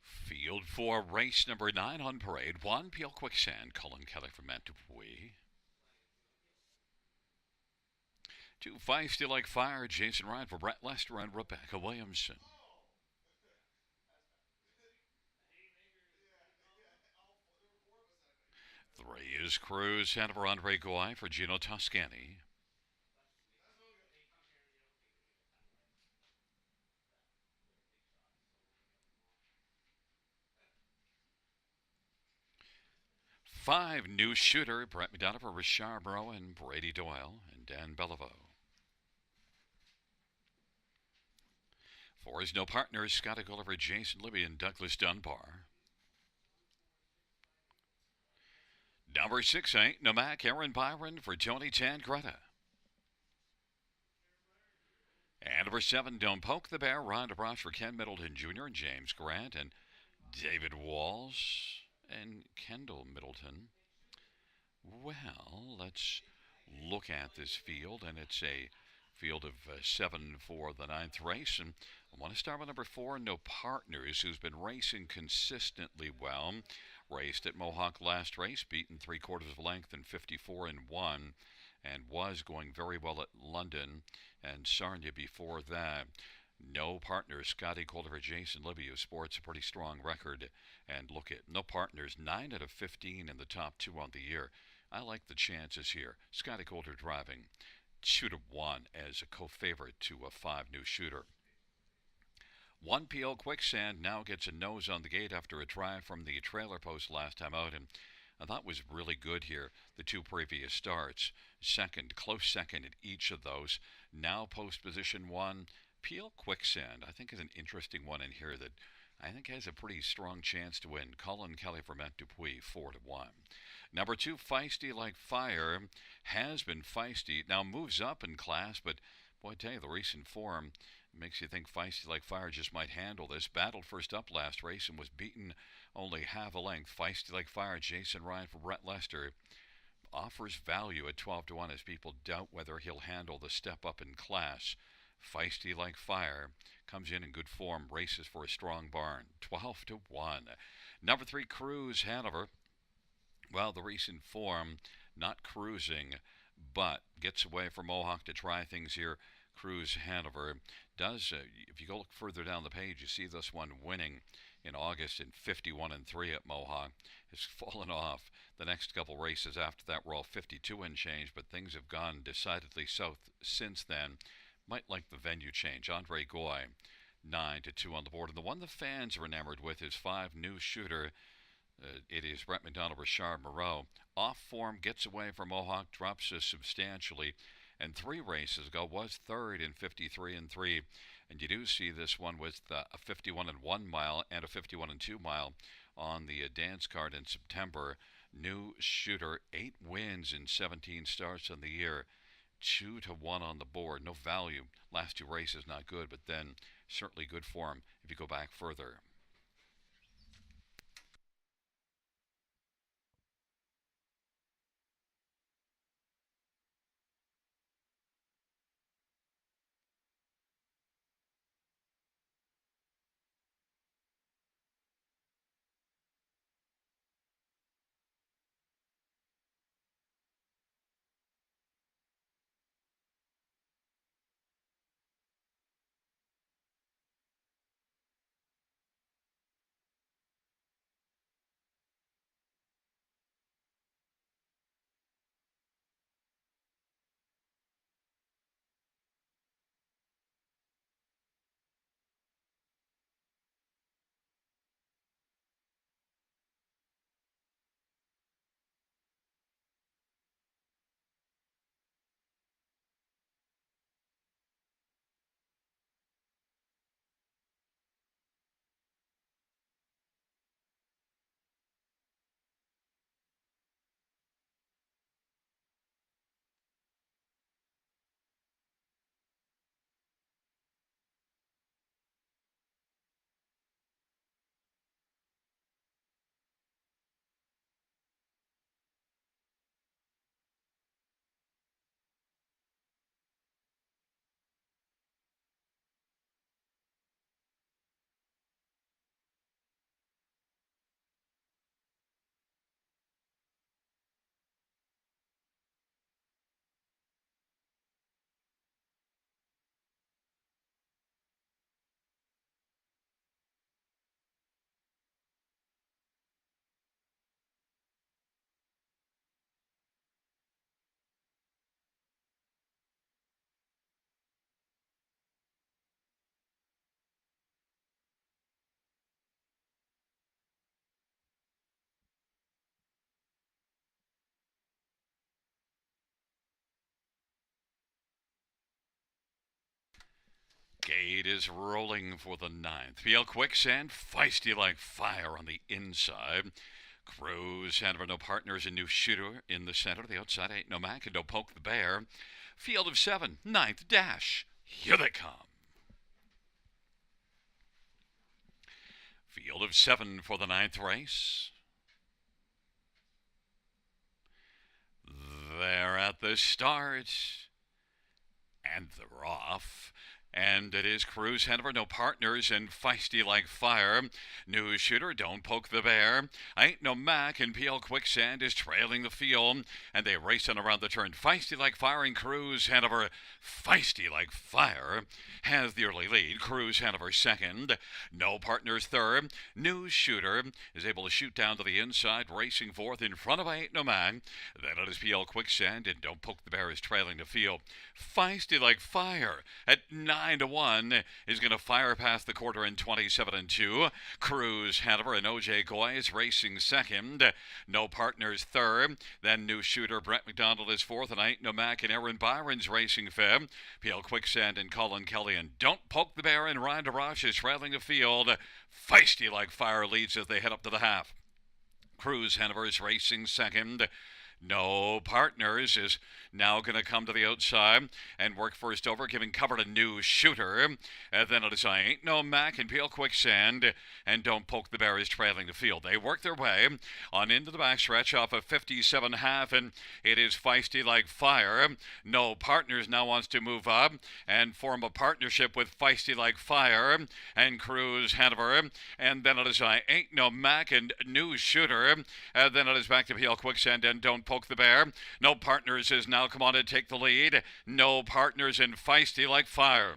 Field 4, race number 9 on parade. 1, Peel Quicksand, Cullen Kelly from Mantoui. 2, Feisty Like Fire, Jason Ryan for Brett Lester and Rebecca Williamson. 3 is Cruz, Hanover Andre Goy for Gino Toscani. 5, New Shooter, Brett McDonough for Richard Burrow and Brady Doyle and Dan Beliveau. 4 is No Partners, Scotty Gulliver, Jason Libby and Douglas Dunbar. Number 6, Ain't No Mac, Aaron Byron for Tony Tangretta. And number 7, Don't Poke the Bear, Ron DeBrosh for Ken Middleton Jr. and James Grant and David Walls and Kendall Middleton. Well, let's look at this field, and it's a field of 7 for the 9th race. And I want to start with number 4, No Partners, who's been racing consistently well. Raced at Mohawk last race, beaten 3/4 of a length in 54 and 1, and was going very well at London and Sarnia before that. No Partners, Scotty Calder, Jason Libby, who sports a pretty strong record. And look at No Partners, 9 out of 15 in the top 2 on the year. I like the chances here. Scotty Calder driving 2-1 as a co-favorite to a 5 New Shooter. 1 PL Quicksand now gets a nose on the gate after a drive from the trailer post last time out, and I thought was really good here the 2 previous starts. Second, close second in each of those. Now post position 1. PL Quicksand, I think, is an interesting one in here that I think has a pretty strong chance to win. Cullen Kelly for Matt Dupuis, 4-1. Number 2, Feisty Like Fire, has been feisty. Now moves up in class, but boy, I tell you, the recent form makes you think Feisty Like Fire just might handle this. Battled first up last race and was beaten only half a length. Feisty Like Fire, Jason Ryan for Brett Lester, offers value at 12-1 as people doubt whether he'll handle the step up in class. Feisty Like Fire comes in good form, races for a strong barn, 12-1. Number 3, Cruz, Hanover. Well, the recent form, not cruising, but gets away from Mohawk to try things here. Cruz, Hanover does. If you go look further down the page, you see this one winning in August in 51 and 3 at Mohawk. Has fallen off. The next couple races after that were all 52 and change, but things have gone decidedly south since then. Might like the venue change. Andre Goy, 9-2 on the board. And the one the fans are enamored with is 5 New Shooter. It is Brett McDonald, Richard Moreau. Off form, gets away from Mohawk, drops substantially. And 3 races ago was third in 53 and 3. And you do see this one with a 51 and 1 mile and a 51 and 2 mile on the dance card in September. New Shooter, 8 wins in 17 starts on the year. 2-1 on the board. No value. Last 2 races not good, but then certainly good form if you go back further. lead is rolling for the ninth. PL Quicksand, feisty like fire on the inside. Cruz, Hanover, no partners, a new shooter in the center. The outside ain't no Mac, and no Poke the Bear. Field of seven, ninth dash. Here they come. Field of seven for the ninth race. They're at the start. And they're off. And it is Cruz, Hanover, no partners, and feisty like fire. New shooter, don't poke the bear. Ain't no Mac, and PL Quicksand is trailing the field. And they race on around the turn. Feisty like fire, and Cruz, Hanover, feisty like fire, has the early lead. Cruz, Hanover, second. No partners, third. New shooter is able to shoot down to the inside, racing fourth in front of Ain't no Mac. Then it is PL Quicksand, and don't poke the bear is trailing the field. Feisty like fire at 9-1 is going to fire past the quarter in 27-2. Cruz, Hanover, and OJ Goy is racing second. No partners third. Then new shooter Brett McDonald is fourth, and Ain't no Mac and Aaron Byron's racing fifth. PL Quicksand and Colin Kelly and Don't Poke the Bear and Ryan DeRoche is trailing the field. Feisty like fire leads as they head up to the half. Cruz, Hanover is racing second. No partners is now going to come to the outside and work first over, giving cover to new shooter. And then it is Ain't no Mac and PL Quicksand and Don't Poke the Bear is trailing the field. They work their way on into the backstretch off of 57.5, and it is feisty like fire. No partners now wants to move up and form a partnership with feisty like fire and Cruz, Hanover. And then it is Ain't no Mac and new shooter. And then it is back to PL Quicksand and Don't Poke the Bear. No partners is now come on to take the lead. No partners in feisty like fire.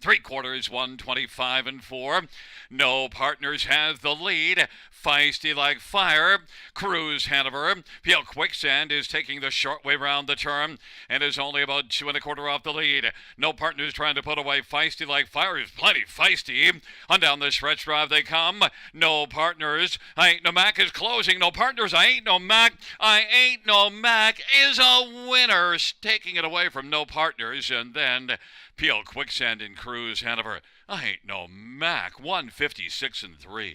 3/4, 125-4. No partners has the lead. Feisty like fire. Cruz, Hanover. PL Quicksand is taking the short way round the turn and is only about 2 1/4 off the lead. No partners trying to put away feisty like fire. Is plenty feisty. On down the stretch drive they come. No partners. Ain't no Mac is closing. No partners. I ain't no Mac. I ain't no Mac is a winner. Taking it away from no partners. And then PL Quicksand and Cruz, Hanover. I ain't no Mac. 156-3.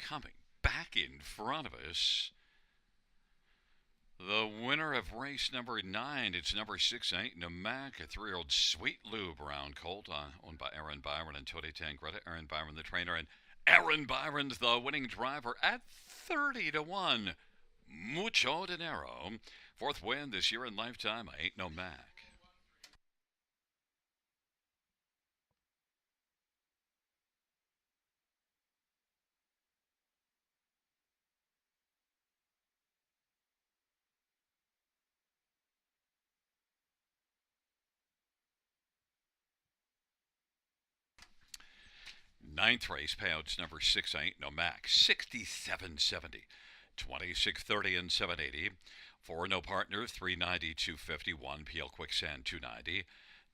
Coming back in front of us, the winner of race number 9, it's number 6, Ain't no Mac, a 3-year-old Sweet Lou Brown colt, owned by Aaron Byron and Tony Tangretta. Aaron Byron, the trainer, and Aaron Byron's the winning driver at 30-1. Mucho dinero. 4th win this year in lifetime, Ain't no Mac. Ninth race, payouts number 6, Ain't no Mac, 67.70, 26.30 and 7.80. 4 no partners, 390, 250. 1 PL Quicksand, 290.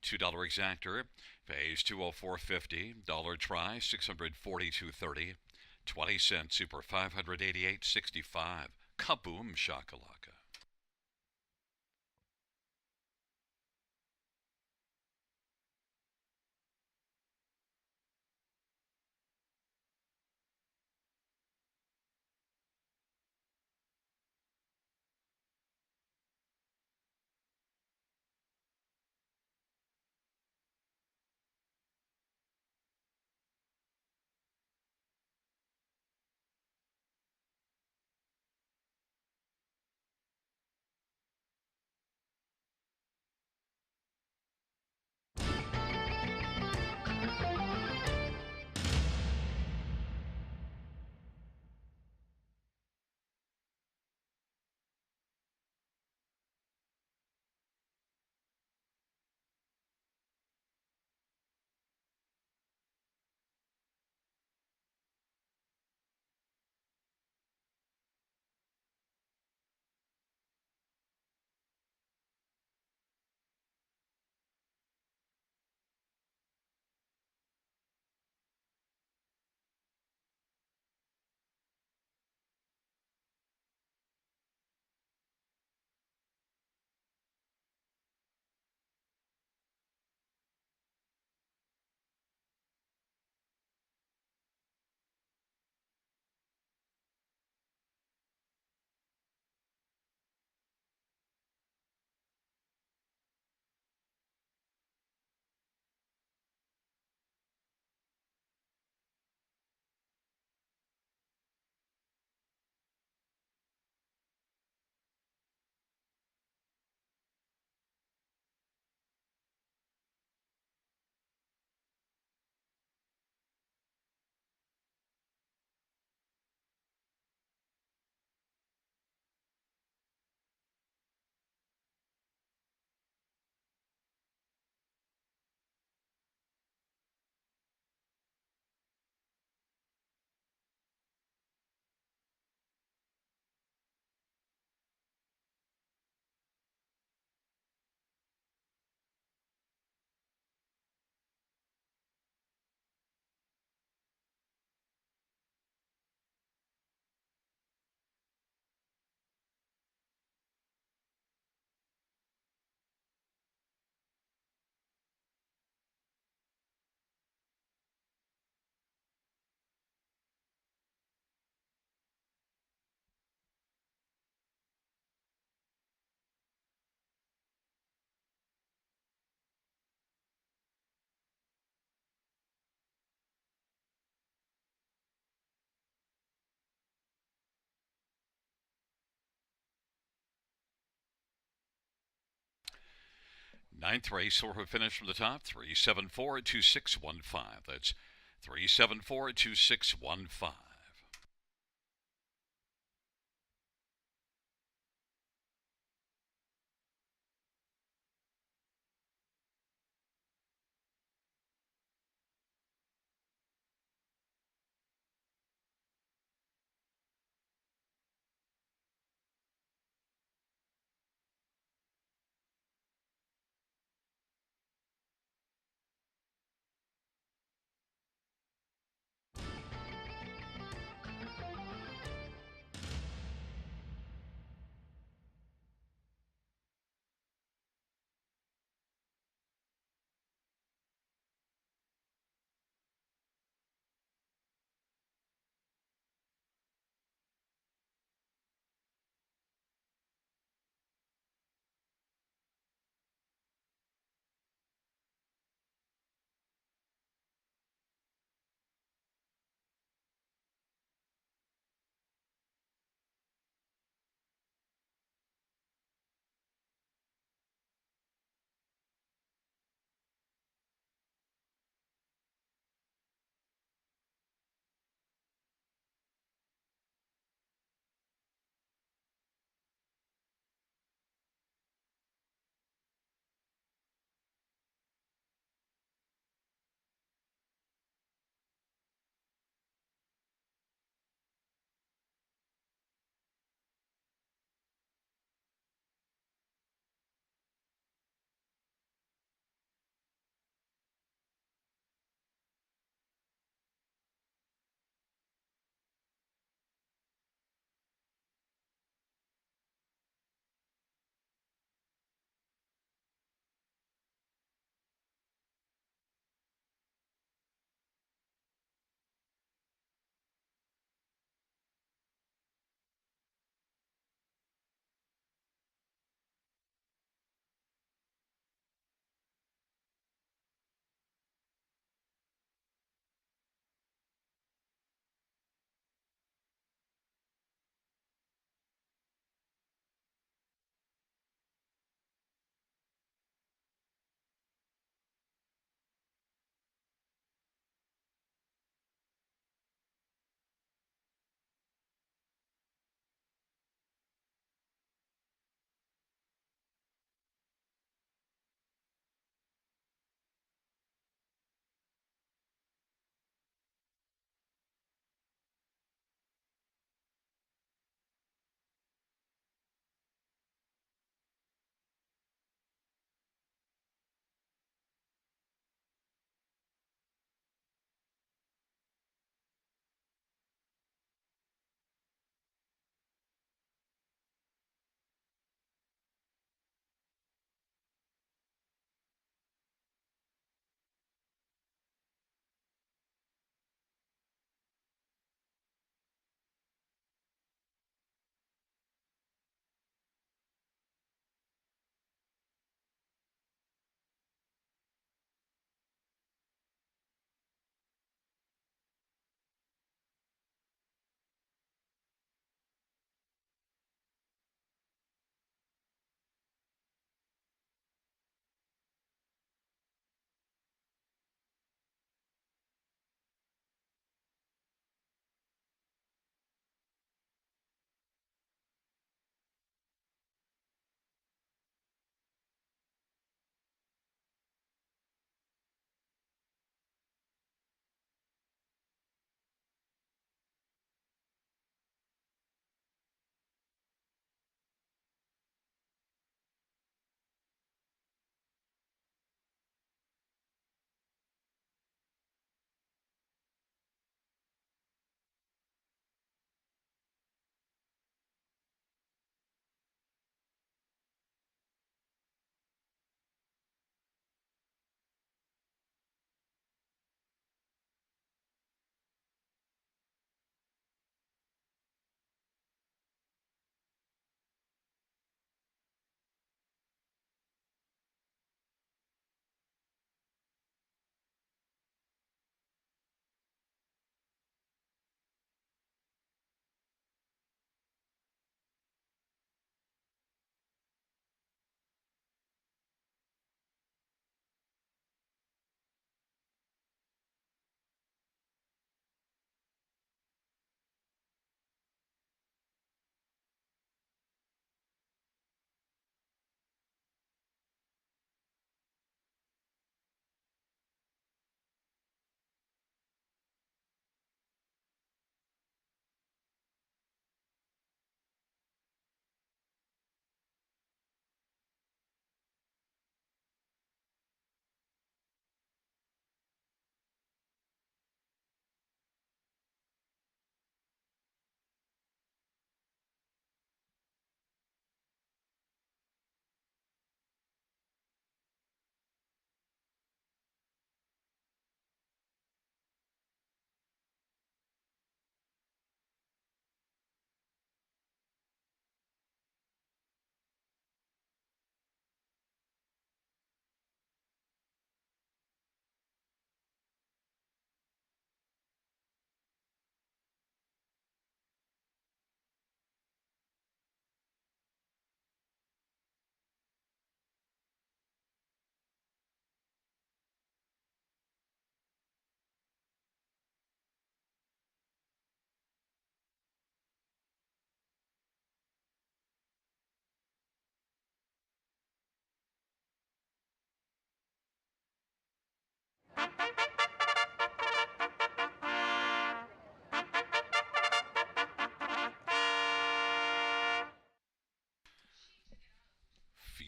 $2 exactor pays 204.50. Dollar try, 642.30. 20 cent super 588.65. Kaboom shakalaka. Ninth race, Sorfa finish from the top, 374-2615. That's 374-2615.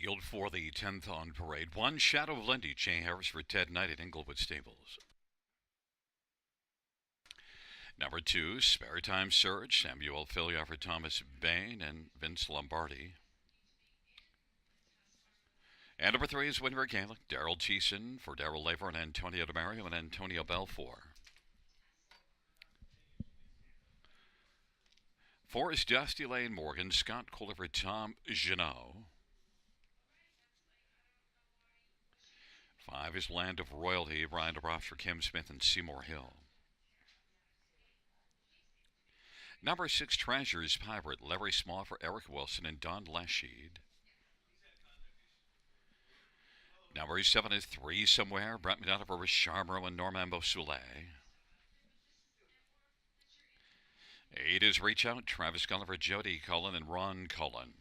Field for the 10th on parade. One, Shadow of Lindy, Jay Harris for Ted Knight at Inglewood Stables. Number 2, Spare Time Surge, Samuel Filia for Thomas Bain and Vince Lombardi. And number 3 is Winter Gaelic, Daryl Thiessen for Daryl Laver and Antonio DeMario and Antonio Belfour. 4 is Dusty Lane Morgan, Scott Kohler for Tom Jeannot. 5 is Land of Royalty, Brian DeBroff for Kim Smith and Seymour Hill. Number 6, Treasures Pirate, Larry Small for Eric Wilson and Don Lesheed. Number 7 is 3 Somewhere, Brett McDonough for Charmero and Norman Beausoleil. 8 is Reach Out, Travis Cullen for Jody Cullen and Ron Cullen.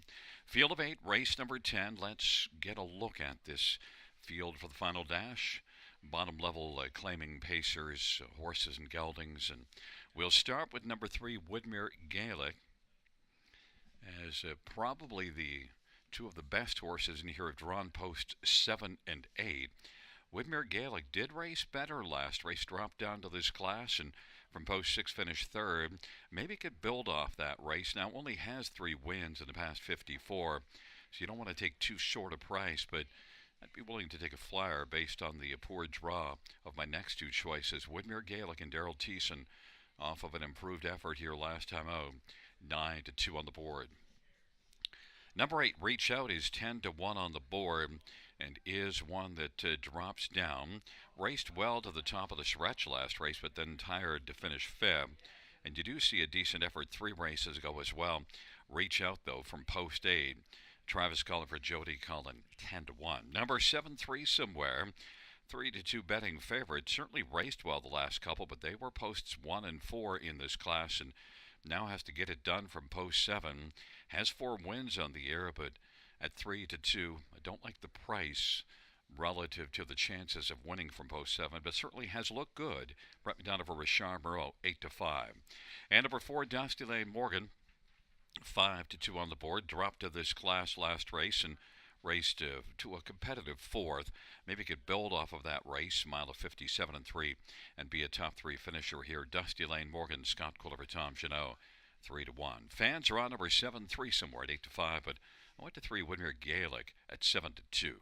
Field of 8, race number 10. Let's get a look at this field for the final dash. Bottom level claiming pacers, horses, and geldings. And we'll start with number 3, Woodmere Gaelic, as probably the two of the best horses in here have drawn posts 7 and 8. Woodmere Gaelic did race better last race, dropped down to this class, and from post 6 finished 3rd. Maybe could build off that race. Now only has 3 wins in the past 54, so you don't want to take too short a price, but I'd be willing to take a flyer based on the poor draw of my next 2 choices, Woodmere Gaelic and Daryl Thiessen, off of an improved effort here last time out. 9-2 on the board. Number 8, Reach Out, is 10-1 on the board and is one that drops down. Raced well to the top of the stretch last race, but then tired to finish 5th. And you do see a decent effort 3 races ago as well. Reach Out, though, from post 8. Travis Cullen for Jody Cullen, 10-1. Number 7, 3 Somewhere, 3-2 betting favorite. Certainly raced well the last couple, but they were posts 1 and 4 in this class, and now has to get it done from post 7. Has 4 wins on the year, but at 3-2, I don't like the price relative to the chances of winning from post 7, but certainly has looked good. Brett McDonough for Richard Moreau, 8-5. And number 4, Dusty Lane Morgan, 5-2 on the board. Dropped to this class last race and raced to a competitive 4th. Maybe could build off of that race, mile of 57-3, and be a top 3 finisher here. Dusty Lane Morgan, Scott Kohler, Tom Jeannot, 3-1. Fans are on number 7, 3 Somewhere at 8-5, but I went to 3 Woodmere Gaelic at 7-2.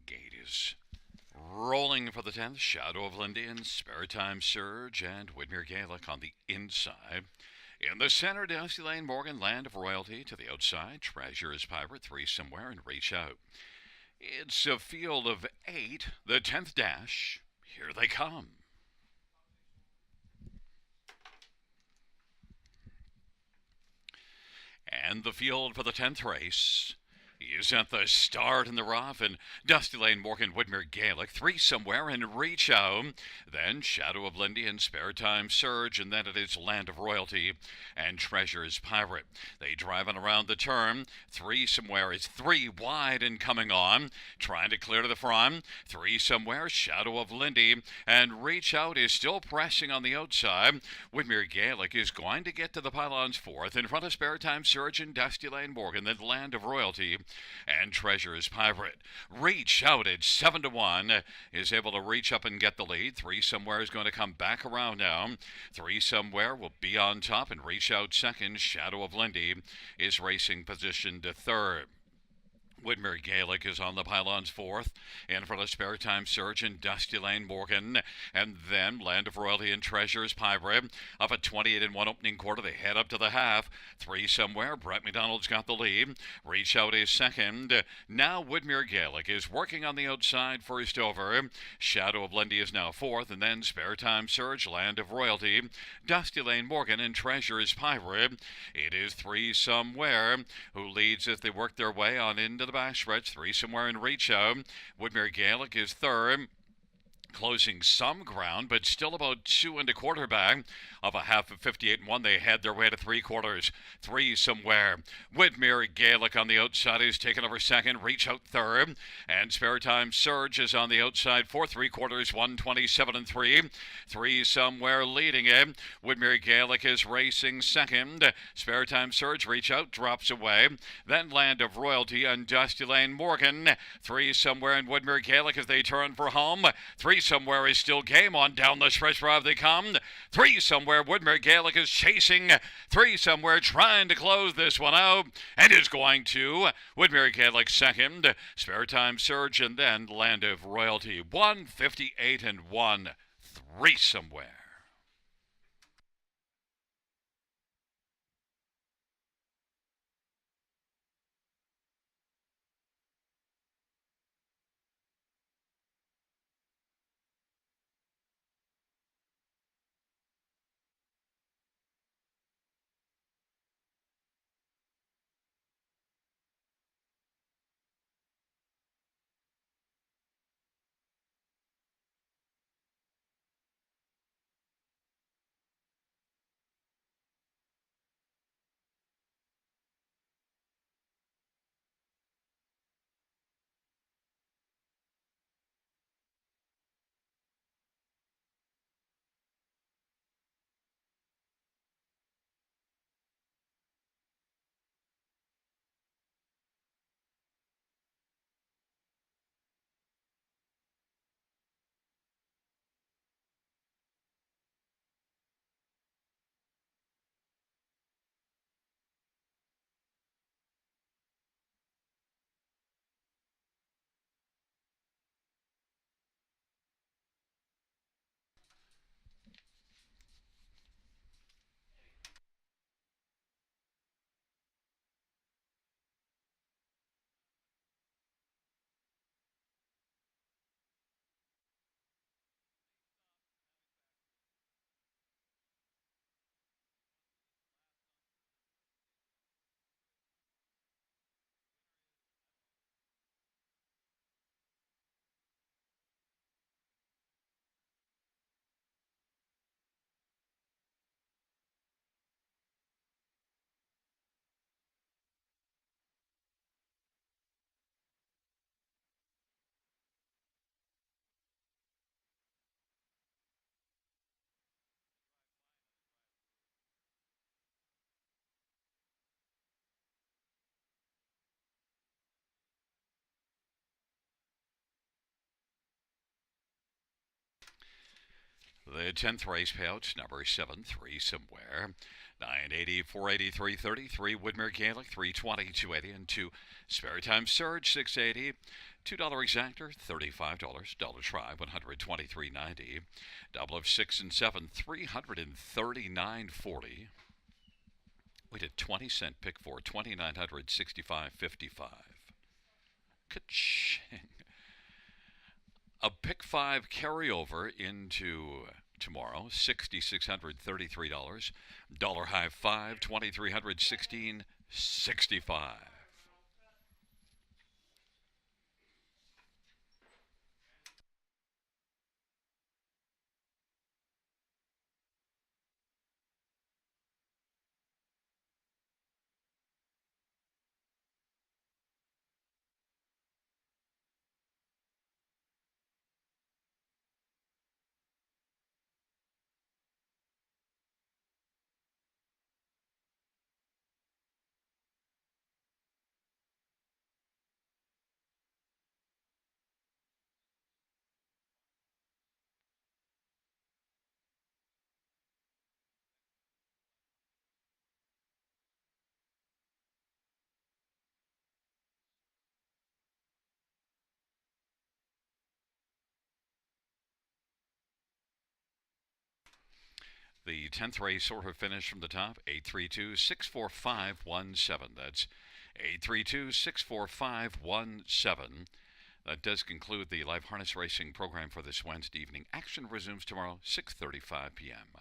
Gate is rolling for the 10th. Shadow of Lindy and Spare Time Surge and Woodmere Gaelic on the inside. In the center, Dusty Lane Morgan, Land of Royalty. To the outside, Treasures Pirate, 3 Somewhere, and Reach Out. It's a field of 8. The 10th dash. Here they come. And the field for the 10th race is at the start in the rough, and Dusty Lane, Morgan, Woodmere, Gaelic, three somewhere, and Reach Out. Then Shadow of Lindy and Spare Time Surge, and then it is Land of Royalty and Treasure's Pirate. They driving around the turn. Three somewhere is three wide and coming on, trying to clear to the front. Three somewhere, Shadow of Lindy, and Reach Out is still pressing on the outside. Woodmere, Gaelic is going to get to the pylons fourth, in front of Spare Time Surge and Dusty Lane, Morgan, then Land of Royalty and Treasure's Pirate. Reach Out at 7-1 is able to reach up and get the lead. Three somewhere is going to come back around now. Three somewhere will be on top, and Reach Out second. Shadow of Lindy is racing position to third. Woodmere, Gaelic is on the pylons fourth, in front of Spare Time Surge and Dusty Lane, Morgan, and then Land of Royalty and Treasure's Pirate. Up at 28-1 opening quarter, they head up to the half. Three somewhere, Brett McDonald's got the lead. Reach Out is second. Now Woodmere, Gaelic is working on the outside first over. Shadow of Lindy is now fourth, and then Spare Time Surge, Land of Royalty, Dusty Lane, Morgan, and Treasure's Pirate. It is three somewhere who leads as they work their way on into the back stretch. Three somewhere in Reach Out. Woodmere, Gaelic is third, closing some ground, but still about 2.25 back of a half of 58-1. They head their way to three quarters. Three somewhere. Woodmere, Gaelic on the outside is taking over second. Reach Out third, and Spare Time Surge is on the outside for three quarters. 127-3. Three somewhere leading it. Woodmere, Gaelic is racing second. Spare Time Surge, Reach Out drops away. Then Land of Royalty and Dusty Lane, Morgan. Three somewhere in Woodmere, Gaelic as they turn for home. Three somewhere is still game on. Down the stretch drive they come. Three somewhere, Woodmere, Gaelic is chasing. Three somewhere trying to close this one out, and is going to. Woodmere, Gaelic second. Spare Time Surge, and then Land of Royalty. 158-1. Three somewhere. The 10th race payouts, number 7, 3 somewhere. 980, 480, 333. Woodmere, Gaelic, 320, 280, and 2. Spare Time Surge, 680. $2 exactor, $35. Dollar try, $123.90. Double of 6 and 7, $339.40. We did 20-cent pick four, $2,965.55. Ka-ching. A pick five carryover into tomorrow, $6,633. Dollar high five, $2,316.65. The 10th race order finish from the top, 832-64517. That's 832-64517. That does conclude the live harness racing program for this Wednesday evening. Action resumes tomorrow, 6:35 p.m.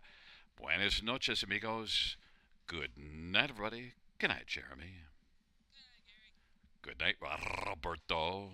Buenas noches, amigos. Good night, everybody. Good night, Jeremy. Good night, Roberto.